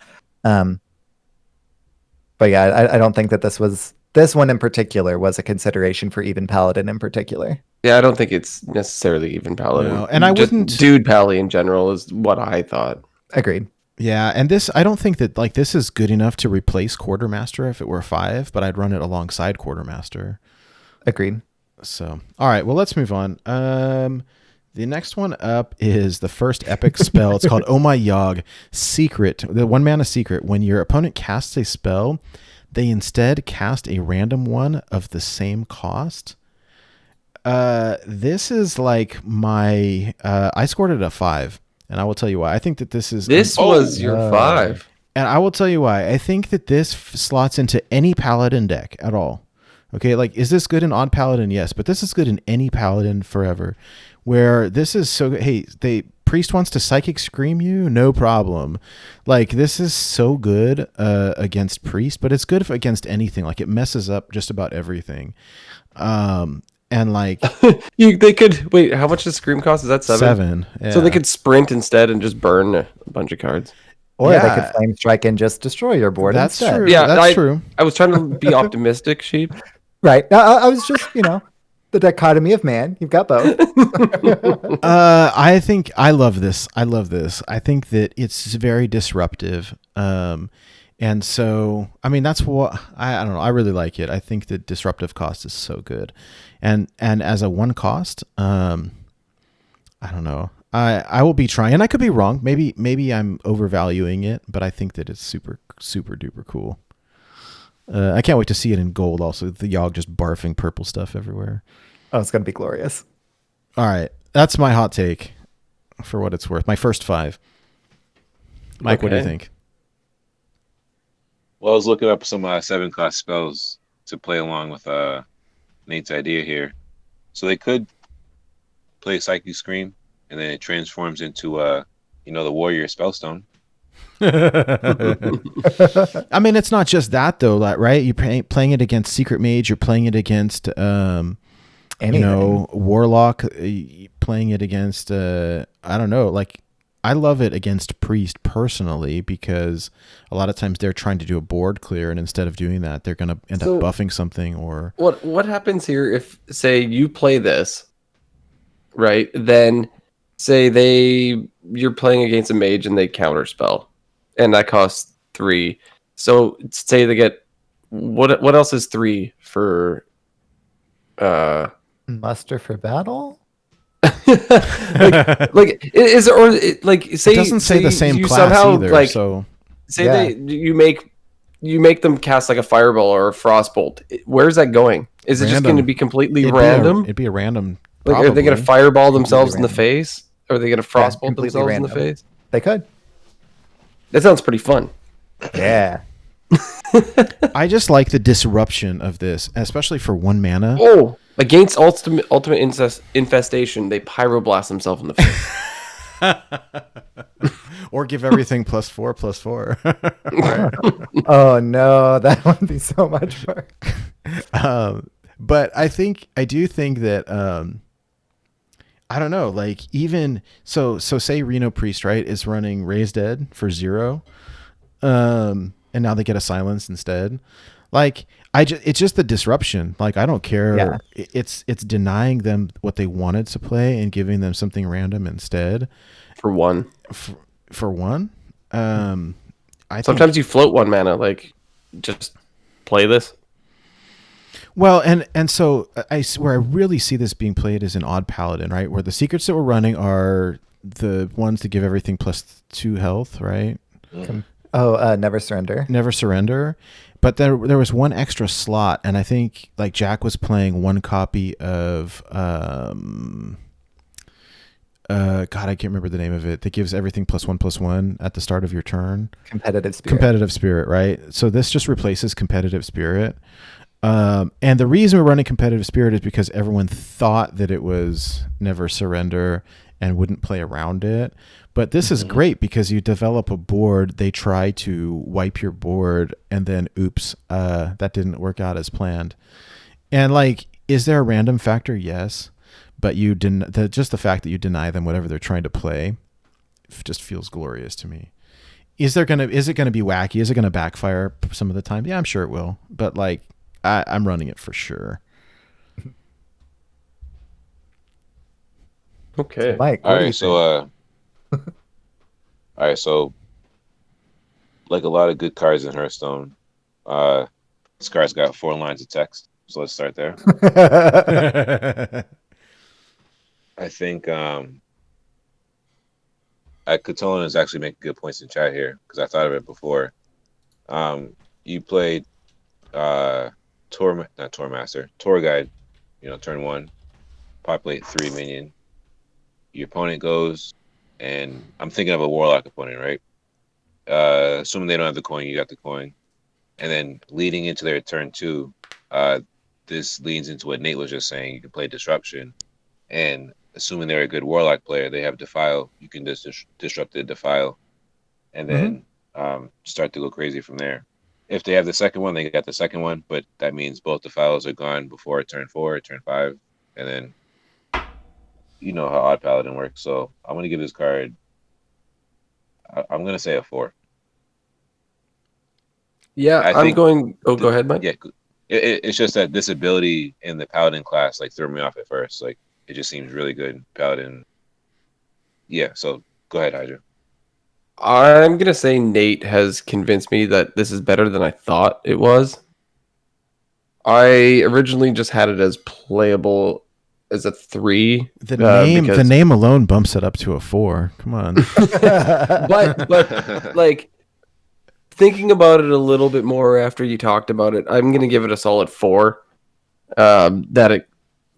F: But yeah, I don't think that this one in particular was a consideration for even Paladin in particular.
E: Yeah, I don't think it's necessarily even Paladin.
C: No, and I
E: Just
C: wouldn't.
E: Dude Pally in general is what I thought.
F: Agreed.
C: Yeah, and I don't think that like this is good enough to replace Quartermaster if it were 5, but I'd run it alongside Quartermaster.
F: Agreed.
C: So, all right, well, let's move on. The next one up is the first epic spell. It's called Oh My Yogg Secret. The 1 mana secret. When your opponent casts a spell, they instead cast a random one of the same cost. This is like my. I scored it a 5, and I will tell you why. I think that this is.
E: This was your 5.
C: And I will tell you why. I think that this slots into any Paladin deck at all. Okay, like, is this good in Odd Paladin? Yes, but this is good in any Paladin forever. Where this is so, hey, Priest wants to Psychic Scream you? No problem. Like, this is so good against Priest, but it's good against anything. Like, it messes up just about everything. And like...
E: they could... Wait, how much does Scream cost? Is that 7?
C: 7, yeah.
E: So they could sprint instead and just burn a bunch of cards.
F: Or they could Flame Strike and just destroy your board instead.
C: True.
E: Yeah,
C: that's true.
E: I was trying to be optimistic, Sheep.
F: Right. I was just, the dichotomy of man. You've got both.
C: I think I love this. I think that it's very disruptive. And so, I mean, that's what I don't know. I really like it. I think that disruptive cost is so good. And as a 1 cost, I don't know. I will be trying, and I could be wrong. Maybe I'm overvaluing it, but I think that it's super, super duper cool. I can't wait to see it in gold also. The Yogg just barfing purple stuff everywhere.
F: Oh, it's going to be glorious.
C: All right. That's my hot take for what it's worth. My first 5. Mike, What do you think?
D: Well, I was looking up some 7-cost spells to play along with Nate's idea here. So they could play Psychic Scream, and then it transforms into, the Warrior Spellstone.
C: I mean, it's not just that though, right? You're playing it against Secret Mage. You're playing it against, Warlock. Playing it against, I don't know. Like, I love it against Priest personally because a lot of times they're trying to do a board clear, and instead of doing that, they're going to end up buffing something. Or
E: what happens here if, say, you play this, right? Then say you're playing against a mage and they counterspell. And that costs 3. So say they get what else is 3 for?
F: Muster for battle.
E: like is there, or like say
C: it doesn't say the same
E: you
C: class
E: somehow,
C: either.
E: Like,
C: so
E: say you make them cast like a fireball or a frostbolt. Where's that going? Is it just going to be completely random?
C: It'd be a random.
E: Like, are they going to fireball themselves in the face? Or are they going to frostbolt themselves in the face?
F: They could.
E: That sounds pretty fun.
F: Yeah.
C: I just like the disruption of this, especially for 1 mana.
E: Oh, against ultimate infestation, they pyroblast themselves in the face.
C: Or give everything +4/+4.
F: Oh no, that would be so much work.
C: But I do think that I don't know, like, even so say Reno Priest, right, is running Raise Dead for 0, and now they get a silence instead. Like, it's just the disruption. Like, I don't care.
F: Yeah.
C: It's denying them what they wanted to play and giving them something random instead.
E: For 1.
C: For 1, I
E: sometimes you float 1 mana. Like, just play this.
C: Well, and so where I really see this being played is in Odd Paladin, right? Where the secrets that we're running are the ones that give everything +2 health, right?
F: Never surrender.
C: Never surrender. But there was one extra slot, and I think like Jack was playing one copy of God, I can't remember the name of it. That gives everything +1/+1 at the start of your turn.
F: Competitive spirit.
C: Competitive spirit, right? So this just replaces competitive spirit. And the reason we're running competitive spirit is because everyone thought that it was never surrender and wouldn't play around it. But this is great because you develop a board, they try to wipe your board, and then oops, that didn't work out as planned. And like, is there a random factor? Yes. But just the fact that you deny them whatever they're trying to play just feels glorious to me. Is it gonna be wacky? Is it gonna backfire some of the time? Yeah, I'm sure it will. But like, I'm running it for sure.
E: Okay.
F: So Mike,
D: All right, so like a lot of good cards in Hearthstone, this card's got 4 lines of text. So let's start there. I think Catalan is actually making good points in chat here because I thought of it before. You played Tour Guide, turn 1, populate 3 minion. Your opponent goes, and I'm thinking of a Warlock opponent, right? Assuming they don't have the coin, you got the coin. And then leading into their turn 2, this leads into what Nate was just saying. You can play Disruption. And assuming they're a good Warlock player, they have Defile. You can just disrupt the Defile. And then start to go crazy from there. If they have the second one, they got the second one. But that means both Defiles are gone before turn 4, turn 5. And then you know how Odd Paladin works. So I'm going to give this card, I'm going to say a 4.
E: Yeah, go ahead, Mike.
D: Yeah, it's just that this ability in the Paladin class like threw me off at first. Like it just seems really good, Paladin. Yeah, so go ahead, Hydra.
E: I'm gonna say Nate has convinced me that this is better than I thought it was. I originally just had it as playable as a 3.
C: The name alone bumps it up to a 4. Come on.
E: but like thinking about it a little bit more after you talked about it, I'm gonna give it a solid 4. That it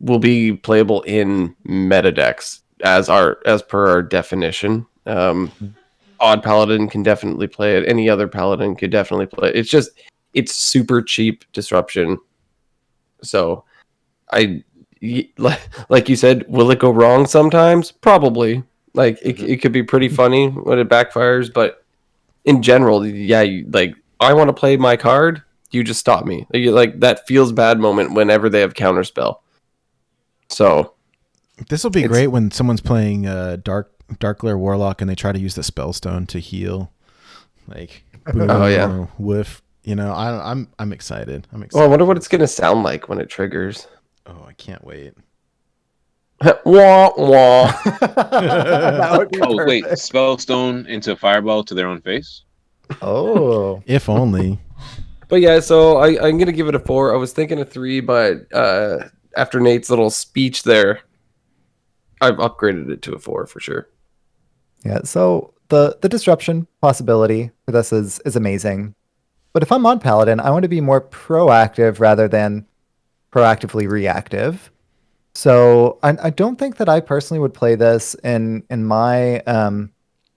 E: will be playable in meta decks as per our definition. Odd Paladin can definitely play it. Any other Paladin could definitely play it. It's super cheap disruption. So like you said, will it go wrong sometimes? Probably. Like it could be pretty funny when it backfires, but in general, yeah, I want to play my card, you just stop me. Like that feels bad moment whenever they have counterspell. So
C: this will be great when someone's playing Dark Glare Warlock and they try to use the Spellstone to heal. Like boom, whiff. I'm excited.
E: Well, I wonder what it's gonna sound like when it triggers.
C: Oh, I can't wait.
E: Wah wah.
D: Wait, Spellstone into Fireball to their own face?
F: Oh.
C: If only.
E: But yeah, so I'm gonna give it a 4. I was thinking a 3, but after Nate's little speech there, I've upgraded it to a 4 for sure.
F: Yeah, so the disruption possibility for this is amazing. But if I'm on Paladin, I want to be more proactive rather than proactively reactive. So I don't think that I personally would play this in my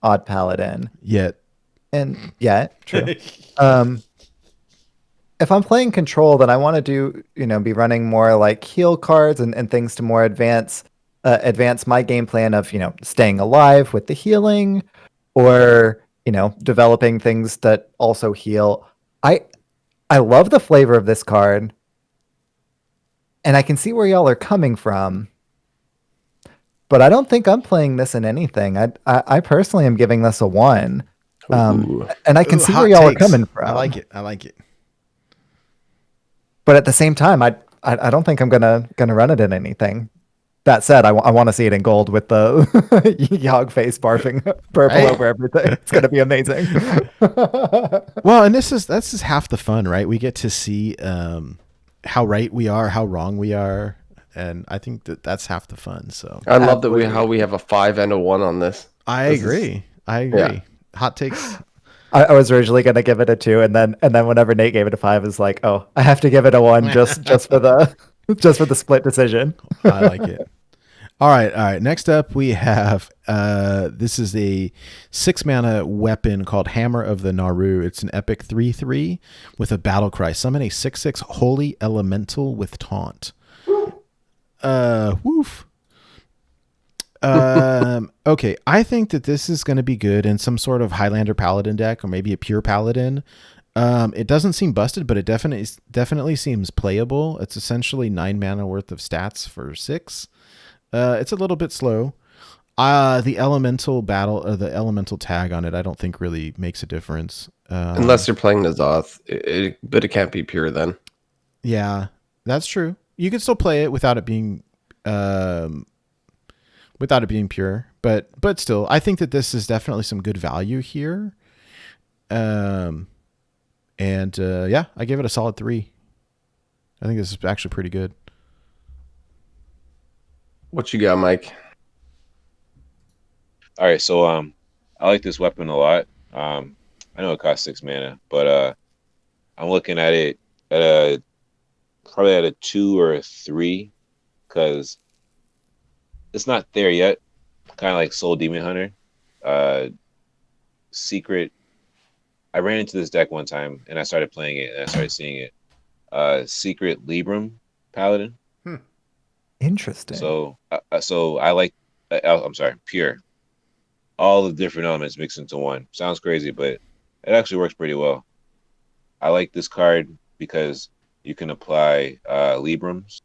F: Odd Paladin.
C: Yet.
F: True. If I'm playing control, then I want to be running more like heal cards and things to more advance my game plan of, staying alive with the healing or, developing things that also heal. I love the flavor of this card and I can see where y'all are coming from, but I don't think I'm playing this in anything. I personally am giving this a 1. And I can see where y'all are coming from.
C: I like it.
F: But at the same time, I don't think I'm gonna run it in anything. That said, I want to see it in gold with the Yogg face barfing purple
C: Right?
F: over everything. It's gonna be amazing.
C: Well, and this is half the fun, right? We get to see how right we are, how wrong we are, and I think that's half the fun. So
E: I love that
F: Absolutely.
E: how we have a 5 and a 1 on this.
C: I
E: This is-
C: agree. I agree.
E: yeah.
C: Hot takes.
F: I was originally gonna give it a 2, and then whenever Nate gave it a 5, it's like, oh, I have to give it a 1 just for the split decision.
C: I like it. All right. Next up, we have this is a 6-mana weapon called Hammer of the Naru. It's an epic 3/3 with a battle cry. Summon a 6/6 Holy Elemental with Taunt. Woof. Okay, I think that this is going to be good in some sort of Highlander Paladin deck, or maybe a pure Paladin. It doesn't seem busted, but it definitely seems playable. It's essentially 9 mana worth of stats for 6. It's a little bit slow. The elemental battle, or the elemental tag on it, I don't think really makes a difference.
E: Unless you're playing Nazoth, but it can't be pure then.
C: Yeah, that's true. You can still play it without it being pure, but still, I think that this is definitely some good value here. Yeah, I give it a solid 3. I think this is actually pretty good.
E: What you got, Mike?
D: All right, so I like this weapon a lot. I know it costs 6 mana, but I'm looking at it at probably at a 2 or a 3, because it's not there yet. Kind of like Soul Demon Hunter. Secret. I ran into this deck one time and I started playing it and I started seeing it. Secret Libram Paladin.
F: Interesting.
D: So I like. I'm sorry, pure. All the different elements mixed into one. Sounds crazy, but it actually works pretty well. I like this card because you can apply Librams.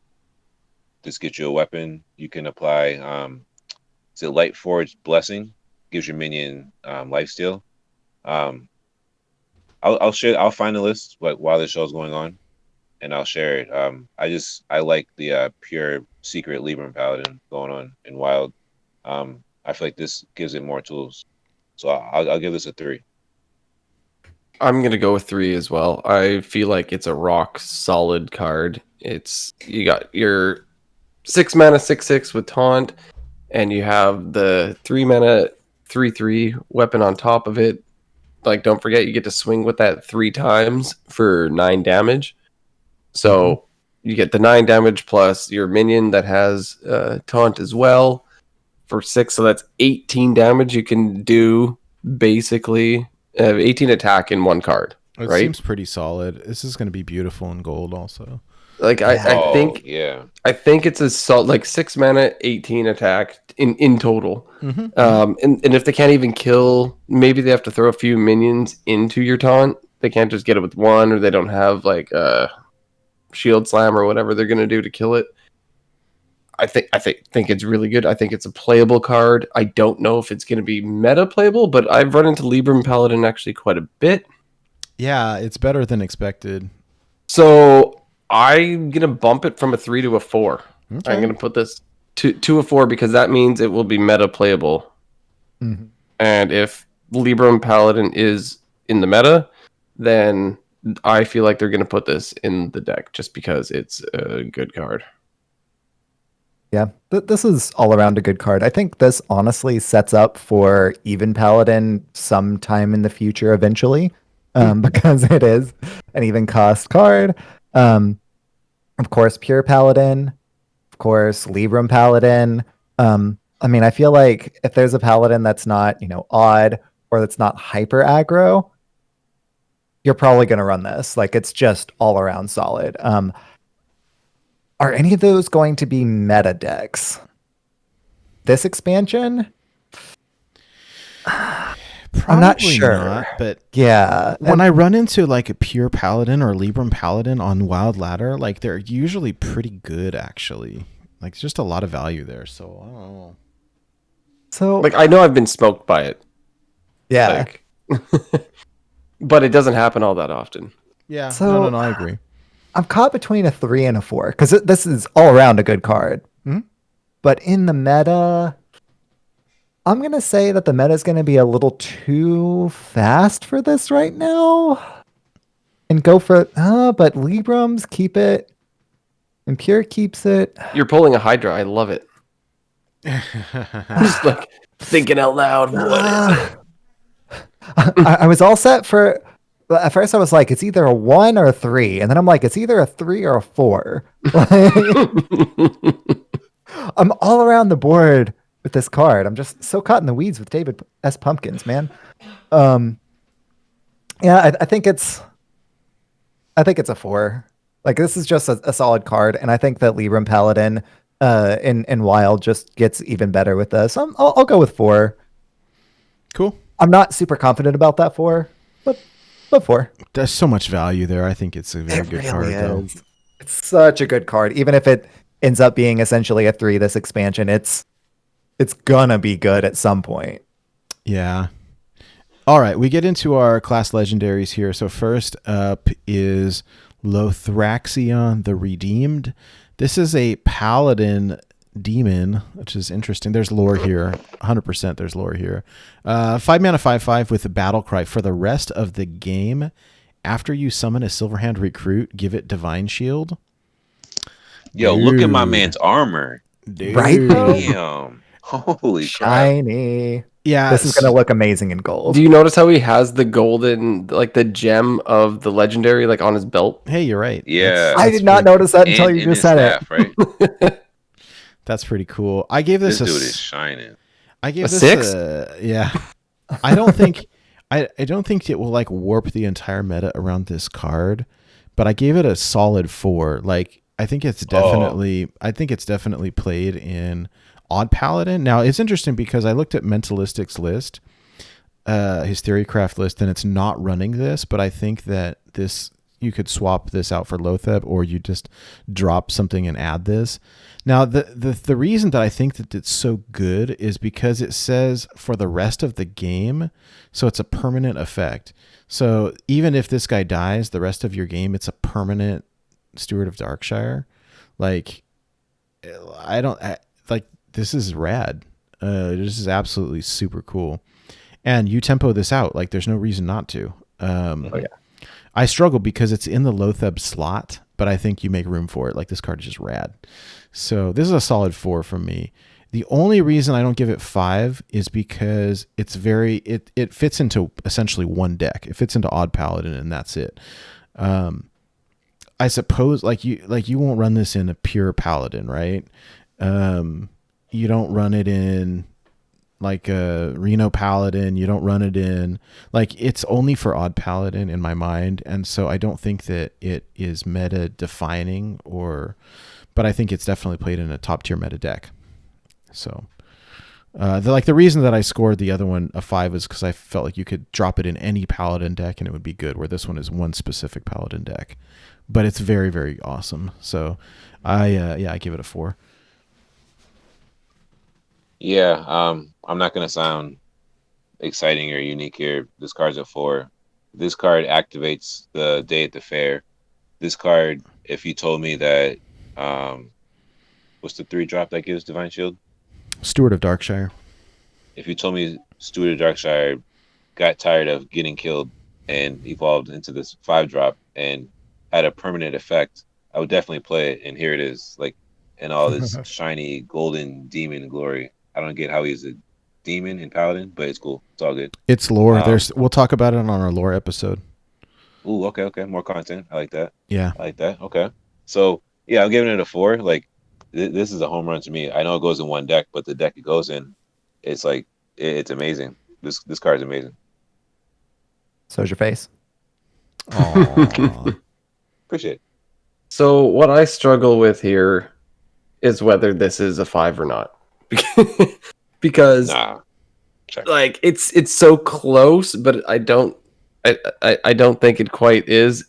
D: This gets you a weapon. You can apply is it Light Forged Blessing? Gives your minion lifesteal. I'll share. I'll find the list while the show's going on, and I'll share it. I like the pure secret Libram Paladin going on in Wild. I feel like this gives it more tools, so I'll give this a 3.
E: I'm gonna go with 3 as well. I feel like it's a rock solid card. You got your 6 mana 6/6 with taunt, and you have the 3 mana 3/3 weapon on top of it. Like, don't forget, you get to swing with that 3 times for 9 damage. So you get the 9 damage plus your minion that has taunt as well for 6. So that's 18 damage you can do, basically. 18 attack in one card,
C: It
E: right?
C: seems pretty solid. This is going to be beautiful in gold also.
E: Like, I think it's a solid, like 6 mana, 18 attack in total. And if they can't even kill, maybe they have to throw a few minions into your taunt. They can't just get it with 1, or they don't have like shield slam or whatever they're gonna do to kill it. I think it's really good. I think it's a playable card. I don't know if it's gonna be meta playable, but I've run into Libram Paladin actually quite a bit.
C: Yeah, it's better than expected.
E: So I'm gonna bump it from a 3 to a 4.
C: Okay.
E: I'm gonna put this to a 4 because that means it will be meta playable. And if Libram Paladin is in the meta, then I feel like they're gonna put this in the deck just because it's a good card.
F: Yeah, this is all around a good card. I think this honestly sets up for even Paladin sometime in the future eventually, because it is an even cost card. Of course, Pure Paladin, of course, Libram Paladin. I mean, I feel like if there's a Paladin that's not, odd or that's not hyper aggro, you're probably going to run this. Like, it's just all around solid. Are any of those going to be meta decks? This expansion? I'm not sure.
C: Not, but
F: yeah.
C: When I run into like a pure Paladin or Libram Paladin on Wild Ladder, like they're usually pretty good actually. Like there's just a lot of value there. So I don't know.
F: So
E: Like, I know I've been smoked by it.
F: yeah.
E: Like, but it doesn't happen all that often.
C: Yeah.
F: So-
C: No, I agree.
F: I'm caught between a 3 and a 4 because this is all around a good card. But in the meta, I'm going to say that the meta is going to be a little too fast for this right now. And go for, but Librams keep it. And Pure keeps it.
E: You're pulling a Hydra. I love it. Just like thinking out loud. What is it?
F: I was all set for. At first, I was like, it's either a 1 or a 3. And then I'm like, it's either a 3 or a 4. I'm all around the board with this card. I'm just so caught in the weeds with David S. Pumpkins, man. Yeah, I think it's a 4. Like, this is just a solid card, and I think that Libram Paladin in Wild just gets even better with this. I'll go with 4.
C: Cool.
F: I'm not super confident about that 4, but 4.
C: There's so much value there. I think it's a very good card, though.
F: It's such a good card. Even if it ends up being essentially a 3 this expansion, it's gonna be good at some point.
C: Yeah. All right, we get into our class legendaries here. So first up is Lothraxion the Redeemed. This is a paladin demon, which is interesting. There's lore here. 100% there's lore here. 5 mana 5/5 with a battle cry. For the rest of the game, after you summon a Silverhand recruit, give it Divine Shield.
D: Yo, look at my man's armor.
C: Dude.
F: Right, bro?
D: Damn. Holy crap.
F: Shiny.
C: Yeah.
F: This is gonna look amazing in gold.
E: Do you notice how he has the golden, like the gem of the legendary, like on his belt?
C: Hey, you're right.
D: Yeah.
F: I did not notice that until you just said it.
D: Right?
C: That's pretty cool. I gave this
D: This dude is shining.
C: I gave
E: A
C: this
E: 6?
C: Yeah. I don't think I don't think it will like warp the entire meta around this card, but I gave it a solid 4. Like I think it's definitely played in Odd Paladin. Now it's interesting because I looked at Mentalistic's list, his Theorycraft list, and it's not running this, but I think that this you could swap this out for Lotheb, or you just drop something and add this. Now, the reason that I think that it's so good is because it says for the rest of the game, so it's a permanent effect. So even if this guy dies, the rest of your game, it's a permanent Steward of Darkshire. Like, this is rad. This is absolutely super cool. And you tempo this out. Like, there's no reason not to. I struggle because it's in the Lotheb slot, but I think you make room for it. Like, this card is just rad. So this is a solid 4 from me. The only reason I don't give it 5 is because it fits into essentially one deck. It fits into Odd Paladin, and that's it. I suppose you won't run this in a pure Paladin, right? You don't run it in like a Reno Paladin. You don't run it in, like, it's only for Odd Paladin in my mind. And so I don't think that it is meta defining, but I think it's definitely played in a top tier meta deck. So the reason that I scored the other one a 5 is because I felt like you could drop it in any Paladin deck and it would be good, where this one is one specific Paladin deck, but it's very, very awesome. So I give it a 4.
D: Yeah, I'm not gonna sound exciting or unique here. This card's a 4. This card activates the day at the fair. This card, if you told me that, what's the 3-drop that gives Divine Shield?
C: Steward of Darkshire.
D: If you told me Steward of Darkshire got tired of getting killed and evolved into this 5-drop and had a permanent effect, I would definitely play it. And here it is, like, in all this shiny golden demon glory. I don't get how he's a demon in Paladin, but it's cool. It's all good.
C: It's lore. We'll talk about it on our lore episode.
D: Ooh, okay. More content. I like that.
C: Yeah.
D: I like that. Okay. So, yeah, I'm giving it a 4. Like, this is a home run to me. I know it goes in one deck, but the deck it goes in, it's like, it's amazing. This card is amazing.
F: So's your face.
C: Aww.
D: Appreciate it.
E: So what I struggle with here is whether this is a 5 or not. Because like it's so close, but I don't think it quite is.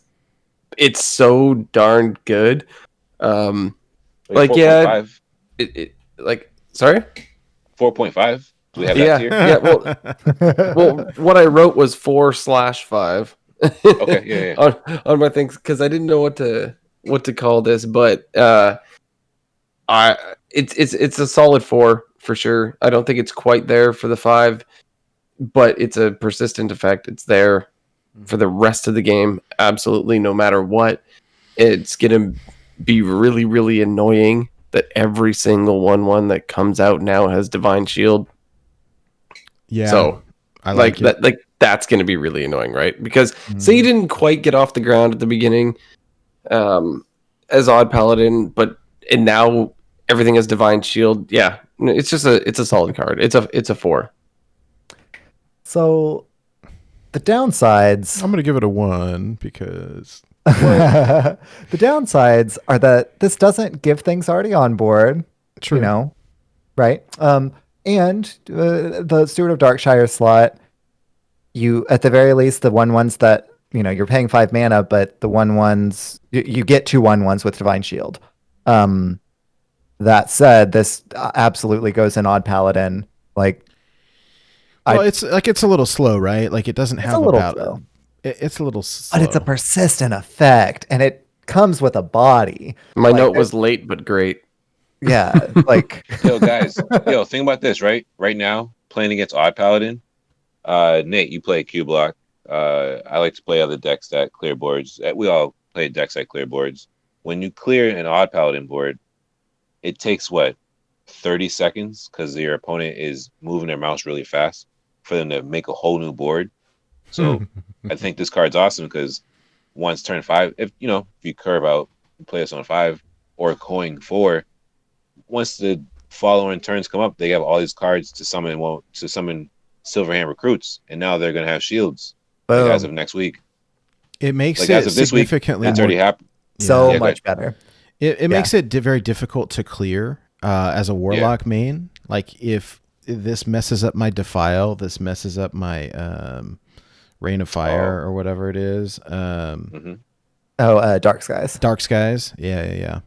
E: It's so darn good.
D: Like,
E: yeah,
D: 4.5.
E: like, sorry,
D: 4.5. Do we have that here?
E: Yeah. Well, what I wrote was 4/5.
D: Okay, yeah.
E: on my things, because I didn't know what to call this, but It's a solid 4 for sure. I don't think it's quite there for the 5, but it's a persistent effect. It's there for the rest of the game, absolutely, no matter what. It's gonna be really, really annoying that every single 1/1 that comes out now has Divine Shield.
C: Yeah.
E: So
C: I like it.
E: that. Like that's gonna be really annoying, right? Because say you didn't quite get off the ground at the beginning, as Odd Paladin, and now everything has Divine Shield. Yeah, it's a solid card. It's a 4.
F: So the downsides.
C: I'm gonna give it a 1 because
F: The downsides are that this doesn't give things already on board.
C: true.
F: You know, right? And the Steward of Darkshire slot, you at the very least the 1/1s that you're paying 5 mana, but the 1/1s you get 2 1/1s with Divine Shield. That said, this absolutely goes in Odd Paladin. Like,
C: Well, it's a little slow, right? Like it doesn't have
F: a little
C: about
F: slow.
C: It's a little slow.
F: But it's a persistent effect, and it comes with a body.
E: My
F: Like,
E: note was late but great.
F: Yeah, like
D: Yo, guys, think about this, right? Right now, playing against Odd Paladin, Nate, you play Q Block. I like to play other decks that clear boards. We all play decks that clear boards. When you clear an Odd Paladin board, it takes 30 seconds because your opponent is moving their mouse really fast for them to make a whole new board. So I think this card's awesome because once turn 5, if you curve out and play this on 5 or coin 4, once the following turns come up, they have all these cards to summon Silverhand recruits, and now they're gonna have shields as of next week.
C: It makes
D: Like
C: it
D: as of this week,
C: significantly
D: it's
C: more,
D: already happened.
F: so
D: Yeah, go
F: much
D: ahead.
F: better.
C: it makes it very difficult to clear as a warlock main. Like if this messes up my Defile, this messes up my Rain of Fire or whatever it is.
F: Dark Skies.
C: Dark Skies. Yeah.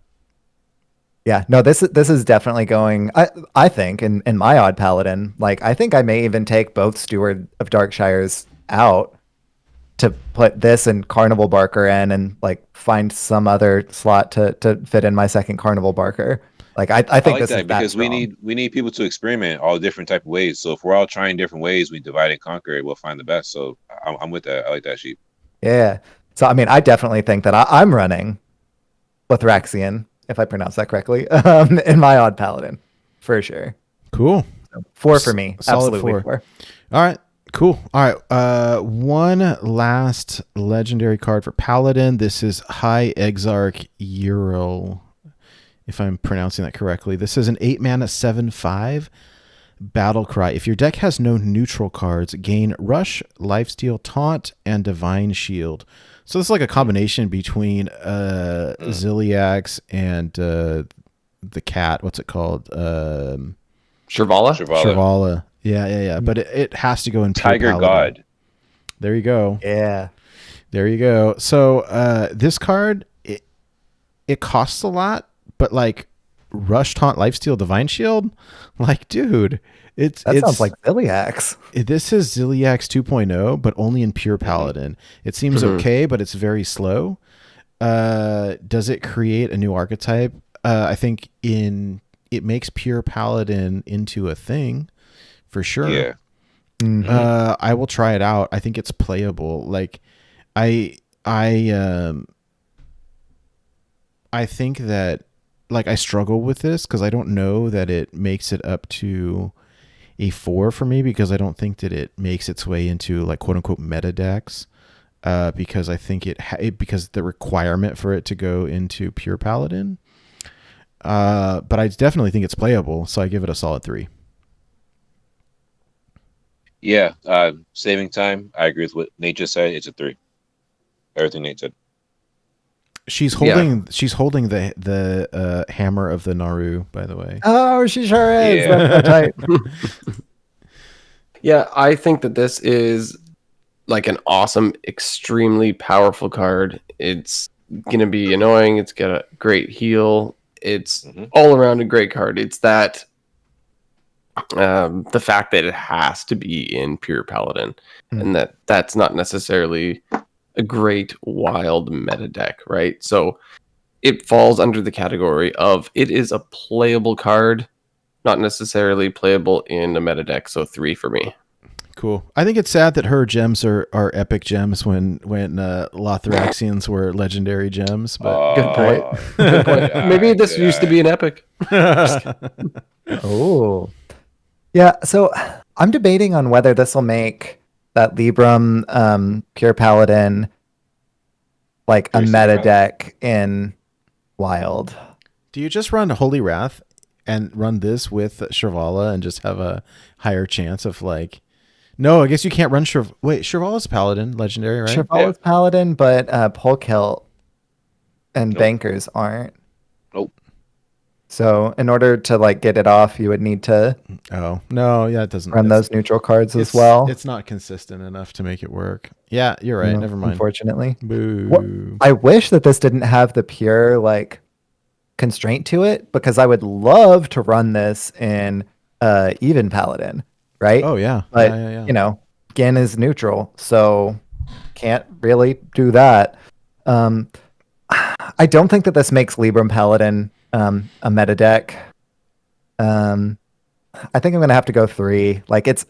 F: Yeah, no, this is definitely going. I think in my Odd Paladin, like I think I may even take both Steward of Darkshires out to put this and Carnival Barker in, and like find some other slot to fit in my second Carnival Barker. Like I think
D: I like
F: this
D: that
F: is
D: because we
F: strong.
D: need people to experiment all different type of ways. So if we're all trying different ways, we divide and conquer. We'll find the best. So I'm with that. I like that sheep.
F: Yeah. So I mean, I definitely think that I'm running Lithraxian, if I pronounce that correctly, in my Odd Paladin for sure.
C: Cool.
F: So 4 for me.
C: Solid
F: Absolutely
C: 4.
F: 4.
C: All right. Cool. All right. One last legendary card for Paladin. This is High Exarch Ural, if I'm pronouncing that correctly. This is an 8-mana 7/5 battle cry. If your deck has no neutral cards, gain Rush, Lifesteal, Taunt, and Divine Shield. So this is like a combination between Ziliax and the cat. What's it called?
E: Shirvala?
C: Shirvala. Yeah. But it has to go in pure
D: Tiger
C: Paladin.
D: God.
C: There you go.
F: Yeah.
C: There you go. So this card, it costs a lot, but like Rush, Taunt, Lifesteal, Divine Shield, like dude,
F: That sounds like Ziliax.
C: This is Ziliax 2.0, but only in pure Paladin. It seems okay, but it's very slow. Does it create a new archetype? I think it makes pure Paladin into a thing for sure.
D: Yeah.
C: I will try it out. I think it's playable. Like I think that like I struggle with this because I don't know that it makes it up to a 4 for me, because I don't think that it makes its way into like quote unquote meta decks, because I think because the requirement for it to go into pure Paladin. But I definitely think it's playable, so I give it a solid 3.
D: Yeah. Saving time. I agree with what Nate just said. It's a 3. Everything Nate said.
C: She's holding the hammer of the Naru, by the way.
F: Oh, she sure is.
D: Yeah.
F: That's so tight.
E: Yeah, I think that this is like an awesome, extremely powerful card. It's going to be annoying. It's got a great heal. It's all around a great card. It's that the fact that it has to be in pure Paladin, and that's not necessarily a great wild meta deck, right? So it falls under the category of it is a playable card, not necessarily playable in a meta deck. So 3 for me.
C: Cool. I think it's sad that her gems are epic gems when Lothraxians were legendary gems. But
E: Good point. Good point. Maybe this used to be an epic.
F: Oh, yeah. So I'm debating on whether this will make that Libram Pure Paladin like a meta deck in Wild.
C: do you just run Holy Wrath and run this with Shrivala and just have a higher chance of like? No, I guess you can't run Wait, Shrivala's Paladin, legendary, right?
F: Shivala's Paladin, but Polkilt and Bankers aren't.
D: Nope.
F: So in order to like get it off, you would need to
C: Oh no, yeah, it doesn't
F: run those neutral cards as well.
C: It's not consistent enough to make it work. Yeah, you're right.
F: No,
C: Never mind.
F: Unfortunately.
C: Boo.
F: I wish that this didn't have the pure like constraint to it, because I would love to run this in even Paladin, right?
C: Oh yeah.
F: But
C: yeah.
F: you know, Gin is neutral, so can't really do that. I don't think that this makes Libram Paladin a meta deck. I think I'm gonna have to go 3. Like it's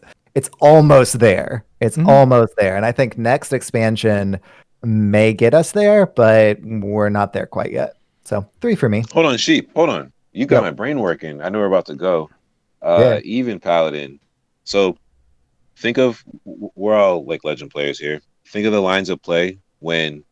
F: almost there. It's almost there, and I think next expansion may get us there, but we're not there quite yet. So 3 for me.
D: Hold on, Sheep. Hold on. You got my brain working. I know we're about to go. Even Paladin. So think of, we're all like legend players here. Think of the lines of play when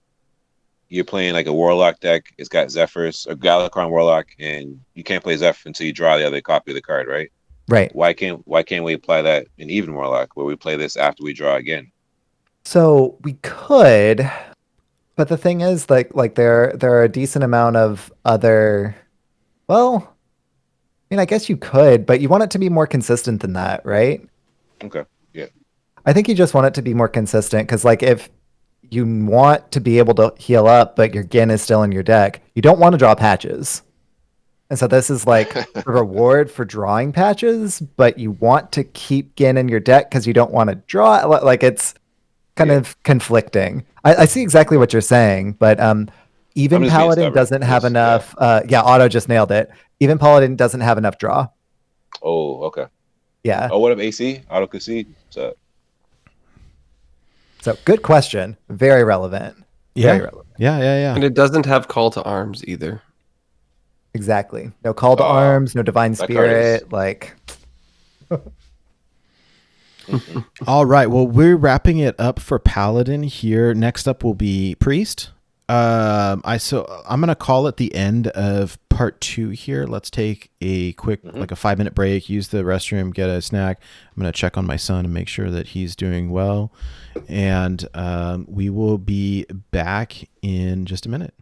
D: you're playing like a Warlock deck. It's got Zephyrs or Galakron Warlock, and you can't play Zephyr until you draw the other copy of the card, right?
F: Right.
D: Why can't we apply that in even Warlock, where we play this after we draw again?
F: So we could, but the thing is, like there are a decent amount of other. Well, I mean, I guess you could, but you want it to be more consistent than that, right?
D: Okay. Yeah.
F: I think you just want it to be more consistent, because like if you want to be able to heal up, but your Gin is still in your deck, you don't want to draw patches. And so this is like a reward for drawing patches, but you want to keep Gin in your deck because you don't want to draw. Like it's kind of conflicting. I see exactly what you're saying, but even Paladin doesn't have enough. Yeah, Otto just nailed it. Even Paladin doesn't have enough draw.
D: Oh, okay.
F: Yeah.
D: Oh, what up, AC? Auto concede? What's up?
F: So good question. Very relevant.
C: Yeah.
F: Very relevant.
C: Yeah.
E: And it doesn't have call to arms either.
F: Exactly. No call to arms, no divine spirit. Like.
C: All right. Well, we're wrapping it up for Paladin here. Next up will be Priest. I'm gonna call it the end of part 2 here. Let's take a quick, like a 5-minute break, use the restroom, get a snack. I'm gonna check on my son and make sure that he's doing well. And we will be back in just a minute.